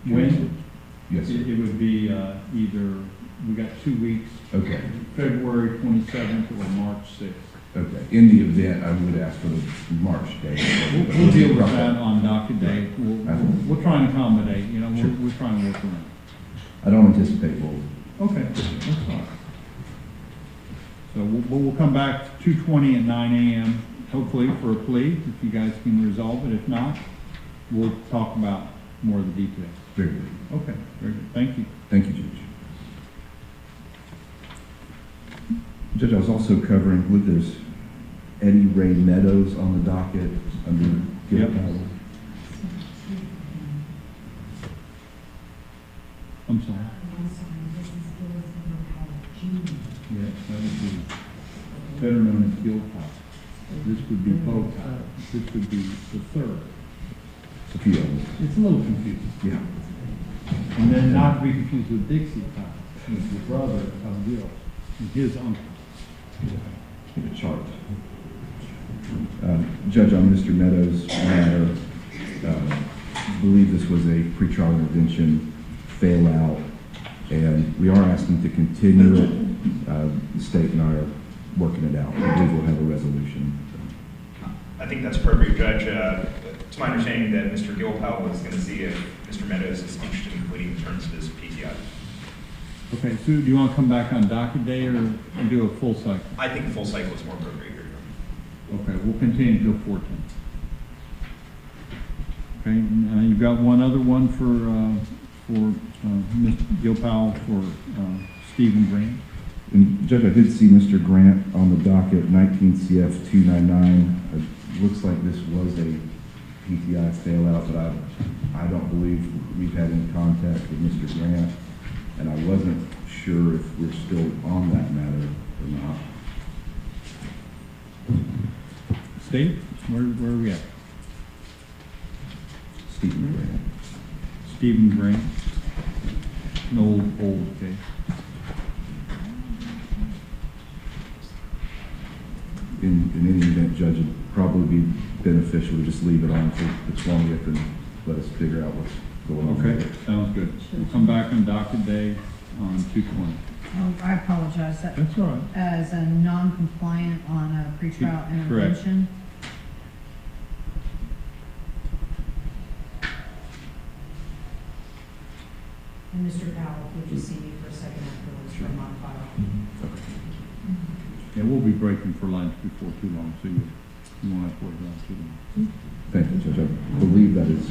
When? Yes, sir. It would be either, we got 2 weeks. Okay. February 27th or March 6th. Okay. In the event, I would ask for the March date. We'll deal with that on docket day. We'll try and accommodate, Sure. we'll try and work around. I don't anticipate we'll Okay, that's fine. So we'll come back to 2:20 at 9 a.m., hopefully for a plea, if you guys can resolve it. If not, we'll talk about more of the details. Very good. Okay, very good. Thank you. Thank you, Judge. Judge, I was also covering, with this Eddie Ray Meadows on the docket under Yep. Gilpowell. I'm sorry. Yes, that would be better known as Gilpowell. This would be Bocow. This would be the third. A few of them. It's a little confusing. Yeah. And then not to be confused with Dixie Powell, who's the brother of Gil, and his uncle. The chart. Judge, on Mr. Meadows' matter, I believe this was a pretrial intervention fail out, and we are asking to continue it. The state and I are working it out. I believe we'll have a resolution. I think that's appropriate, Judge. It's my understanding that Mr. Gilpowell was going to see if Mr. Meadows is interested in completing the terms of his PTI. Okay, so do you want to come back on docket day or do a full cycle? I think the full cycle is more appropriate here. Okay, we'll continue till 14. Okay, you've got one other one for Mr. Gilpowell for Stephen Grant. And Judge, I did see Mr. Grant on the docket, 19 CF 299. It looks like this was a PTI fail out, but I don't believe we've had any contact with Mr. Grant, and I wasn't sure if we're still on that matter or not. Steve, where are we at? Stephen Grant. Stephen Grant, an old case. In any event, Judge, it'd probably be beneficial to just leave it on for the 20th and let us figure out what's going on. Okay, sounds good. We'll come back on docket day on 220. I apologize. That's all right. As a non-compliant on a pretrial Correct. intervention. And Mr. Powell, would you see me for a second afterwards for my file? Okay. Yeah, we'll be breaking for lunch before too long, so you won't have to wait around too long. Thank you, Judge. I believe that is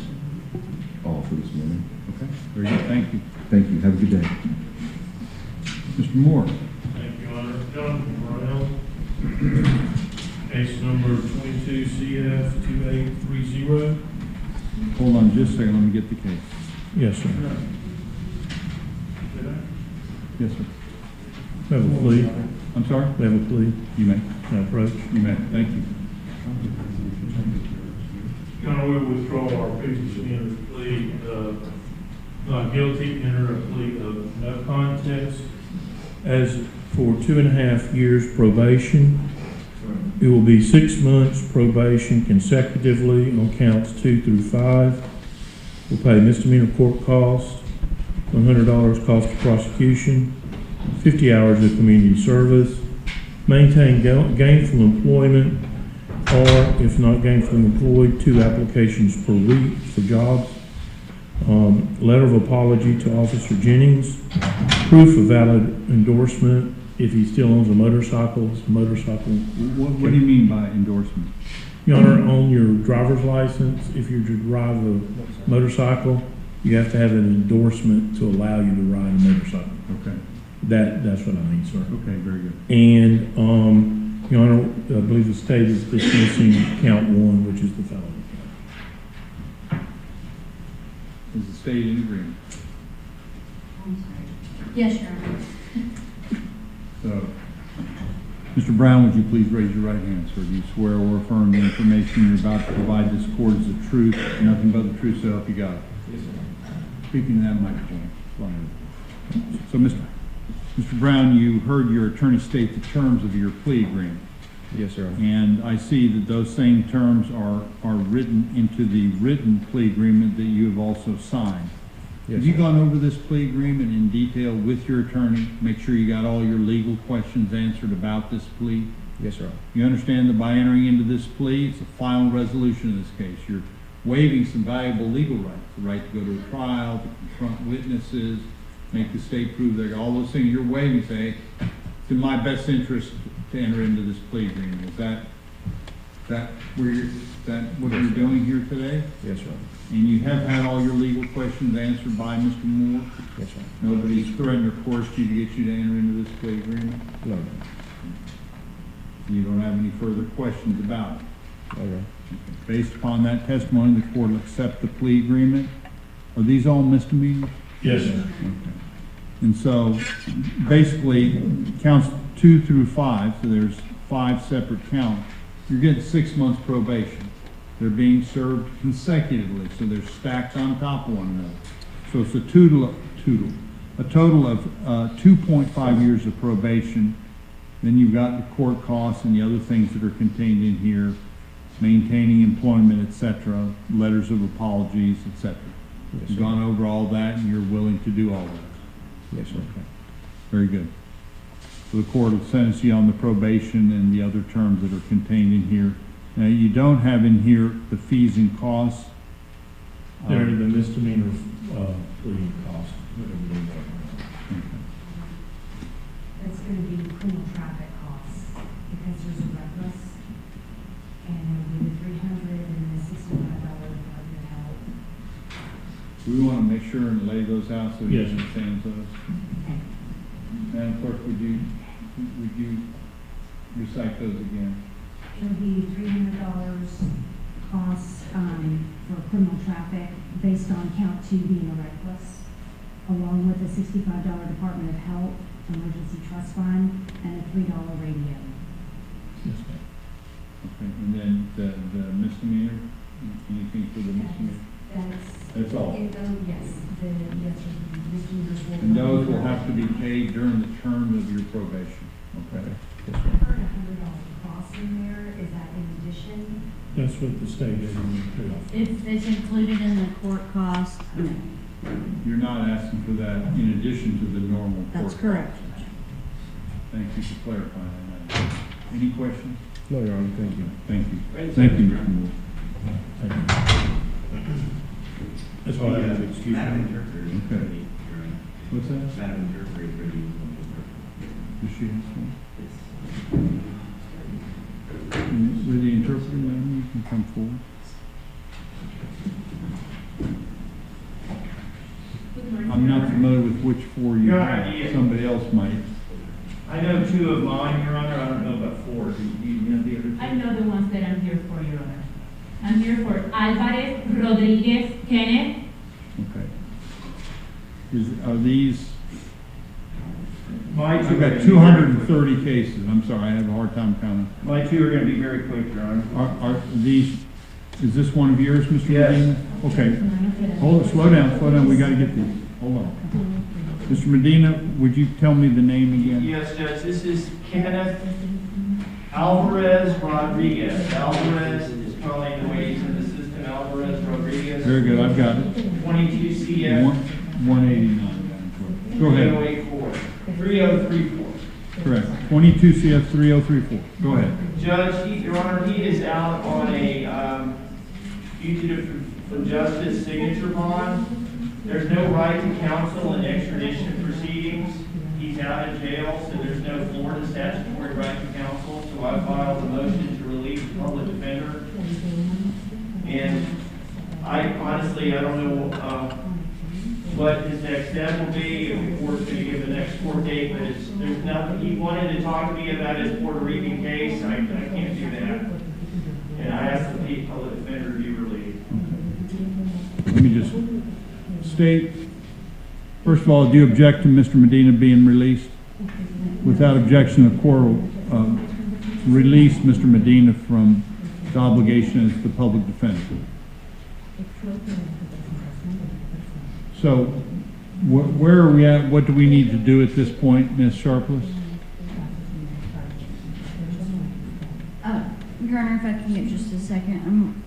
all for this morning. Okay, very good. Thank you. Thank you. Have a good day. Mr. Moore. Thank you, Your Honor. Jonathan Brown, case number 22 CF 2830. Hold on just a second. Let me get the case. Yes, sir. Yes, sir. We have a plea. I'm sorry? We have a plea. You may. Can I approach? You may. Thank you. Your Honor, we withdraw our previously entered plea not guilty, enter a plea of no contest. As for 2.5 years probation, it will be 6 months probation consecutively on counts 2 through 5. We'll pay misdemeanor court costs, $100 cost of prosecution, 50 hours of community service, maintain gainful employment, or if not gainfully employed, 2 applications per week for jobs, letter of apology to Officer Jennings, proof of valid endorsement if he still owns a motorcycle. What do you mean by endorsement? Your Honor, on your driver's license, if you're to drive a motorcycle, you have to have an endorsement to allow you to ride a motorcycle. Okay. That's what I mean, sir. Okay, very good. And, Your Honor, I believe the state is dismissing count 1, which is the felony count. Is the state in agreement? Yes, Your Honor. So, Mr. Brown, would you please raise your right hand, sir? Do you swear or affirm the information you're about to provide this court is the truth, nothing but the truth, so help you God? Yes, sir. Speaking to that microphone. So, Mr. Brown, you heard your attorney state the terms of your plea agreement. Yes, sir. And I see that those same terms are written into the written plea agreement that you have also signed. Yes, have you sir. gone over this plea agreement in detail with your attorney? Make sure you got all your legal questions answered about this plea? Yes, sir. You understand that by entering into this plea, it's a final resolution of this case. You're waiving some valuable legal rights, the right to go to a trial, to confront witnesses, make the state prove that all those things you're waiving, say, it's in my best interest to enter into this plea agreement. Is that what you're doing here today? Yes, sir. And you have had all your legal questions answered by Mr. Moore? Yes, sir. Nobody's threatened or forced you to get you to enter into this plea agreement? No. You don't have any further questions about it? Okay. Based upon that testimony, the court will accept the plea agreement. Are these all misdemeanors? Yes, sir. Okay. And so, basically, counts 2 through 5, so there's 5 separate counts. You're getting 6 months probation. They're being served consecutively, so they're stacked on top of one another. So it's a total of 2.5 years of probation. Then you've got the court costs and the other things that are contained in here, maintaining employment, etc., letters of apologies, etc. Yes, You've sir. gone over all that, and you're willing to do all that. Yes, sir. Okay. Very good. So the court will sentence you on the probation and the other terms that are contained in here. Now, you don't have in here the fees and costs. They're the misdemeanor plea cost, whatever they are. It's going to be criminal traffic costs because there's a reckless, and it'll be the $300 and the $65 department help. We want to make sure and lay those out so you Yes. understand those. Madam Clerk, would you recite those again? It'll be $300 costs for criminal traffic based on count 2 being a reckless, along with a $65 Department of Health emergency trust fund and a $3 radio. Yes, ma'am. Okay, and then the misdemeanor, anything for the misdemeanor? That's all. Yes, yes, the misdemeanors will. And those will have to be paid during the term of your probation, okay? I heard $100 cost in there, is that in addition? That's what the state is going to do. It's included in the court cost. No. You're not asking for that in addition to the normal court. That's correct. Thank you for clarifying that. Any questions? No, Your Honor, thank you. Thank you. Thank you, Mr. Moore. That's all I have, excuse me. Okay. What's that? Madam Interpreter, ready. Does she have one? With the interpreter, madam, you can come forward. I'm not familiar with which 4 you Your have. Honor, yeah. Somebody else might. I know 2 of mine, Your Honor, I don't know about 4. Do you know the other 2? I know the ones that I'm here for, Your Honor. I'm here for Alvarez, Rodriguez, Kenneth. Okay. Are these? My 2 I've got 230 cases. I'm sorry, I have a hard time counting. My 2 are going to be very quick, Your Honor. Are these, is this one of yours, Mr. Yes. Medina? Okay. Hold it, slow down, we gotta get these. Hold on. Mr. Medina, would you tell me the name again? Yes, Judge, this is Kenneth Alvarez Rodriguez. Alvarez is probably the way he's in the system, Alvarez Rodriguez. Very good, I've got it. 22 CF. 189. Go ahead. 3034. Correct. 22 CF 3034. Go ahead. Judge, Your Honor, he is out on a fugitive for justice signature bond. There's no right to counsel in extradition proceedings. He's out of jail, so there's no Florida statutory right to counsel. So I filed a motion to release the public defender. And I honestly, I don't know what his next step will be. If the court's going to give the next court date, but there's nothing. He wanted to talk to me about his Puerto Rican case. I can't do that. And I asked the public defender to be relieved. Let me just state, first of all, do you object to Mr. Medina being released? Without objection, the court will release Mr. Medina from his obligation as the public defender. So, where are we at? What do we need to do at this point, Ms. Sharpless? Your Honor, if I can get just a second, I'm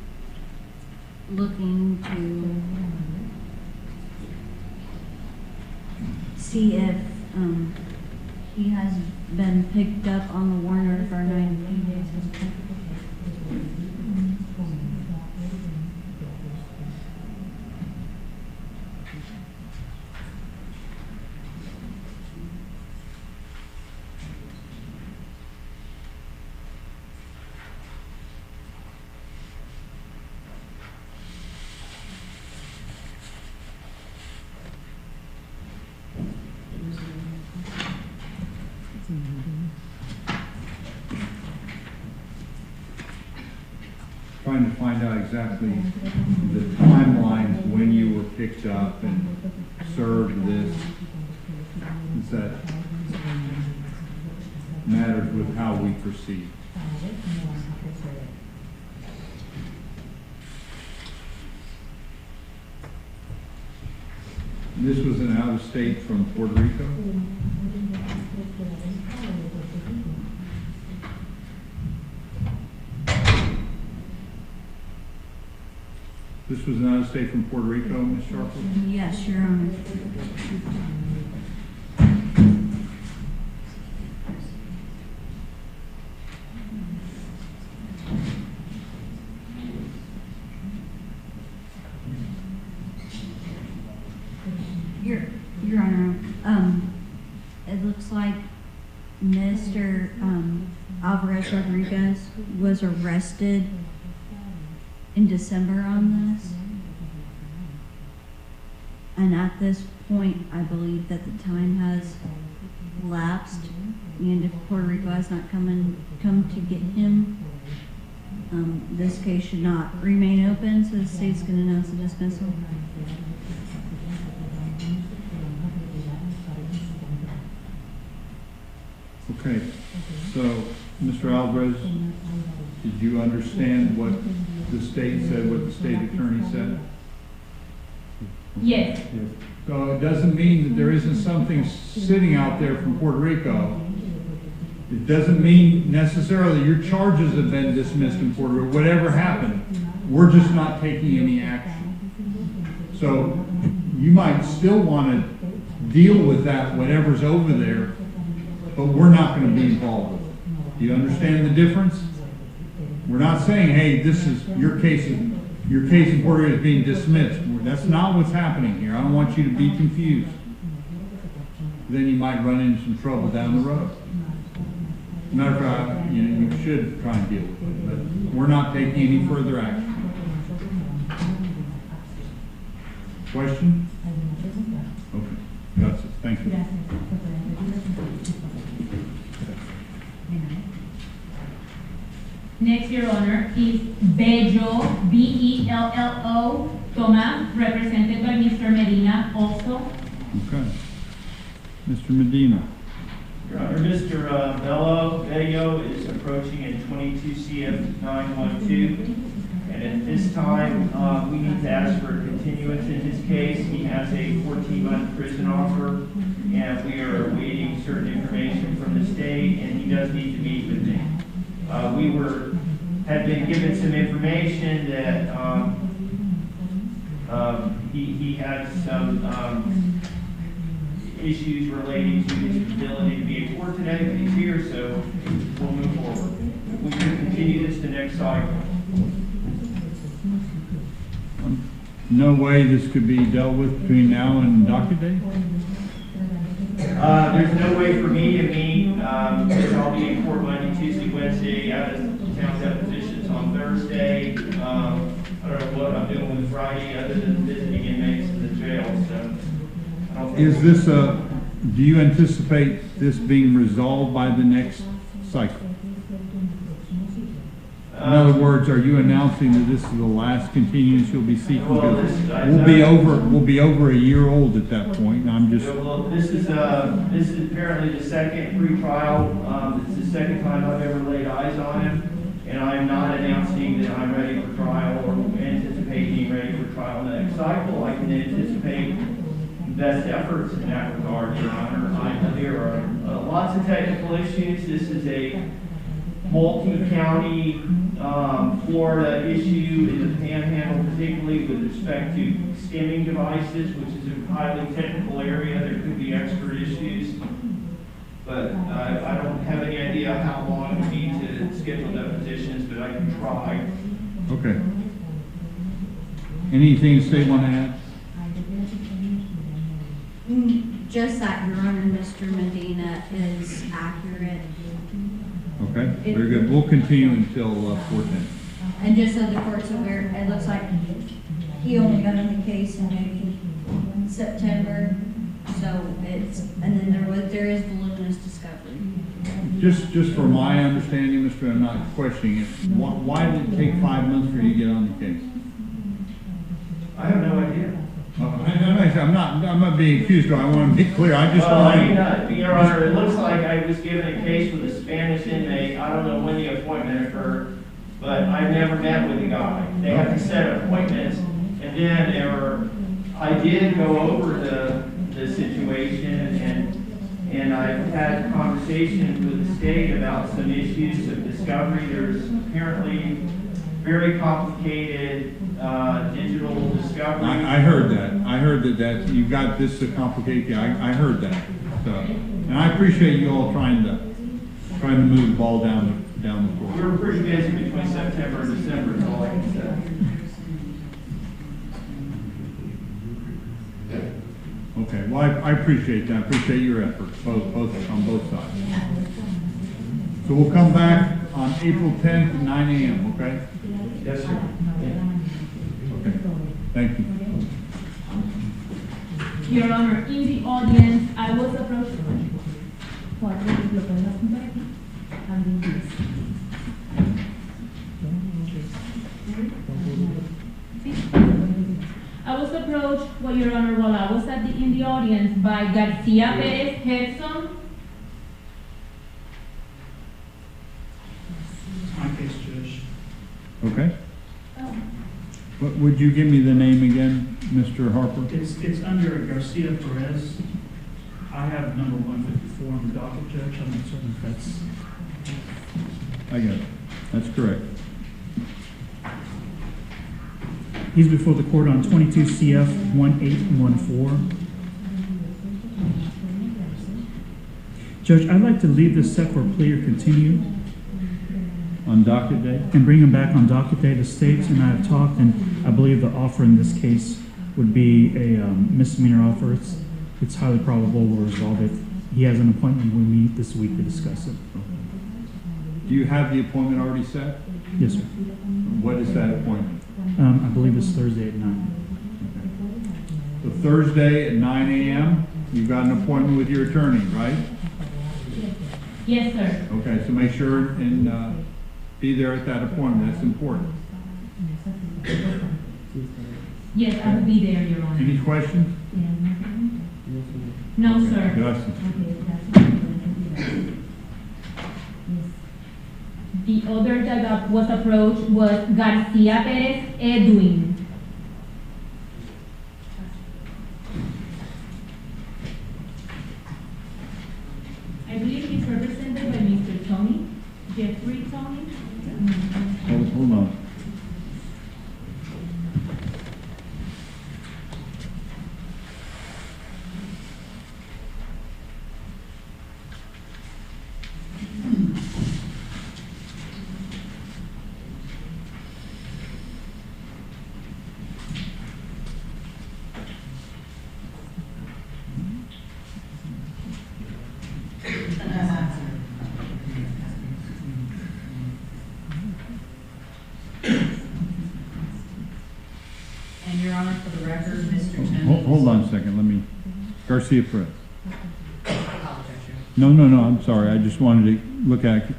looking to see if he has been picked up on the warrant for 90 days. trying to find out exactly the timelines when you were picked up and served this. Is that matters with how we proceed. This was an out-of-state from Puerto Rico? This was an out-of-state from Puerto Rico, Ms. Sharpless? Yes, Your Honor. Your Honor, it looks like Mr. Alvarez Rodriguez was arrested in December on this. And at this point, I believe that the time has lapsed, and if Puerto Rico has not come to get him, this case should not remain open, so the state's going to announce a dismissal. Okay, so Mr. Alvarez, did you understand what the state said, what the state attorney said? Yes. So it doesn't mean that there isn't something sitting out there from Puerto Rico. It doesn't mean necessarily your charges have been dismissed in Puerto Rico. Whatever happened, we're just not taking any action. So you might still want to deal with that, whatever's over there, but we're not going to be involved with it. Do you understand the difference? We're not saying, hey, this is your case in Puerto Rico is being dismissed. That's not what's happening here. I don't want you to be confused. Then you might run into some trouble down the road. Matter of fact, you should try and deal with it, but we're not taking any further action. Question? Okay, that's it. Thank you. Next, Your Honor, is Bello, B-E-L-L-O, Thomas, represented by Mr. Medina, also. Okay. Mr. Medina. Your Honor, Mr. Bello is approaching in 22 CF 912, and at this time, we need to ask for a continuance in his case. He has a 14-month prison offer, and we are awaiting certain information from the state, and he does need to meet with me. Had been given some information that he had some issues relating to his ability to be in court today, but he's here, so we'll move forward. We can continue this to next cycle. No way this could be dealt with between now and docket day? There's no way for me to meet, because I'll be in court Monday, Tuesday, Wednesday, out of town depositions on Thursday. I don't know what I'm doing with Friday other than visiting inmates in the jail, so. I don't think Is this do you anticipate this being resolved by the next cycle? In other words, are you announcing that this is the last continuance you'll be seeking? Well, We'll be over a year old at that point, and I'm just. Well, this is apparently the second pre-trial. It's the second time I've ever laid eyes on him, and I'm not announcing that I'm ready for trial or anticipate being ready for trial in the next cycle. I can anticipate best efforts in that regard, Your Honor. There are lots of technical issues. This is a multi-county Florida issue in the Panhandle, particularly with respect to skimming devices, which is a highly technical area. There could be extra issues, but I don't have any idea how long it would be to schedule depositions, but I can try. Okay. Anything the state want to add? Just that, Your Honor, Mr. Medina is accurate. Okay, very good. We'll continue until 4:10. And just so the court's aware, it looks like he only got on the case in maybe September, so it's, and then there is voluminous discovery. Just for my understanding, Mr., I'm not questioning it, why did it take 5 months for you to get on the case? I have no idea. I'm not being accused, but I want to be clear, I just Well, want Your Honor, it looks like I was given a case with a Spanish inmate. I don't know when the appointment occurred, but I never met with the guy. They have to set appointments, and then I did go over the situation, and I've had conversations with the state about some issues of discovery. There's apparently very complicated digital discovery. I heard that. I heard that you've got this complicated. I heard that. So, and I appreciate you all trying to move the ball down the court. We were pretty busy between September and December, is all I can say. Okay. Well, I appreciate that. I appreciate your efforts, both on both sides. So we'll come back on April 10th at 9 a.m. Okay. Yes, sir. Okay. Thank you. Your Honor, in the audience, I was approached. I was approached, well, Your Honor, while I was in the audience by Garcia Perez Gerson. My case, Judge. Okay. Would you give me the name again, Mr. Harper? It's under Garcia Perez. I have number 154 on the docket, Judge. I'm not certain if that's... I got it. That's correct. He's before the court on 22 CF 1814. Judge, I'd like to leave this set for plea or continue. On docket day? And bring him back on docket day. The state and I have talked, and I believe the offer in this case would be a misdemeanor offer. It's highly probable we'll resolve it. He has an appointment. We meet this week to discuss it. Do you have the appointment already set? Yes, sir. What is that appointment? I believe it's Thursday at 9. So Thursday at 9 a.m., you've got an appointment with your attorney, right? Yes, sir. Okay, so make sure and be there at that appointment. That's important. Yes, I will be there, Your Honor. Any questions? No, Okay, sir. gracias. The other that was approached was Garcia Perez Edwin. I believe he's represented by Mr. Tony, Jeffrey Tony. Hold on. And Your Honor, for the record, Mr. Tony. Hold on a second. Let me. Garcia Perez. I apologize, No, I'm sorry. I just wanted to look at it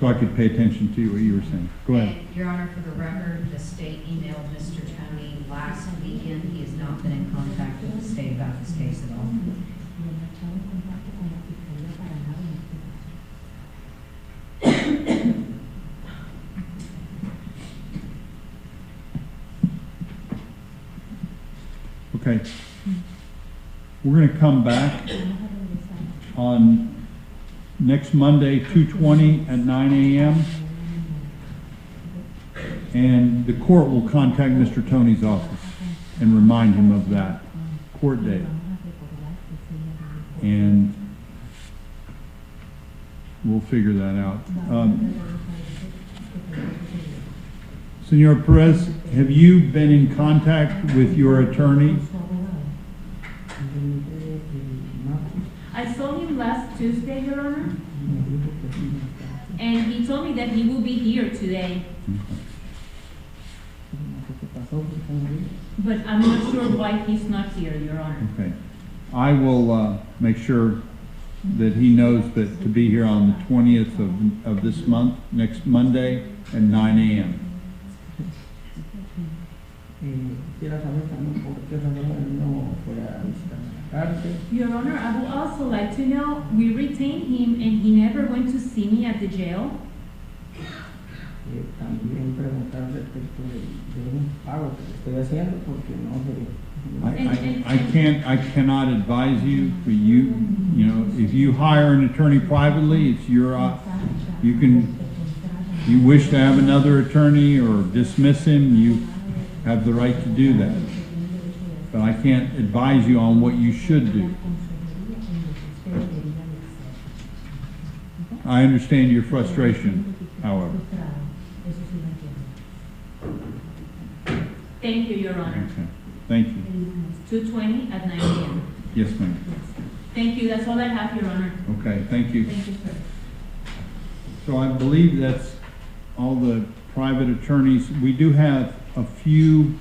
so I could pay attention to what you were saying. Go ahead. And Your Honor, for the record, the state emailed Mr. Tony last weekend. He has not been in contact with the state about this case at all. Okay. We're going to come back on next Monday, 2/20 at 9 a.m. And the court will contact Mr. Tony's office and remind him of that court date. And we'll figure that out. Senor Perez, have you been in contact with your attorney? I saw him last Tuesday, Your Honor, and he told me that he will be here today. But I'm not sure why he's not here, Your Honor. Okay. I will make sure that he knows that to be here on the 20th of this month, next Monday, at 9 a.m. Your Honor, I would also like to know, we retained him and he never went to see me at the jail? También preguntar respecto de un pago que estoy haciendo porque no sé. I cannot advise you, but you know, if you hire an attorney privately, it's your, you wish to have another attorney or dismiss him, you have the right to do that. But I can't advise you on what you should do. I understand your frustration, however. Thank you, Your Honor. Okay, thank you. 2:20 at 9 a.m. Yes, ma'am. Thank you, that's all I have, Your Honor. Okay, thank you. Thank you, sir. So I believe that's all the private attorneys. We do have a few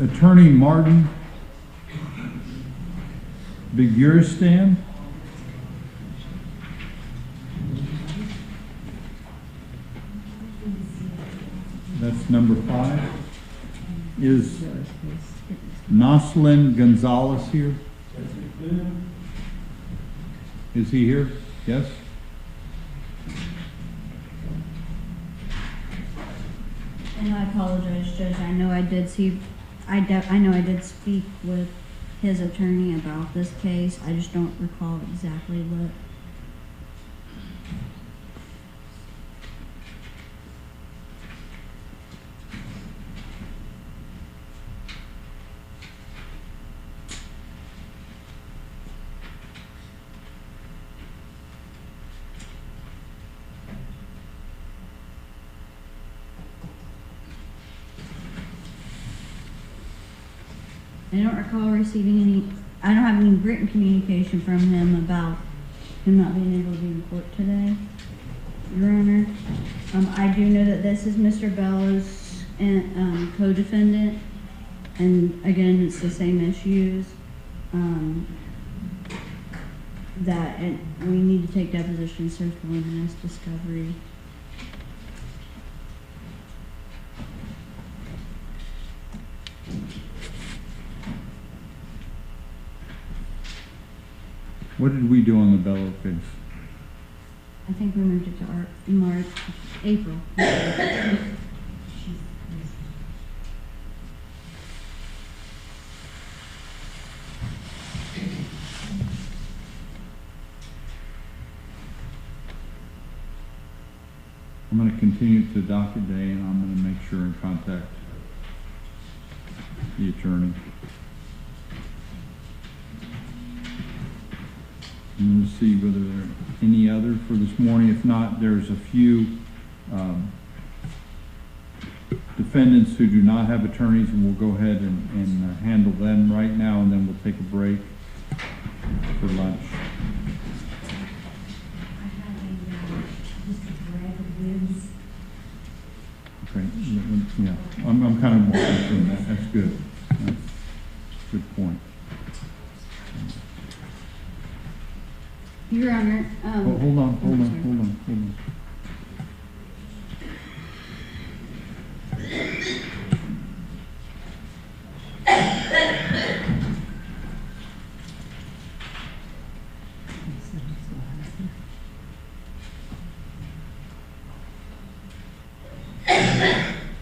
Attorney Martin Biguristan. That's number 5. Is Noslin Gonzalez here? Is he here? Yes? And I apologize, Judge. I know I did speak with his attorney about this case. I just don't recall exactly what. I don't recall receiving I don't have any written communication from him about him not being able to be in court today, Your Honor. I do know that this is Mr. Bellows' co-defendant, and again, it's the same issues. We need to take depositions, search warrants, discovery. What did we do on the Bellow case? I think we moved it to April. I'm going to continue to docket day, and I'm going to make sure and contact the attorney. I'm going to see whether there are any other for this morning. If not, there's a few defendants who do not have attorneys, and we'll go ahead and handle them right now, and then we'll take a break for lunch. Okay, yeah, I'm kind of more concerned that. That's good. That's a good point. Your Honor, Hold on.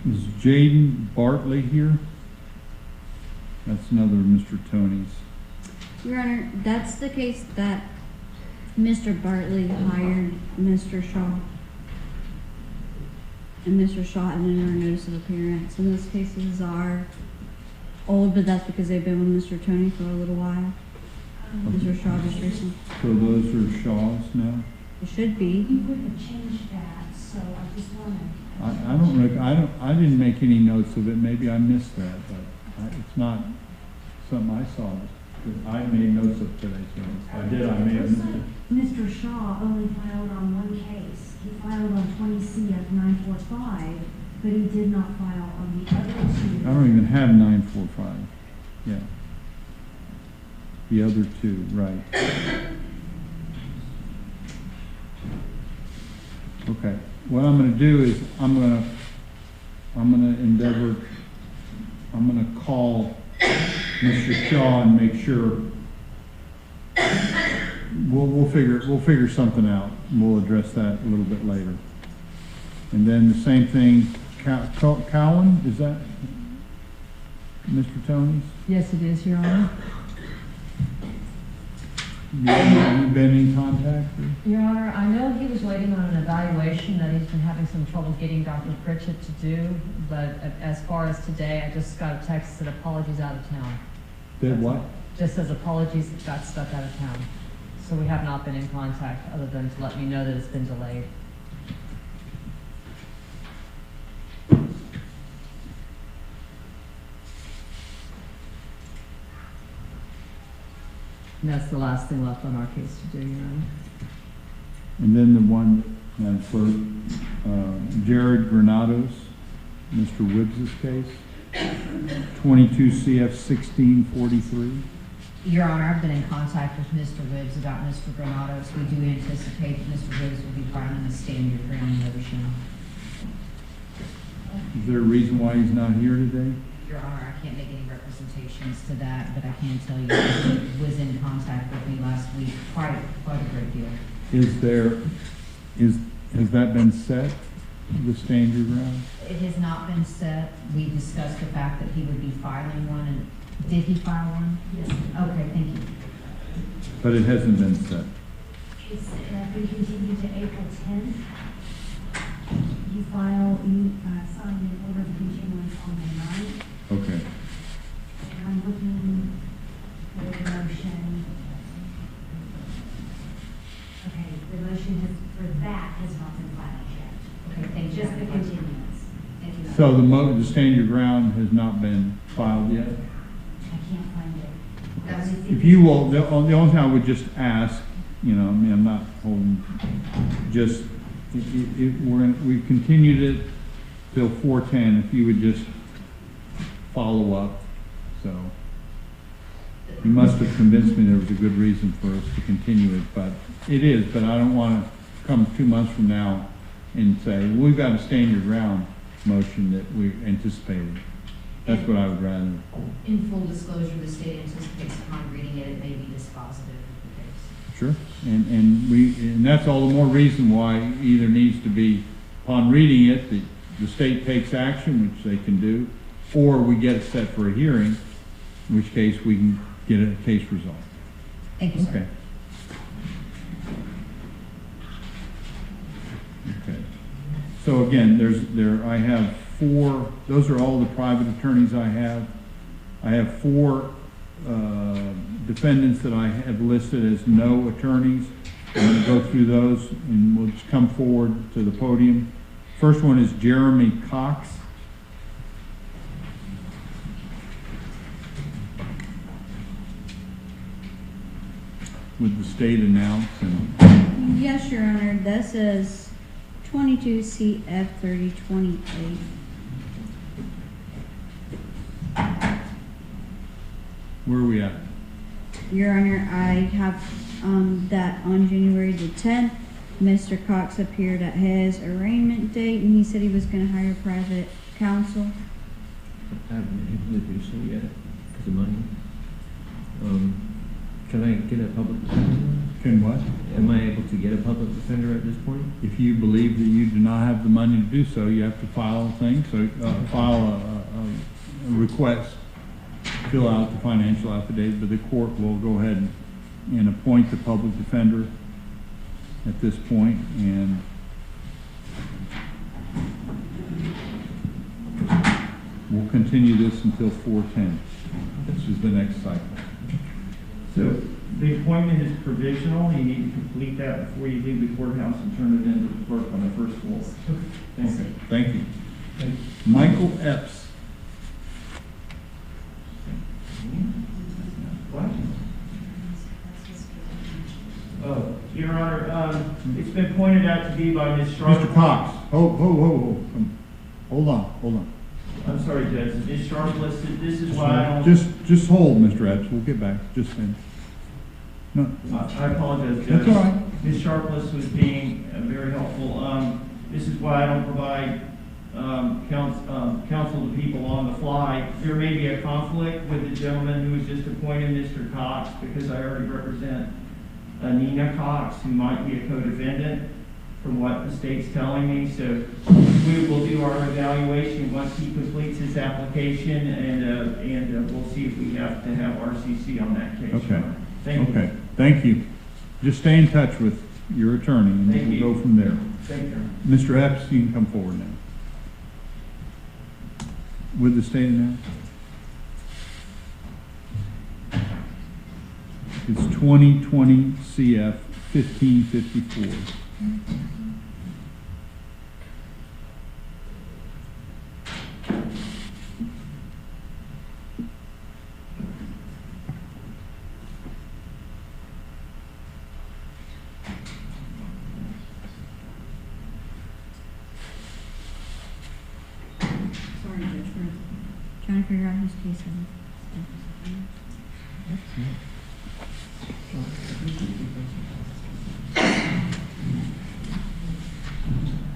Is Jaden Bartley here? That's another Mr. Tony's. Your Honor, that's the case that Mr. Bartley hired Mr. Shaw. And Mr. Shaw had another notice of appearance. And those cases are old, but that's because they've been with Mr. Tony for a little while. Mr. Shaw just recently. So those are Shaw's now? It should be. You wouldn't change that, so I just wanted. I didn't make any notes of it. Maybe I missed that, but it's not something I saw that I made notes of today. So I did. I may have missed it. Mr. Mr. Shaw only filed on one case. He filed on 20 CF 945, but he did not file on the other two. I don't even have 945. Yeah. The other two, right. Okay. What I'm going to do is I'm going to call Mr. Shaw and make sure we'll figure something out. We'll address that a little bit later. And then the same thing, Cowan, is that Mr. Tony's? Yes, it is, Your Honor. Have you been in contact? Your Honor, I know he was waiting on an evaluation that he's been having some trouble getting Dr. Pritchett to do, but as far as today, I just got a text that apologies out of town. Did what? Just says apologies, got stuck out of town. So we have not been in contact other than to let me know that it's been delayed. And that's the last thing left on our case to do, Your Honor. And then the one for Jared Granados, Mr. Wibbs's case, 22 CF 1643. Your Honor, I've been in contact with Mr. Wibbs about Mr. Granados. We do anticipate that Mr. Wibbs will be filing a stand your ground motion. Is there a reason why he's not here today? Your Honor, I can't make any representations to that, but I can tell you that he was in contact with me last week, quite a great deal. Has that been set, the stand your ground? It has not been set. We discussed the fact that he would be filing one, and did he file one? Yes. Okay, thank you. But it hasn't been set. It's been continued to April 10th. You signed an order of continuance on the 9th. Okay. And I'm looking for the motion. Okay, the motion for that has not been filed yet. Okay, thank you. Just the continuance. Thank you. So the stand your ground has not been filed yet? I can't find it. That was If you will, the only thing I would just ask, you know, I mean, I'm not holding, just, we've continued it till 4:10, if you would just follow up, so. You must have convinced me there was a good reason for us to continue it, but it is, but I don't want to come 2 months from now and say, well, we've got a stand your ground motion that we anticipated. That's what I would rather. In full disclosure, the state anticipates upon reading it, it may be dispositive of the case. Sure, and that's all the more reason why it either needs to be, upon reading it, the state takes action, which they can do, or we get it set for a hearing, in which case we can get a case resolved. Thank you, sir. Okay. Okay. So again, I have 4, those are all the private attorneys I have. I have 4 defendants that I have listed as no attorneys. I'm going to go through those and we'll just come forward to the podium. First one is Jeremy Cox. Would the state announce? Yes, Your Honor, this is 22 CF 3028. Where are we at? Your Honor, I have that on January the 10th, Mr. Cox appeared at his arraignment date, and he said he was going to hire private counsel. I haven't been able to do so yet because of money. Can I get a public defender? Can what? Am I able to get a public defender at this point? If you believe that you do not have the money to do so, you have to file a thing. So file a request, fill out the financial affidavit, but the court will go ahead and appoint the public defender at this point, and we'll continue this until 4:10. This is the next cycle. So the appointment is provisional. You need to complete that before you leave the courthouse and turn it in to the clerk on the first floor. Thank you. Thank you. Michael Epps. What? Oh. Your Honor, it's been pointed out to me by Ms. Sharpless. Mr. Cox, hold on. I'm sorry, Judge, Ms. Sharpless, this is why I don't. Just hold, Mr. Epps, we'll get back, just finish. No, I apologize, Judge. that's all right. Ms. Sharpless was being very helpful. This is why I don't provide counsel to people on the fly. There may be a conflict with the gentleman who was just appointed, Mr. Cox, because I already represent Nina Cox, who might be a co-defendant from what the state's telling me. So we will do our evaluation once he completes his application, and we'll see if we have to have RCC on that case. Okay. Thank you. Okay, thank you. Just stay in touch with your attorney, and Thank we'll you. go from there. Thank you. Mr. Epps, you can come forward now. With the state now? It's 2020 CF 1554. Sorry, Judge, we're trying to figure out whose case it is.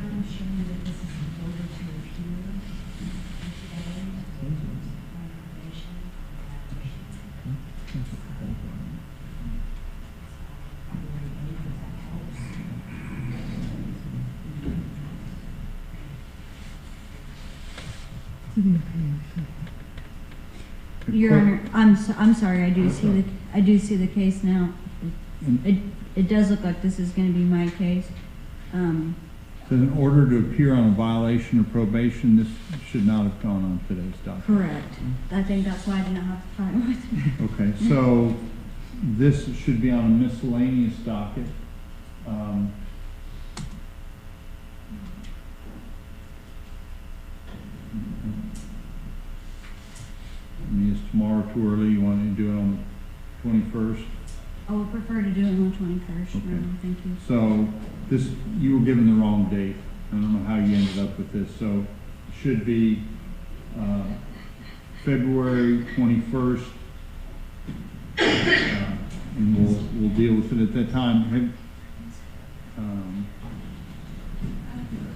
I'm showing that this is an order to appear Your Honor, I'm sorry, I do see the case now. It does look like this is gonna be my case. So in order to appear on a violation of probation, this should not have gone on today's document. Correct. I think that's why I did not have to file it. Okay, so this should be on a miscellaneous docket. I mean, is tomorrow too early? You want to do it on the 21st? I would prefer to do it on the 21st. Okay. Thank you. So this, you were given the wrong date. I don't know how you ended up with this. So it should be February 21st. And we'll deal with it at that time.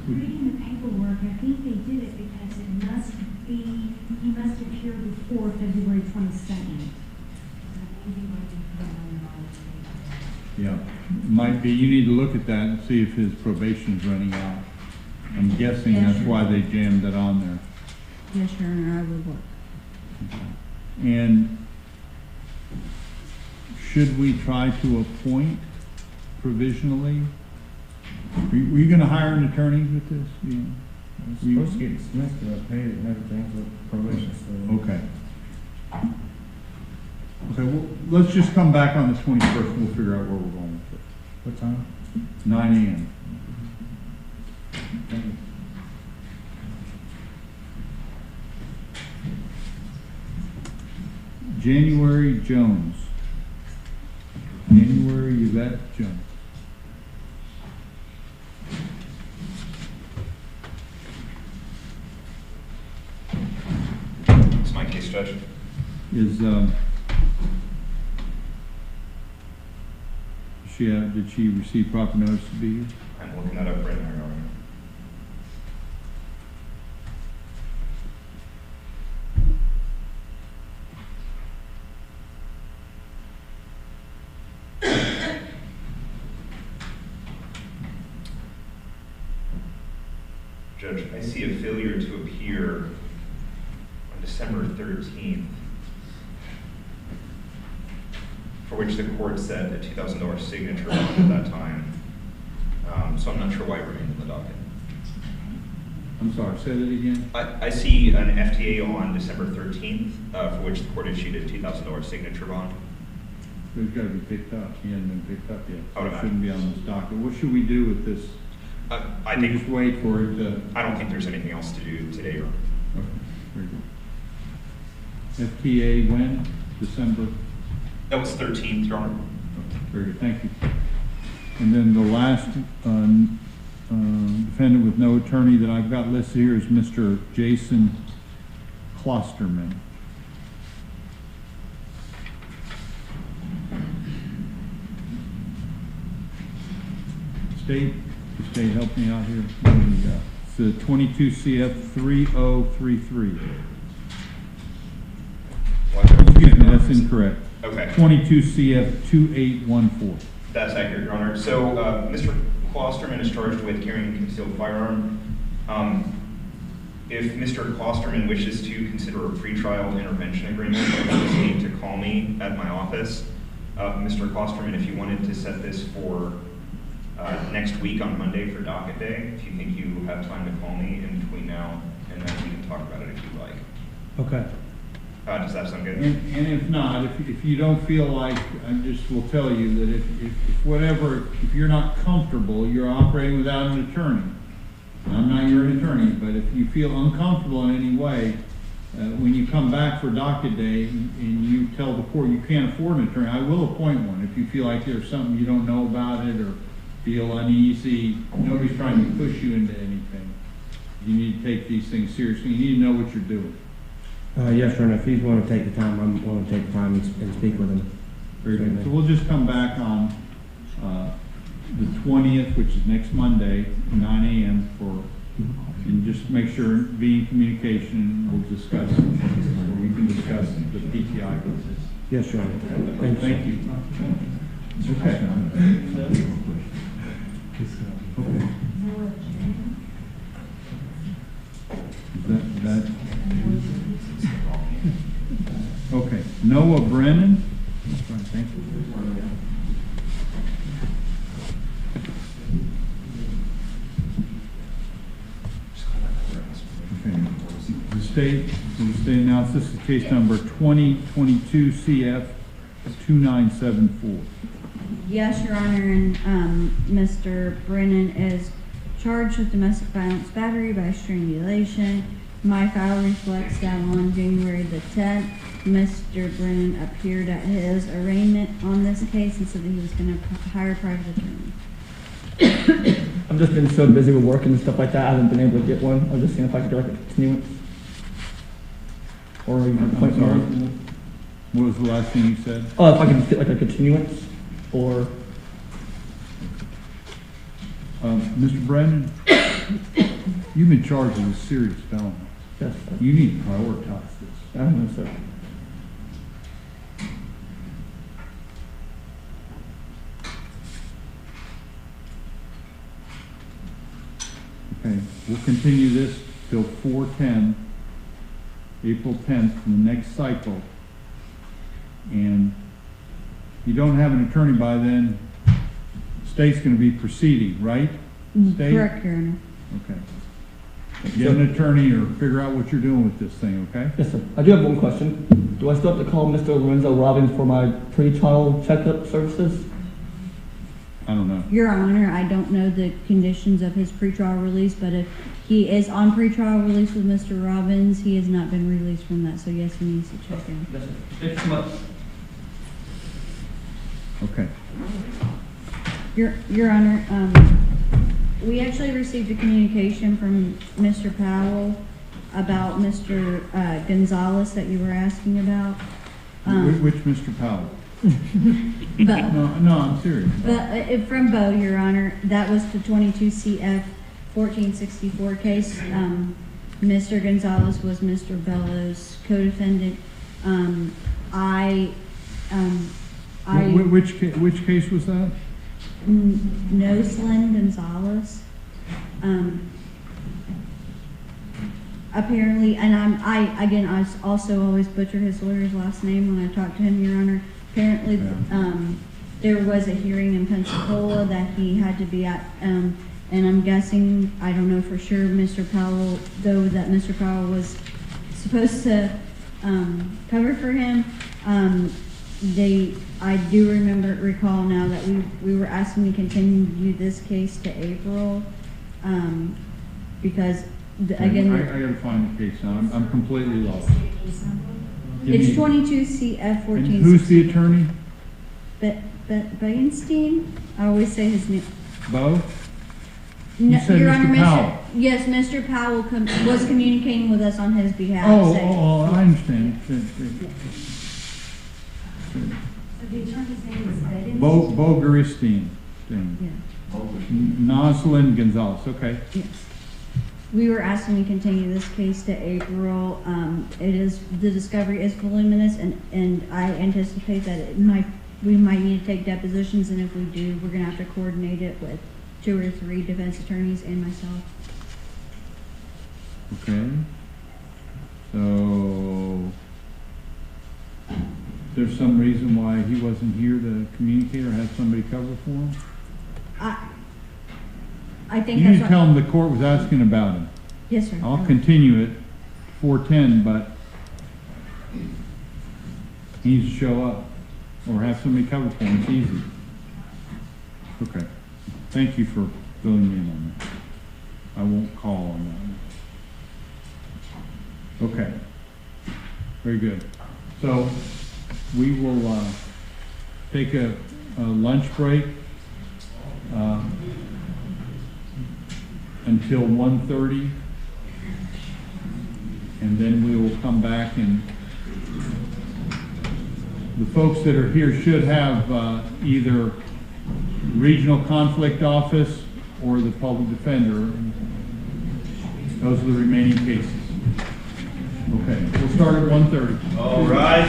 Reading the paperwork, I think they did it because it must be, he must appear before February 22nd. Yeah, might be, you need to look at that and see if his probation's running out. I'm guessing Yes, that's sir. why they jammed it on there. Yes, Your Honor, I would work. And should we try to appoint provisionally? Were you gonna hire an attorney with this? Yeah. It's supposed to get dismissed, but I paid it and everything for probation, so. Okay. Okay, well, let's just come back on the 21st and we'll figure out where we're going with it. What time? 9 a.m. Thank you. January Jones. January Yvette Jones. It's my case, Judge. Did she receive proper notice to be here? I'm looking that up right now, Your Honor. Judge, I see a failure to appear on December 13th, for which the court set a $2,000 signature bond at that time. So I'm not sure why it remained in the docket. I'm sorry, say that again? I see an FTA on December 13th, for which the court issued a $2,000 signature bond. It's got to be picked up. He hasn't been picked up yet. I would It shouldn't be on this docket. What should we do with this? I We think just wait for it to. I don't think there's anything else to do today, Your Honor. Okay, very good. FTA when? December? That was 13th, Your Honor. Okay, very good. Thank you. And then the last defendant with no attorney that I've got listed here is Mr. Jason Klosterman. The state help me out here. It's the 22 CF 3033. Excuse me, that's incorrect. Okay. 22 CF 2814. That's accurate, Your Honor. So, Mr. Klosterman is charged with carrying a concealed firearm. If Mr. Klosterman wishes to consider a pretrial intervention agreement, he just need to call me at my office. Mr. Klosterman, if you wanted to set this for next week on Monday for docket day, if you think you have time to call me in between now and then, we can talk about it if you'd like. Okay. Does that sound good? And if not, if you don't feel like, I just will tell you that if you're not comfortable, you're operating without an attorney. I'm not your attorney, but if you feel uncomfortable in any way, when you come back for docket day and you tell the court you can't afford an attorney, I will appoint one. If you feel like there's something you don't know about it or feel uneasy, nobody's trying to push you into anything. You need to take these things seriously. You need to know what you're doing. Yes, Your Honor, if he's willing to take the time, I'm willing to take the time and speak with him. Very good. So we'll just come back on the 20th, which is next Monday, 9 a.m. and just make sure, be in communication, we'll discuss, or we can discuss the PTI process. Yes, Your Honor. Thank you. Okay. That. Okay. Noah Brennan. Thank you. Okay. The state announced this is case number 2022 CF 2974. Yes, Your Honor, and Mr. Brennan is charged with domestic violence battery by strangulation. My file reflects that on January the 10th, Mr. Brennan appeared at his arraignment on this case and said that he was going to hire a private attorney. I've just been so busy with work and stuff like that, I haven't been able to get one. I was just seeing if I could get like a continuance. Or even an appointment. What was the last thing you said? Oh, if I could get like a continuance or... Mr. Brandon, you've been charged with a serious felony. Yes, sir. You need to prioritize this. I know, sir. Okay, we'll continue this till 4/10, April 10th, from the next cycle. And if you don't have an attorney by then, the state's going to be proceeding, right? State? Correct, Your Honor. Okay. Get an attorney or figure out what you're doing with this thing, okay? Yes, sir. I do have one question. Do I still have to call Mr. Lorenzo Robbins for my pre-trial checkup services? I don't know. Your Honor, I don't know the conditions of his pretrial release, but if he is on pretrial release with Mr. Robbins, he has not been released from that, so yes, he needs to check in. Yes, sir. Thank you so much. Okay. Your Honor, we actually received a communication from Mr. Powell about Mr. Gonzalez that you were asking about. Which Mr. Powell? Bo. No, I'm serious. From Bo, Your Honor, that was the 22 CF 1464 case. Mr. Gonzalez was Mr. Bellows' co-defendant. Which case was that? Noslin Gonzalez. Apparently, and I also always butcher his lawyer's last name when I talk to him, Your Honor. Apparently, there was a hearing in Pensacola that he had to be at, and I'm guessing, I don't know for sure, Mr. Powell, though that Mr. Powell was supposed to cover for him. I do recall now that we were asking to continue this case to April, because again, I gotta find the case now. I'm completely lost. It's 22 CF 14. And who's the attorney? Bainstein? I always say his name. Bo? No, You said Your Mr. Honor, Powell. Yes, Mr. Powell was communicating with us on his behalf. Oh, saying- I understand. Good. So the attorney's name is Bedin? Bo Garistein. Yeah. Noslin Gonzalez, okay. Yes. We were asking to continue this case to April. The discovery is voluminous, and I anticipate that we might need to take depositions, and if we do, we're gonna have to coordinate it with 2 or 3 defense attorneys and myself. Okay. So, there's some reason why he wasn't here to communicate or have somebody cover for him? I think You that's need to tell him the court was asking about him. Yes, sir. I'll continue it, 4:10, but he needs to show up or have somebody cover for him. It's easy. Okay. Thank you for filling me in on that. I won't call on that. Okay. Very good. So we will take a lunch break until 1:30, and then we will come back, and the folks that are here should have either regional conflict office or the public defender. Those are the remaining cases. Okay, we'll start at 1:30. All right.